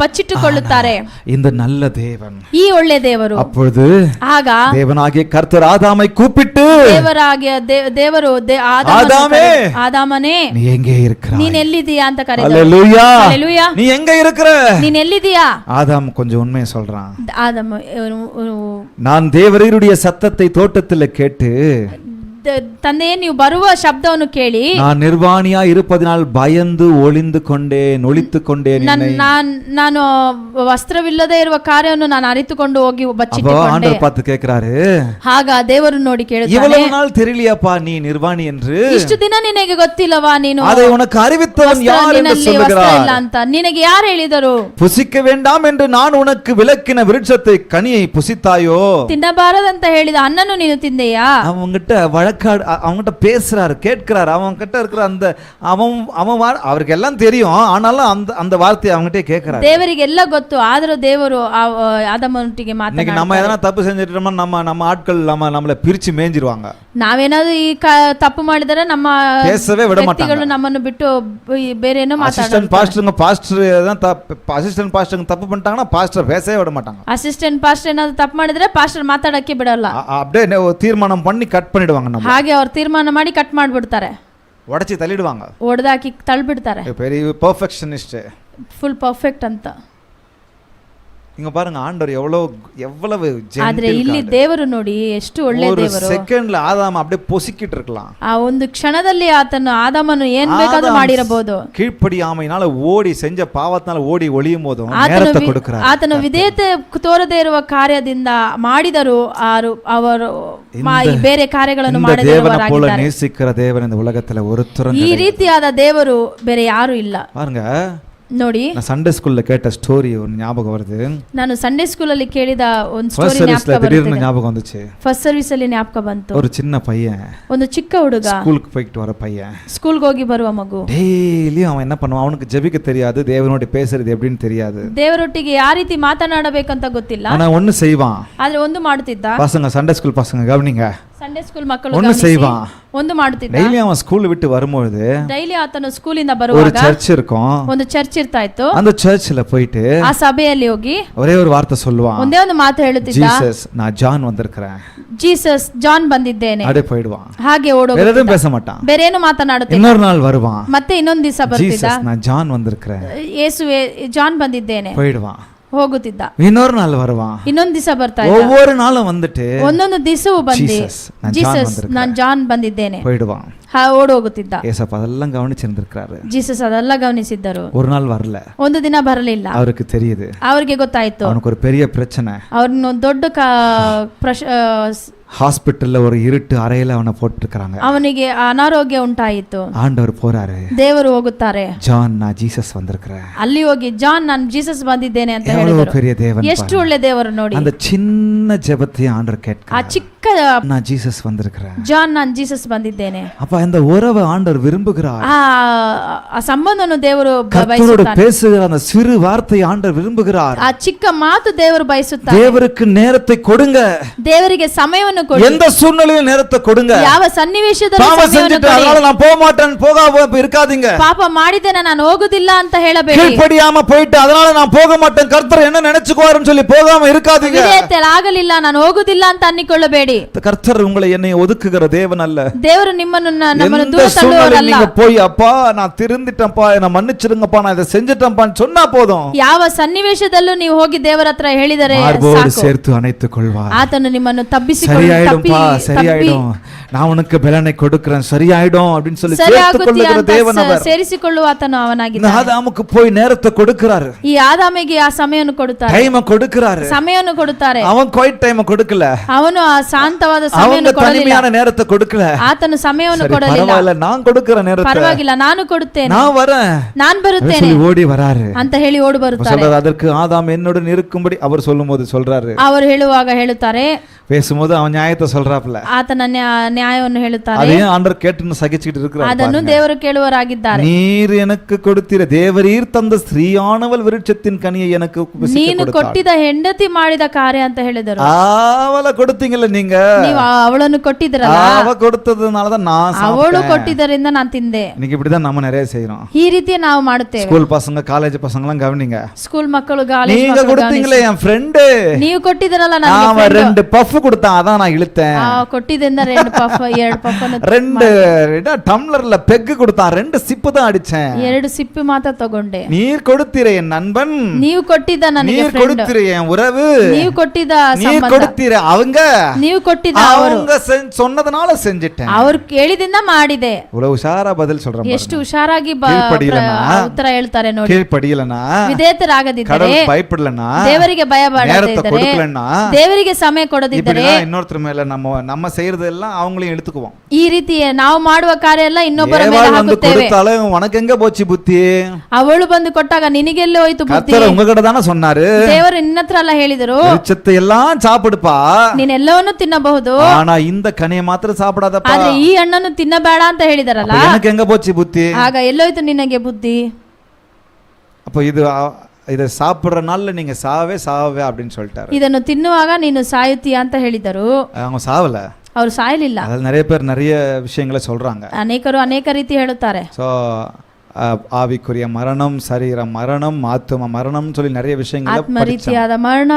ಬಚ್ಚಿಟ್ಟುಕೊಳ್ಳುತ್ತಾರೆ. இந்த நல்ல தேவன், ಈ ಒಳ್ಳೆ ದೇವರು. அப்பொழுது ಆಗ தேவனாகிய கர்த்தர் ஆதாமை கூப்பிட்டு, ದೇವರು ஆதாமே, ಆದಾಮನೇ நீ எங்கே இருக்கிறாய்? ನೀನ್ ಎಲ್ಲಿದೀಯಾ ಅಂತ ಕರೆದ. அல்லேலூயா, அல்லேலೂಯಾ, நீ எங்க இருக்கிற? ನೀನ್ ಎಲ್ಲಿದೀಯಾ? ஆதாம் கொஞ்சம் உண்மையை சொல்றான். ಆದಾಮ நான் தேவரீருடைய சத்தத்தை தோட்டத்தில் கேட்டு, ತಂದೆಯೇ ನೀವು ಬರುವ ಶಬ್ದವನ್ನು ಕೇಳಿ நான் நிர்வாணியா இருப்பதனால் பயந்து ஒளிந்து கொண்டேன், ஒளித்து கொண்டேன். ನಾನು ವಸ್ತ್ರವಿಲ್ಲದೆ ಇರುವ ಕಾರ್ಯವನ್ನು ನಾನು ಅರಿತುಕೊಂಡು ಹೋಗಿ ಬಚ್ಚಿಟ್ಟುಕೊಂಡೆ. ஆண்டவர் பார்த்து கேக்குறாரு, ಆಗ ದೇವರು ನೋಡಿ ಕೇಳುತ್ತಾನೆ, இவ்வளவு நாள் தெரியலையாப்பா நீ நிர்வாணி என்று? ಇಷ್ಟು ದಿನ ನಿನಗೆ ಗೊತ್ತಿಲ್ಲವಾ ನೀನು அதை உனக்கு அறிவித்தவன் யார் என்று சொல்லுகிறார் ಅಂತ ನಿನಗೆ ಯಾರು ಹೇಳಿದರು? புசிக்க வேண்டாம் என்று நான் உனக்கு விலக்கின விருட்சத்தை கனியை புசித்தாயோ? ತಿನ್ನಬಾರದಂತ ಹೇಳಿದ ಹಣ್ಣನ್ನು ನೀನು ತಿಂದೆಯಾ? அவங்கிட்ட அவங்ககிட்ட பேசுறாரு, கேட்கிறாரு. அவங்க கிட்ட இருக்கிற அந்த அவருக்கு எல்லாம் தெரியும், ஆனாலும் அந்த வார்த்தையை அவங்ககிட்ட கேட்கிறாரு. ದೇವರಿಗೆಲ್ಲ ಗೊತ್ತು, ಆದರೂ ದೇವರು ಆದಾಮನೊಟ್ಟಿಗೆ ಮಾತನಾಡ್ತಾರೆ. நம்ம எதனா தப்பு செஞ்சிட்டோம்னா நம்ம ஆட்கள் நம்மள பிரிச்சு மேஞ்சிருவாங்க. ನಾವೇನಾದ್ರೂ ಈ ತಪ್ಪು ಮಾಡಿದರೆ ನಮ್ಮ பேசவே விட மாட்டாங்க. ನಮ್ಮನ್ನು ಬಿಟ್ಟು ಬೇರೆ ಏನೋ ಅಸಿಸ್ಟೆಂಟ್ பாஸ்டர் தப்பு பண்ணிட்டாங்கன்னா பாஸ்டர் பேசவே விட மாட்டாங்க. ಅಸಿಸ್ಟೆಂಟ್ ಪಾಸ್ಟರ್ ಏನಾದ್ರು ತಪ್ಪು ಮಾಡಿದ್ರೆ ಪಾಸ್ಟರ್ ಮಾತಾಡಕ್ಕೆ ಬಿಡಲ್ಲ. அப்படியே தீர்மானம் பண்ணி ಕಟ್ பண்ணிடுவாங்க. நம்ம ಹಾಗೆ ಅವರು ತೀರ್ಮಾನ ಮಾಡಿ ಕಟ್ ಮಾಡಿಬಿಡ್ತಾರೆ, ಒಡಚಿ ತಳ್ಳಿடுவாங்க, ಒಡೆದಾಕಿ ತಳ್ಳಿಬಿಡ್ತಾರೆ. பெரிய பெர்ஃபெக்ஷனிஸ்ட், ಫುಲ್ ಪರ್ಫೆಕ್ಟ್ ಅಂತ. இங்க பாருங்க, ஆண்டவர் எவ்வளவு ಆದ್ರೆ ಇಲ್ಲಿ ದೇವರು ನೋಡಿ ಎಷ್ಟು ಒಳ್ಳೆ ದೇವರು. ಸೆಕೆಂಡ್ல ஆதாம் அப்படியே பொசிக்கிட்டு இருக்கலாம். ಆ ಒಂದು ಕ್ಷಣದಲ್ಲಿ ಆತನು ಆದಾಮನು ಏನ್ ಬೇಕಾದ್ರೂ ಮಾಡಿರಬಹುದು. கீழ்ப்படியாமையினால ಓಡಿ செஞ்ச ಪಾವத்தினால ಓಡಿ ஒளியும் போதும் நேரத்தை கொடுக்கிறார். ಆತನು ವಿಧೇಯತೆ ತೋರದೇ ಇರುವ ಕಾರ್ಯದಿಂದ ಮಾಡಿದರು ಅವರು ಬೇರೆ ಕಾರ್ಯಗಳನ್ನು ಮಾಡದಿರುವವರಾಗಿದ್ದಾರೆ. நேசிக்கிற தேவன் இந்த உலகத்துல ஒருத்தரும் ಈ ರೀತಿಯಾದ ದೇವರು ಬೇರೆ ಯಾರು ಇಲ್ಲ. பாருங்க, ನೋಡಿ, நான் சண்டே ஸ்கூல்ல கேட்ட ஸ்டோரி ಒಂದು ஞாபகம் வருது. ನಾನು ಸಂಡೇ ಸ್ಕೂಲ್ ಅಲ್ಲಿ ಕೇಳಿದ ಒಂದು ಸ್ಟೋರಿ ஞாபகம் வந்துச்சு. ಫಸ್ಟ್ ಸರ್ವಿಸ್ ಅಲ್ಲಿ ಜ್ಞಾಪಕ ಬಂತು. ஒரு சின்ன பையன், ಒಂದು ಚಿಕ್ಕ ಹುಡುಗ, ஸ்கூலுக்கு போயிட்டு வர பையன், ಸ್ಕೂಲ್ಗೆ ಹೋಗಿ ಬರುವ ಮಗು. ಡೈಲಿ அவன் என்ன பண்ணுவான்? அவனுக்கு ஜெபிக்க தெரியாது, தேவனோட பேசுறது எப்படின்னு தெரியாது, ದೇವರೊಟ್ಟಿಗೆ ಯಾವ ರೀತಿ ಮಾತನಾಡಬೇಕಂತ ಗೊತ್ತಿಲ್ಲ. ஆனா ஒன்னு செய்வான். ಆದ್ರೆ ಒಂದು ಮಾಡುತ್ತಿದ್ದ. பசங்க சண்டே ஸ்கூல் பசங்க கவனிங்க, ಸಂಡೇ ಸ್ಕೂಲ್ ಮಕ್ಕಳು ஒன்னு செய்வான். ಒಂದು ಮಾಡುತ್ತಿದ್ದ. ಡೈಲಿ அவன் ஸ்கூல் விட்டு வரும்போது ಡೈಲಿ ಆತನು ಸ್ಕೂಲಿಂದ ಬರುವಾಗ ஒரு சர்ச் இருக்கும், ಒಂದು ಚರ್ಚ್ ಇರ್ತಾ ಇತ್ತು. அந்த சர்ச்ல போயிட்டு ಆ ಸಭೆಯಲ್ಲಿ ಹೋಗಿ ஒரே ஒரு வார்த்தை சொல்லுவான். ಒಂದೇ ಒಂದು ಮಾತು ಹೇಳುತ್ತಿದ್ದ, ஜீசஸ் நான் ஜான் வந்திருக்கிறேன், ಜೀಸಸ್ ಜಾನ್ ಬಂದಿದ್ದೇನೆ. அப்படியே போய்டுவான். ಹಾಗೆ ಓಡೋಗ, வேற எதுவும் பேச மாட்டான். ಬೇರೆ ಏನು ಮಾತನಾಡುತ್ತಿಲ್ಲ. இன்னொரு நாள் வருவான், ಮತ್ತೆ ಇನ್ನೊಂದು ದಿವಸ ಬರ್ತಿದ್ದ, ஜீசஸ் நான் ஜான் வந்திருக்கிறேன், ಯೇಸುವೆ ಜಾನ್ ಬಂದಿದ್ದೇನೆ, போய்டுவான். ಹೋಗುತ್ತಿದ್ದ. இன்னொரு நாள் வருவான், ಇನ್ನೊಂದು ದಿವಸ ಬರ್ತಾ ಇದ್ದ. ஒவ்வொரு நாளும் வந்துட்டு ಒಂದೊಂದು ದಿವಸವು ಬಂದು ஜீசஸ் ನಾನು ಜಾನ್ ಬಂದಿದ್ದೇನೆ போய்டுவான். ಓಡಿ ಹೋಗುತ್ತಿದ್ದ. ஏசப்பா அதெல்லாம் கவனிச்சிருந்திருக்காரு. ಜೀಸಸ್ ಅದೆಲ್ಲ ಗಮನಿಸಿದ್ದರು. ஒரு நாள் வரல, ಒಂದು ದಿನ ಬರಲಿಲ್ಲ. அவருக்கு தெரியுது, ಅವರಿಗೆ ಗೊತ್ತಾಯ್ತು அவனுக்கு ஒரு பெரிய பிரச்சனை. ಅವ್ರನ್ನ ದೊಡ್ಡ ஹாஸ்பிட்டல்ல ஒரு இருட்டு அறையில அவனை போட்டுருக்காங்க. ಅವನಿಗೆ ಅನಾರೋಗ್ಯ ಉಂಟಾಯಿತು. ஆண்டவர் போறாரு, ದೇವರು ಹೋಗುತ್ತಾರೆ, ஜான் நான் ஜீசஸ் வந்திருக்கிறேன். ಅಲ್ಲಿ ಹೋಗಿ ಜಾನ್ ನಾನು ಜೀಸಸ್ ಬಂದಿದ್ದೇನೆ ಅಂತ ಹೇಳಿದರು. பெரிய தேவன், ಎಷ್ಟು ಒಳ್ಳೆ ದೇವರು ನೋಡಿ. அந்த சின்ன ஜெபத்தையும் ஆண்டவர் கேட்கிறார். ಆ ಚಿಕ್ಕ நான் ஜீசஸ் வந்திருக்கிறேன், ಜಾನ್ ನಾನು ಜೀಸಸ್ ಬಂದಿದ್ದೇನೆ. அப்ப இந்த உறவை ஆண்டவர் விரும்புகிறார். ಆ ಸಂಬಂಧವನ್ನು ದೇವರು கர்த்தரோடு பேசுகிற அந்த சிறு வார்த்தையை ஆண்டவர் விரும்புகிறார். ಆ ಚಿಕ್ಕ ಮಾತು ದೇವರು ಬಯಸುತ್ತಾರೆ. தேவருக்கு நேரத்தை கொடுங்க, ದೇವರಿಗೆ ಸಮಯವನ್ನು ಕೊಡಿ. எந்த சூழ்நிலையிலும் நேரத்தை கொடுங்க. ಯಾವ ಸನ್ನಿವೇಶದಲ್ಲಿ பாவம் செஞ்சிட்டு அதனால நான் போக மாட்டேன் போகாம இருக்காதீங்க. ಪಾಪ ಮಾಡಿದ್ದೇನೆ ನಾನು ಹೋಗುದಿಲ್ಲ ಅಂತ ಹೇಳಬೇಡಿ. கீழ்ப்படியாம போயிட்டு அதனால நான் போக மாட்டேன் கர்த்தர் என்ன நினைச்சுக்குவாருன்னு சொல்லி போகாம இருக்காதீங்க. ವಿಧೇಯತೆ ಆಗಲಿಲ್ಲ ನಾನು ಹೋಗುದಿಲ್ಲ ಅಂತ ಅನ್ನಿಕೊಳ್ಳಬೇಡಿ. கர்த்தர் உங்களை என்னை ஒதுக்குகிற தேவன் அல்ல. ದೇವರು ನಮ್ಮನ್ನು ದೂರ ತಳ್ಳುವವರಲ್ಲ. நீங்க போய் அப்பா நான் திருந்திட்டேன்ப்பா என்ன மன்னிச்சிடுங்கப்பா நான் இதை செஞ்சிட்டேன்ப்பான்னு சொன்னா போதும். ಯಾವ ಸನ್ನಿವೇಶದಲ್ಲೂ ನೀವು ಹೋಗಿ ದೇವರ ಹತ್ರ ಹೇಳಿದರೆ சாக்கு, சேர்த்து அணைத்துக் கொள்வார். ಆತನು ನಿಮ್ಮನ್ನು சரியாயிடும்பா சரியாயிடும் நான் உனக்கு பலனை கொடுக்கிறேன் சரியாயிடும் அப்படின்னு சொல்லி சேர்த்துக் கொள்ளுகிற தேவன் அவர். ಸೇರಿಸಿಕೊಳ್ಳುವ ಆತನು ಅವನಾಗಿದ್ದಾನೆ. ஆதாமுக்கு போய் நேரத்தை கொடுக்கிறாரு. ಈ ಆದಾಮಿಗೆ ಆ ಸಮಯವನ್ನು ಕೊಡುತ್ತಾರೆ, டைம் கொடுக்கிறாரு, ಸಮಯವನ್ನು ಕೊಡುತ್ತಾರೆ. அவன் ಕ್ವೈಟ್ டைம் கொடுக்கல, ಅವನು ಆ ಶಾಂತವಾದ ಸಮಯವನ್ನು ಕೊಡಲಿಲ್ಲ, தனிமையான நேரத்தை கொடுக்கல. ಆತನು ಸಮಯವನ್ನು ಕೊಡಲಿಲ್ಲ. பரவாயிಲ್ಲ நான் கொடுக்கிற நேரத்தை ಪರವಾಗಿಲ್ಲ ನಾನು ಕೊಡುತ್ತೇನೆ, நான் வரேன், ನಾನು ಬರುತ್ತೇನೆ ஓடி வராரு ಅಂತ ಹೇಳಿ ಓಡಿ ಬರುತ್ತಾರೆ. சொல்றாரு அதற்கு ஆதாம் என்னுடன் இருக்கும்படி அவர் சொல்லும்போது சொல்றாரு. ಅವರು ಹೇಳುವಾಗ ಹೇಳುತ್ತಾರೆ, பேசும்போது அவன் நியாயத்தை சொல்றாப்ல, ಆತನ ನ್ಯಾಯವನ್ನು ಹೇಳುತ್ತಾರೆ. அதையும் ஆண்டவர் கேட்டு சகிச்சுக்கிட்டு இருக்கிறார். ಅದನ್ನು ದೇವರು ಕೇಳುವರಾಗಿದ್ದಾರೆ. நீர் எனக்கு கொடுத்தீர தேவரீர் தந்த ஸ்திரீயானவள் விருட்சத்தின் கனியை எனக்கு ನೀನು ಕೊಟ್ಟಿದ ಹೆಂಡತಿ ಮಾಡಿದ ಕಾರ್ಯ ಅಂತ ಹೇಳಿದರು. அவளை கொடுத்தீங்கல்ல நீங்க, ನೀವು ಅವಳನ್ನು ಕೊಟ್ಟಿದ್ರಲ್ಲ, அவ கொடுத்ததுனால தான் நான் ಅವಳು ಕೊಟ್ಟಿದ್ದರಿಂದ ನಾನು ತಿಂದೆ. இன்னைக்கு இப்படிதான் நம்ம நிறைய செய்றோம். ಈ ರೀತಿ ನಾವು ಮಾಡುತ್ತೇವೆ. ஸ்கூல் பசங்க காலேஜ் பசங்க எல்லாம் கவனிங்க. ಸ್ಕೂಲ್ ಮಕ್ಕಳು ಕಾಲೇಜ್ நீங்க கொடுத்தீங்களே என் ஃப்ரெண்ட், ನೀವು ಕೊಟ್ಟಿದ್ರಲ್ಲ ನನಗೆ அவன் 2 பஃப் கொடுத்தான், அதான் நான் இழுத்தேன். ಕೊಟ್ಟಿದ್ದರಿಂದ 2 ಪಫ್ 2 ಪಫ್ ಅನ್ನು 2 டம்ளர்ல பெக் கொடுத்தான், 2 ಸಿಪ್ தான் அடிச்சேன். 2 ಸಿಪ್ಪು ಮಾತ್ರ ತಗೊಂಡೆ. நீர் கொடுத்தீரே என் நண்பன், ನೀವು ಕೊಟ್ಟಿದ್ದ ನನಗೆ நீர் கொடுத்தீரே என் உறவு, ನೀವು ಕೊಟ್ಟಿದ್ದ நீர் ಸಂಬಂಧ, கொடுத்தீரே அவங்க, ನೀವು ಕೊಟ್ಟಿದ್ದ ಅವರು, அவங்க சொன்னதனால செஞ்சிட்டேன். ಅವರು ಕೇಳಿದಿಂದ ಮಾಡಿದೆ. இவ்வளவு உஷாரா பதில் சொல்றேன். ಎಷ್ಟು ಹುಷಾರಾಗಿ ಉತ್ತರ ಹೇಳ್ತಾರೆ ನೋಡಿ. கீழ்ப்படியலனா, ವಿಧೇಯರಾಗದಿದ್ದರೆ, பயப்படலனா, ದೇವರಿಗೆ ಭಯ ಪಡದಿದ್ದರೆ, ದೇವರಿಗೆ ಸಮಯ ಕೊಡದಿದ್ದರೆ, இன்னொருத்தர் மேல நம்ம செய்யறதெல்லாம் அவங்களையும் எடுத்துக்குவோம். ಈ ರೀತಿ ನಾವು ಮಾಡುವ ಕಾರ್ಯ ಎಲ್ಲ ಇನ್ನೊಬ್ಬರ ಮೇಲೆ ಹಾಕುತ್ತೇವೆ. உனக்கு எங்க போச்சு புத்தி? ಅವಳು ಬಂದು ಕೊಟ್ಟಾಗ ನಿನಗೆಲ್ಲಿ ಹೋಯ್ತು ಬುದ್ಧಿ? கர்த்தர் உங்ககிட்ட தான சொன்னாரு, ದೇವರು ನಿನ್ನತ್ರ ಅಲ್ಲ ಹೇಳಿದರು, விருட்சத்தை எல்லாம் சாப்பிடுப்பா, ನೀನ್ ಎಲ್ಲವನ್ನೂ ತಿನ್ನಬಹುದು, ஆனா இந்த கனியை ಮಾತ್ರ சாப்பிடாதப்பா, ಆದ್ರೆ ಈ ಹಣ್ಣನ್ನು ತಿನ್ನಬೇಡ ಅಂತ ಹೇಳಿದರಲ್ಲ. எனக்கு எங்க போச்சு புத்தி? ಆಗ ಎಲ್ಲೋಯ್ತು ನಿನಗೆ ಬುದ್ಧಿ? அப்ப இதை சாப்பிடுற நாள்ல நீங்க சாவே அப்படின்னு சொல்லிட்டாரு. ಇದನ್ನು ತಿನ್ನುವಾಗ ನೀನು ಸಾಯುತ್ತೀಯ ಅಂತ ಹೇಳಿದರು. அவங்க சாவல, ಅವರು ಸಾಯಲಿಲ್ಲ. ಅದ್ರಲ್ಲಿ நிறைய பேர் நிறைய விஷயங்களை சொல்றாங்க. ಅನೇಕರು ಅನೇಕ ರೀತಿ ಹೇಳುತ್ತಾರೆ. சோ ஆவிக்குரிய மரணம், சரீர மரணம், ஆத்ம மரணம் சொல்லி நிறைய விஷயங்களை ಆತ್ಮ ರೀತಿಯಾದ ಮರಣ,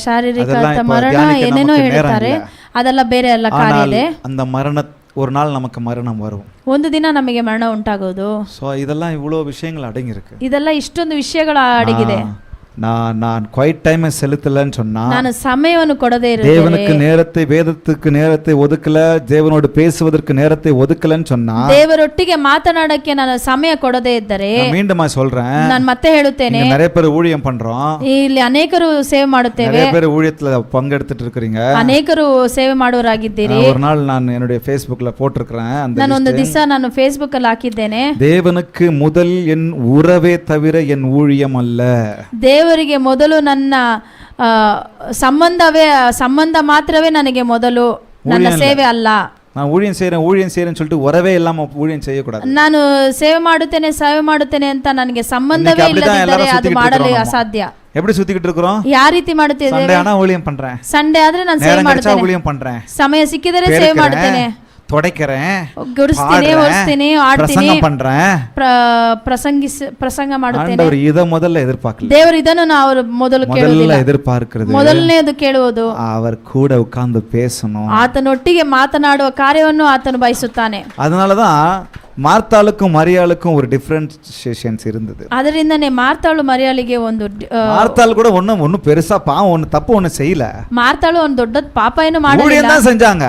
ಶಾರೀರಿಕ ಮರಣ, ಏನೇನೋ ಹೇಳ್ತಾರೆ. ಅದೆಲ್ಲ ಬೇರೆ ಎಲ್ಲ ಕಾರ್ಯ ಇದೆ. அந்த மரண ஒரு நாள் நமக்கு மரணம் வரும். ಒಂದು ದಿನ ನಮಗೆ ಮರಣ ಉಂಟಾಗೋದು. சோ இதெல்லாம் இவ்வளவு விஷயங்கள் அடங்கி இருக்கு. ಇದೆಲ್ಲ ಇಷ್ಟೊಂದು ವಿಷಯಗಳ ಅಡಗಿದೆ. நான் குவைட் டைம் செலுத்தலன்னு சொன்னா, ನಾನು ಸಮಯವನ್ನು ಕೊಡದೇ ಇರುತ್ತೇನೆ, தேவனுக்கு நேரத்தை, வேதத்துக்கு நேரத்தை ஒதுக்கல, தேவனோடு பேசுவதற்கு நேரத்தை ஒதுக்கலன்னு சொன்னா, ದೇವರೊಟ್ಟಿಗೆ ಮಾತನಾಡಕ್ಕೆ ನಾನು ಸಮಯ ಕೊಡದೇ ಇದ್ದರೆ, மீண்டும் சொல்றேன், ನಾನು ಮತ್ತೆ ಹೇಳುತ್ತೇನೆ, நிறைய பேர் ஊழியம் பண்றோம், ಇಲ್ಲಿ ಅನೇಕರು ಸೇವೆ ಮಾಡುತ್ತೇವೆ, நிறைய பேர் ஊழியத்துல பங்கெடுத்துட்டு இருக்கீங்க, ಅನೇಕರು ಸೇವೆ ಮಾಡುವರಾಗಿದ್ದೀರಿ. ஒரு நாள் நான் என்னுடைய Facebookல போட்டிருக்கிறேன், ನಾನು ಒಂದು ದಿವಸ ನಾನು ಫೇಸ್ಬುಕ್ ಅಲ್ಲಿ ಹಾಕಿದ್ದೇನೆ, தேவனுக்கு முதல் என் உறவே தவிர என் ஊழியம் அல்ல. ದೇವರಿಗೆ ಮೊದಲು ನನ್ನ ಸಂಬಂಧ ಮಾತ್ರವೇ ನನಗೆ ಮೊದಲು, ನನ್ನ ಸೇವೆ ಅಲ್ಲ. நான் ஊழியம் செய்யறேன்னு சொல்லிட்டு உறவே இல்லாம ஊழியம் செய்யக்கூடாது. ನಾನು ಸೇವೆ ಮಾಡುತ್ತೇನೆ ಅಂತ ನನಗೆ ಸಂಬಂಧವೇ ಇಲ್ಲದಿದ್ದರೆ ಅದು ಮಾಡಲು ಅಸಾಧ್ಯ. எப்படி சுத்திக்கிட்டு இருக்கோம்? ಯಾವ ರೀತಿ ಮಾಡುತ್ತಿದ್ದೇವೆ? ಸಂಡೇ ಆனா ஊழியம் பண்றேன், ಸಂಡೇ ಆದ್ರೆ ನಾನು ಸೇವೆ ಮಾಡ್ತೇನೆ, ஊழியம் பண்றேன், ಸಮಯ ಸಿಕ್ಕಿದರೆ ಸೇವೆ ಮಾಡ್ತೇನೆ, ತೊಡಕறேன், ಗುಡಿಸ್ತೀನಿ, ಓಡಿಸ್ತೀನಿ, ಆಡ್ತೀನಿ, ಪ್ರಸಂಗ ಮಾಡುತ್ತೇನೆ. ಆண்டವರು ಇದ ಮೊದಲ ಎದುರ್ಪಾರ್ಕಲ್ಲ. ದೇವರು ಇದನ್ನು ನಾವು ಮೊದಲು ಕೇಳುವುದಿಲ್ಲ. ಮೊದಲನೇದು ಕೇಳುವುದು அவர் கூட உட்கார்ந்து பேசணும், ಆತನೊಟ್ಟಿಗೆ ಮಾತನಾಡುವ ಕಾರ್ಯವನ್ನು ಆತನು ಬಯಸುತ್ತಾನೆ. அதனாலதான் மார்த்தாளுக்கும் மரியாளுக்கும் ஒரு டிஃபரன்ஷியேஷன்ஸ் இருந்தது. ಅದರಿಂದನೇ ಮಾರ್ತಾಳು ಮರಿಯಾಳಿಗೆ ಒಂದು, மார்த்தாள் கூட ஒன்னும் பெருசா பாவம் ஒன்னு தப்பு ஒன்னு செய்யல. ಮಾರ್ತಾಳು ಒಂದು ದೊಡ್ಡ ಪಾಪ ಏನು ಮಾಡಲಿಲ್ಲ, ஊழியம் தான் செஞ்சாங்க.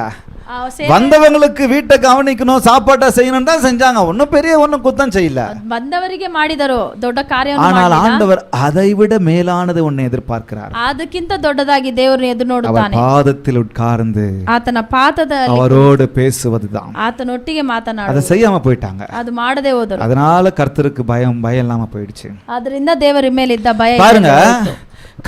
வந்தவங்களுக்கு வீட்டை கவனிக்கணும், சாப்பாட்டை செய்யணும் தான் செஞ்சாங்க. ஒன்னும் பெரிய ஒன்னும் குத்தம் செய்யல, ಬಂದವರಿಗೆ ಮಾಡಿದರು, ದೊಡ್ಡ ಕಾರ್ಯ. ஆனால் ஆண்டவர் அதை விட மேலானது ஒன்னை எதிர்பார்க்கிறார். ಅದಕ್ಕಿಂತ ದೊಡ್ಡದಾಗಿ ದೇವರನ್ನು ಎದುರು ನೋಡುತ್ತಾನೆ. பாதத்தில் உட்கார்ந்து ಆತನ ಪಾದದಲ್ಲಿ அவரோடு பேசுவதுதான். ಆತನೊಟ್ಟಿಗೆ ಮಾತನಾಡುವುದು. அதை செய்யாம போயிட்டாங்க, ಅದು ಮಾಡದೆ ಹೋದರು. அதனால கர்த்தருக்கு பயம் இல்லாம போயிடுச்சு. ಅದರಿಂದ ದೇವರ ಮೇಲೆ ಇದ್ದ ಭಯ பாருங்க,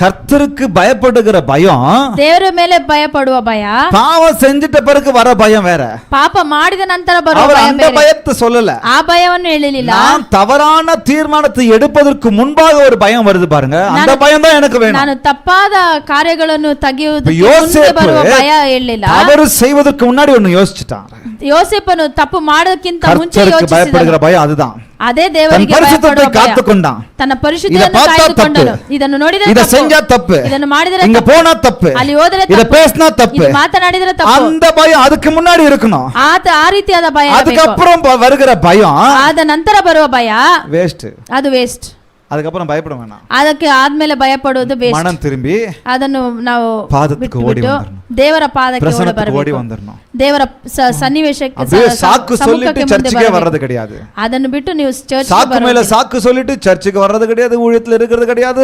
கர்த்தருக்கு பயப்படுகிற பயம், ದೇವರ ಮೇಲೆ ಭಯಪಡುವ ಭಯ, பாவம் செஞ்சிட்ட பிறகு வர பயம் வேற. ಪಾಪ ಮಾಡಿದ ನಂತರ ಬರುವ அவர் ಭಯ அந்த ಬೇರೆ. பயத்தை சொல்லல, ಆ ಭಯವನ್ನು ಹೇಳಲಿಲ್ಲ. நான் தவறான தீர்மானத்தை எடுப்பதற்கு முன்பாக ஒரு பயம் வருது பாருங்க, அந்த பயம் தான் எனக்கு வேணும். ನಾನು ತಪ್ಪಾದ ಕಾರ್ಯಗಳನ್ನು ತೆಗೆಯುವುದಕ್ಕೆ ಮುಂದೆ யோசேப்பு ಬರುವ ಭಯ ಹೇಳಲಿಲ್ಲ. தவறு செய்வதற்கு முன்னாடி ஒன்னு யோசிச்சுட்டான். ಯೋಸೇಫನು ತಪ್ಪು ಮಾಡೋದಕ್ಕಿಂತ ಮುಂಚೆ கர்த்தருக்கு பயப்படுகிற பயம் அதுதான். ಅದೇ ದೇವರಿಗೆ பரிசுத்தத்தை காத்துக்கொண்டான், ತನ್ನ ಪರಿಶುದ್ಧತೆಯನ್ನು ಕಾಯ್ದುಕೊಂಡನು. ಇದನ್ನು ನೋಡಿದರೆ இத ತಪ್ಪು, செஞ்சா தப்பு, ಇದನ್ನು ಮಾಡಿದರೆ இங்க ತಪ್ಪು, போனா தப்பு, ಅಲ್ಲಿ ಹೋದರೆ இத ತಪ್ಪು, பேசினா தப்பு, ಇದು ಮಾತನಾಡಿದರೆ ತಪ್ಪು. அந்த பயம் அதுக்கு முன்னாடி இருக்கணும். ಆ ರೀತಿಯಾದ ಭಯ அதுக்கு ಇರಬೇಕು. அப்புறம் வருகிற பயம் ಆದ ನಂತರ ಬರುವ ಭಯ வேஸ்ட், ಅದು ವೇಸ್ಟ್. அதுக்கப்புறம் பயப்பட வேணாம். ಅದಕ್ಕೆ ಆದ್ಮೇಲೆ ಭಯ ಪಡುವುದು ಬೇಸ್ಟ್. மனம் திரும்பி ಅದನ್ನು ನಾವು பாதத்துக்கு ஓடி ಬಿಟ್ಟು வந்துರணும், ದೇವರ ಪಾದಕ್ಕೆ ಓಡಿ பிரசன்னத்துக்கு ஓடி ಬರಬೇಕು. வந்துರணும். ದೇವರ ಸನ್ನಿವೇಶಕ್ಕೆ அப்படியே சாக்கு சொல்லிட்டு ಸಮ್ಮುಖಕ್ಕೆ ಮುಂದೆ சர்ச்சுக்கே ಬರಬೇಕು. வர்றது கிடையாது. ಅದನ್ನು ಬಿಟ್ಟು ನೀವು ಚರ್ಚ್ சாக்கு மேல சாக்கு சொல்லிட்டு சர்ச்சுக்கு வர்றது கிடையாது, ஊழியத்துல இருக்கிறது கிடையாது,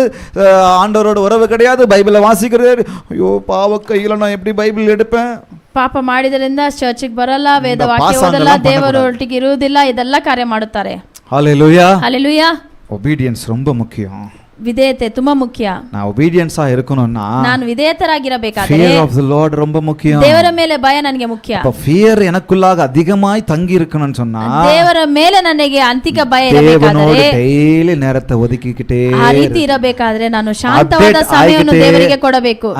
ஆண்டவரோட உறவு கிடையாது, பைபிளை வாசிக்கிறது. ஐயோ பாவ கையில நான் எப்படி பைபிள் எடுப்பேன், ಪಾಪ ಮಾಡಿದ್ರಿಂದ ಚರ್ಚಿಗೆ ಬರಲ್ಲ, ವೇದ ವಾಕ್ಯ ಪಾಸಾಂಗ್ ಓದಲ್ಲ, ಎಲ್ಲ ದೇವರು ಒಟ್ಟಿಗೆ ಇರುವುದಿಲ್ಲ, ಇದೆಲ್ಲ ಕಾರ್ಯ ಮಾಡುತ್ತಾರೆ. ஹல்லேலூயா. ಹಲ್ಲೆಲೂಯಾ. ஒபீடியன்ஸ் ரொம்ப முக்கியம். ವಿಧೇಯತೆ ತುಂಬಾ ಮುಖ್ಯ. நான் ஒபீடியன்ஸா இருக்கணும்னா ನಾನು ವಿಧೇಯತರಾಗಿರಬೇಕಾದ್ರೆ fear of the Lord ரொம்ப முக்கியம். ದೇವರ ಮೇಲೆ ಭಯ ನನಗೆ ಮುಖ್ಯ. அப்ப fear எனக்குள்ளாக அதிகமாய் தங்கி இருக்கணும்னு சொன்னா ದೇವರ ಮೇಲೆ ನನಗೆ ಅಂತಿಕ ಭಯ தேவனோடு ಇರಬೇಕಾದ್ರೆ ಡೈಲಿ நேரத்தை ஒதுக்கிக்கிட்டே ಆ ರೀತಿ ಇರಬೇಕಾದ್ರೆ ನಾನು ಶಾಂತವಾದ ಸಮಯವನ್ನು ದೇವರಿಗೆ ಕೊಡಬೇಕು.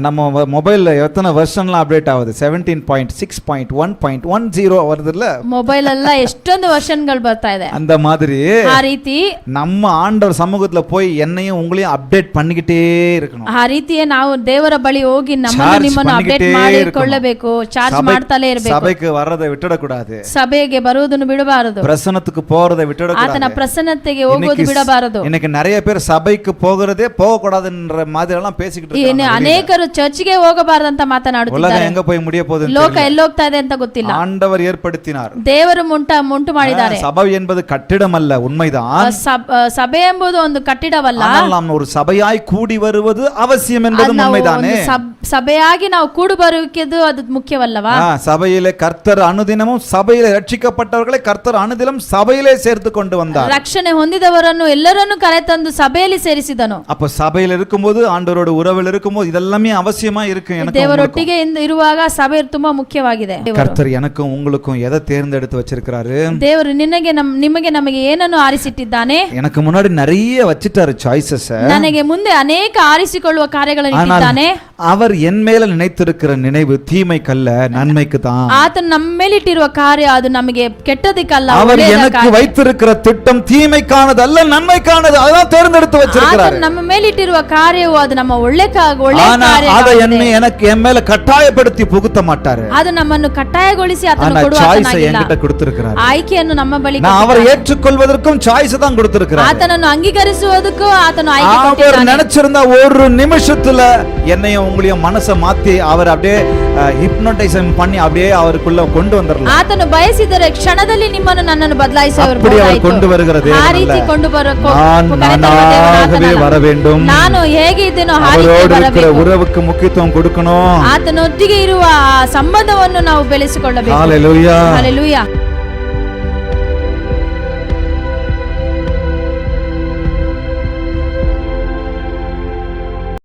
நம்ம ಮೊಬೈಲ್ எத்தனை வெர்ஷன்லாம் அப்டேட் ஆகுது 17.6.1.10 வருதுல்ல ಮೊಬೈಲ್ ಎಲ್ಲ ಎಷ್ಟೊಂದು ವರ್ಷನ್ಗಳು ಬರ್ತಾ ಇದೆ. அந்த மாதிரி ಆ ರೀತಿ நம்ம ஆண்டவர் சமூகத்துல போய் என்னையும் உங்களையும் அப்டேட் பண்ணிக்கிட்டே இருக்கணும். ಆ ರೀತಿಯೇ ನಾವು ದೇವರ ಬಳಿ ಹೋಗಿ ನಿಮ್ಮನ್ನು ಅಪ್ಡೇಟ್ ಮಾಡಿಕೊಳ್ಳಬೇಕು, ಚಾರ್ಜ್ ಮಾಡ್ತಾಲೇ ಇರಬೇಕು. சபைக்கு வர்றதை விட்டுடக்கூடாது, ಸಭೆಗೆ ಬರುವುದನ್ನು ಬಿಡಬಾರದು, பிரசன்னத்துக்கு போறதை விட்டுடக்கூடாது, ಆತನ ಪ್ರಸನ್ನತೆಗೆ ಹೋಗೋದು ಬಿಡಬಾರದು. இன்னைக்கு நிறைய பேர் சபைக்கு போகிறதே போக கூடாதுன்ற மாதிரி எல்லாம் பேசிக்கிட்டு இருக்காங்க. ಅನೇಕರು ಚರ್ಚ್ಗೆ ಹೋಗಬಾರದಂತ ಮಾತನಾಡುತ್ತಿದ್ದಾರೆ. உலகம் எங்க போய் முடிய போகுது, ಲೋಕ ಎಲ್ಲೋಗ್ತಾ ಇದೆ ಅಂತ ಗೊತ್ತಿಲ್ಲ. ஆண்டவர் ஏற்படுத்தினார், ದೇವರು ಉಂಟು ಮಾಡಿದ್ದಾರೆ. சபை என்பது கட்டிடம் அல்ல, உண்மைதான். ಸಭೆ ಎಂಬುದು ಒಂದು ಕಟ್ಟಡವಲ್ಲ, நாம் ஒரு சபையாய் கூடி வருவது அவசியம் என்பது உண்மைதானே. ಸಭೆಯಾಗಿ ನಾವು ಕೂಡಿ ಬರುವುದು ಅದು ಮುಖ್ಯವಲ್ಲವಾ? சபையிலே கர்த்தர் அனுதினமும் சபையிலே ரட்சிக்கப்பட்டவர்களை கர்த்தர் அனுதினம் சபையிலே சேர்த்து கொண்டு வந்தார். ರಕ್ಷಣೆ ಹೊಂದಿದವರನ್ನು ಎಲ್ಲರನ್ನು ಕರೆತಂದು ಸಭೆಯಲ್ಲಿ ಸೇರಿಸಿದನು. அப்ப சபையில இருக்கும்போது ஆண்டவரோட உறவில் இருக்கும்போது இதெல்லாமே அவசியமா இருக்கு. எனக்கு ದೇವರೊಟ್ಟಿಗೆ ಇರುವಾಗ ಸಭೆ ತುಂಬಾ ಮುಖ್ಯವಾಗಿದೆ. கர்த்தர் எனக்கும் உங்களுக்கும் எதை தேர்ந்தெடுத்து வச்சிருக்காரு? ದೇವರು ನಿಮಗೆ ನಮಗೆ ಏನನ್ನು ಆರಿಸಿಟ್ಟಿದ್ದಾನೆ? எனக்கு முன்னாடி நிறைய வச்சிட்டாரு சாய்ஸஸ். ನನಗೆ ಮುಂದೆ ಅನೇಕ ಆರಿಸಿಕೊಳ್ಳುವ ಕಾರ್ಯಗಳನ್ನು ಇಟ್ಟಿದ್ದಾನೆ. அவர் என் மேல நினைத்திருக்கிற நினைவு தீமைக்கல்ல, நன்மைக்கு தான். ಆತನು ನಮ್ಮ ಮೇಲೆ ಇಟ್ಟಿರುವ ಕಾರ್ಯ ಅದು ನಮಗೆ ಕೆಟ್ಟದಕ್ಕಲ್ಲ. அவர் எனக்கு வைத்திருக்கிற திட்டம் தீமைக்கானதல்ல, நன்மைக்கானது. அதான் தேர்ந்தெடுத்து வச்சிருக்கிறார். ಆತನು ನಮ್ಮ ಮೇಲೆ ಇಟ್ಟಿರುವ ಕಾರ್ಯವು ಅದು ನಮ್ಮ ಒಳ್ಳೆ ಕಾರ್ಯ. அதை எனக்கு என் மேல கட்டாயப்படுத்தி புகுத்த மாட்டாரு. ಅದು ನಮ್ಮನ್ನು ಕಟ್ಟಾಯಗೊಳಿಸಿ ಆತನು ಕೊಡುವ என்கிட்ட கொடுத்திருக்கிறார். ಆಯ್ಕೆಯನ್ನು ನಮ್ಮ ಬಳಿ நான் அவரை ஏற்றுக்கொள்வதற்கும் சாய்ஸ் தான் கொடுத்திருக்கிறார். ಆತನನ್ನು ಅಂಗೀಕರಿಸುವುದಕ್ಕೂ ಆತನು ಆಯ್ಕೆ அவர் ಕೊಟ್ಟಿದ್ದಾನೆ. நினைச்சிருந்தா ஒரு நிமிஷத்துல என்னையும் உங்களையும் மனசை மாத்தி அவர் அப்படியே ஹிப்னோடைசம் பண்ணி அப்படியே அவருக்குள்ள கொண்டு வந்துறலாம். ಆತನು ಬಯಸಿದರೆ ಕ್ಷಣದಲ್ಲಿ ನಿಮ್ಮನ್ನು ನನ್ನನ್ನು ಬದಲಾಯಿಸಬಹುದು. அப்படி அவர் கொண்டு வருகிற தேவன் ಆ அல்ல. ರೀತಿ ಕೊಂಡು நானாகவே வர வேண்டும். ನಾನು ಹೇಗೆ ಇದ್ದೇನೋ ಹಾಗೆ இருக்கிற உறவுக்கு முக்கியத்துவம் கொடுக்கணும். ಆತನೊಟ್ಟಿಗೆ ಇರುವ ಸಂಬಂಧವನ್ನು ನಾವು ಬೆಳೆಸಿಕೊಳ್ಳಬೇಕು. ஹalleluya. ಹಲ್ಲೆಲೂಯಾ.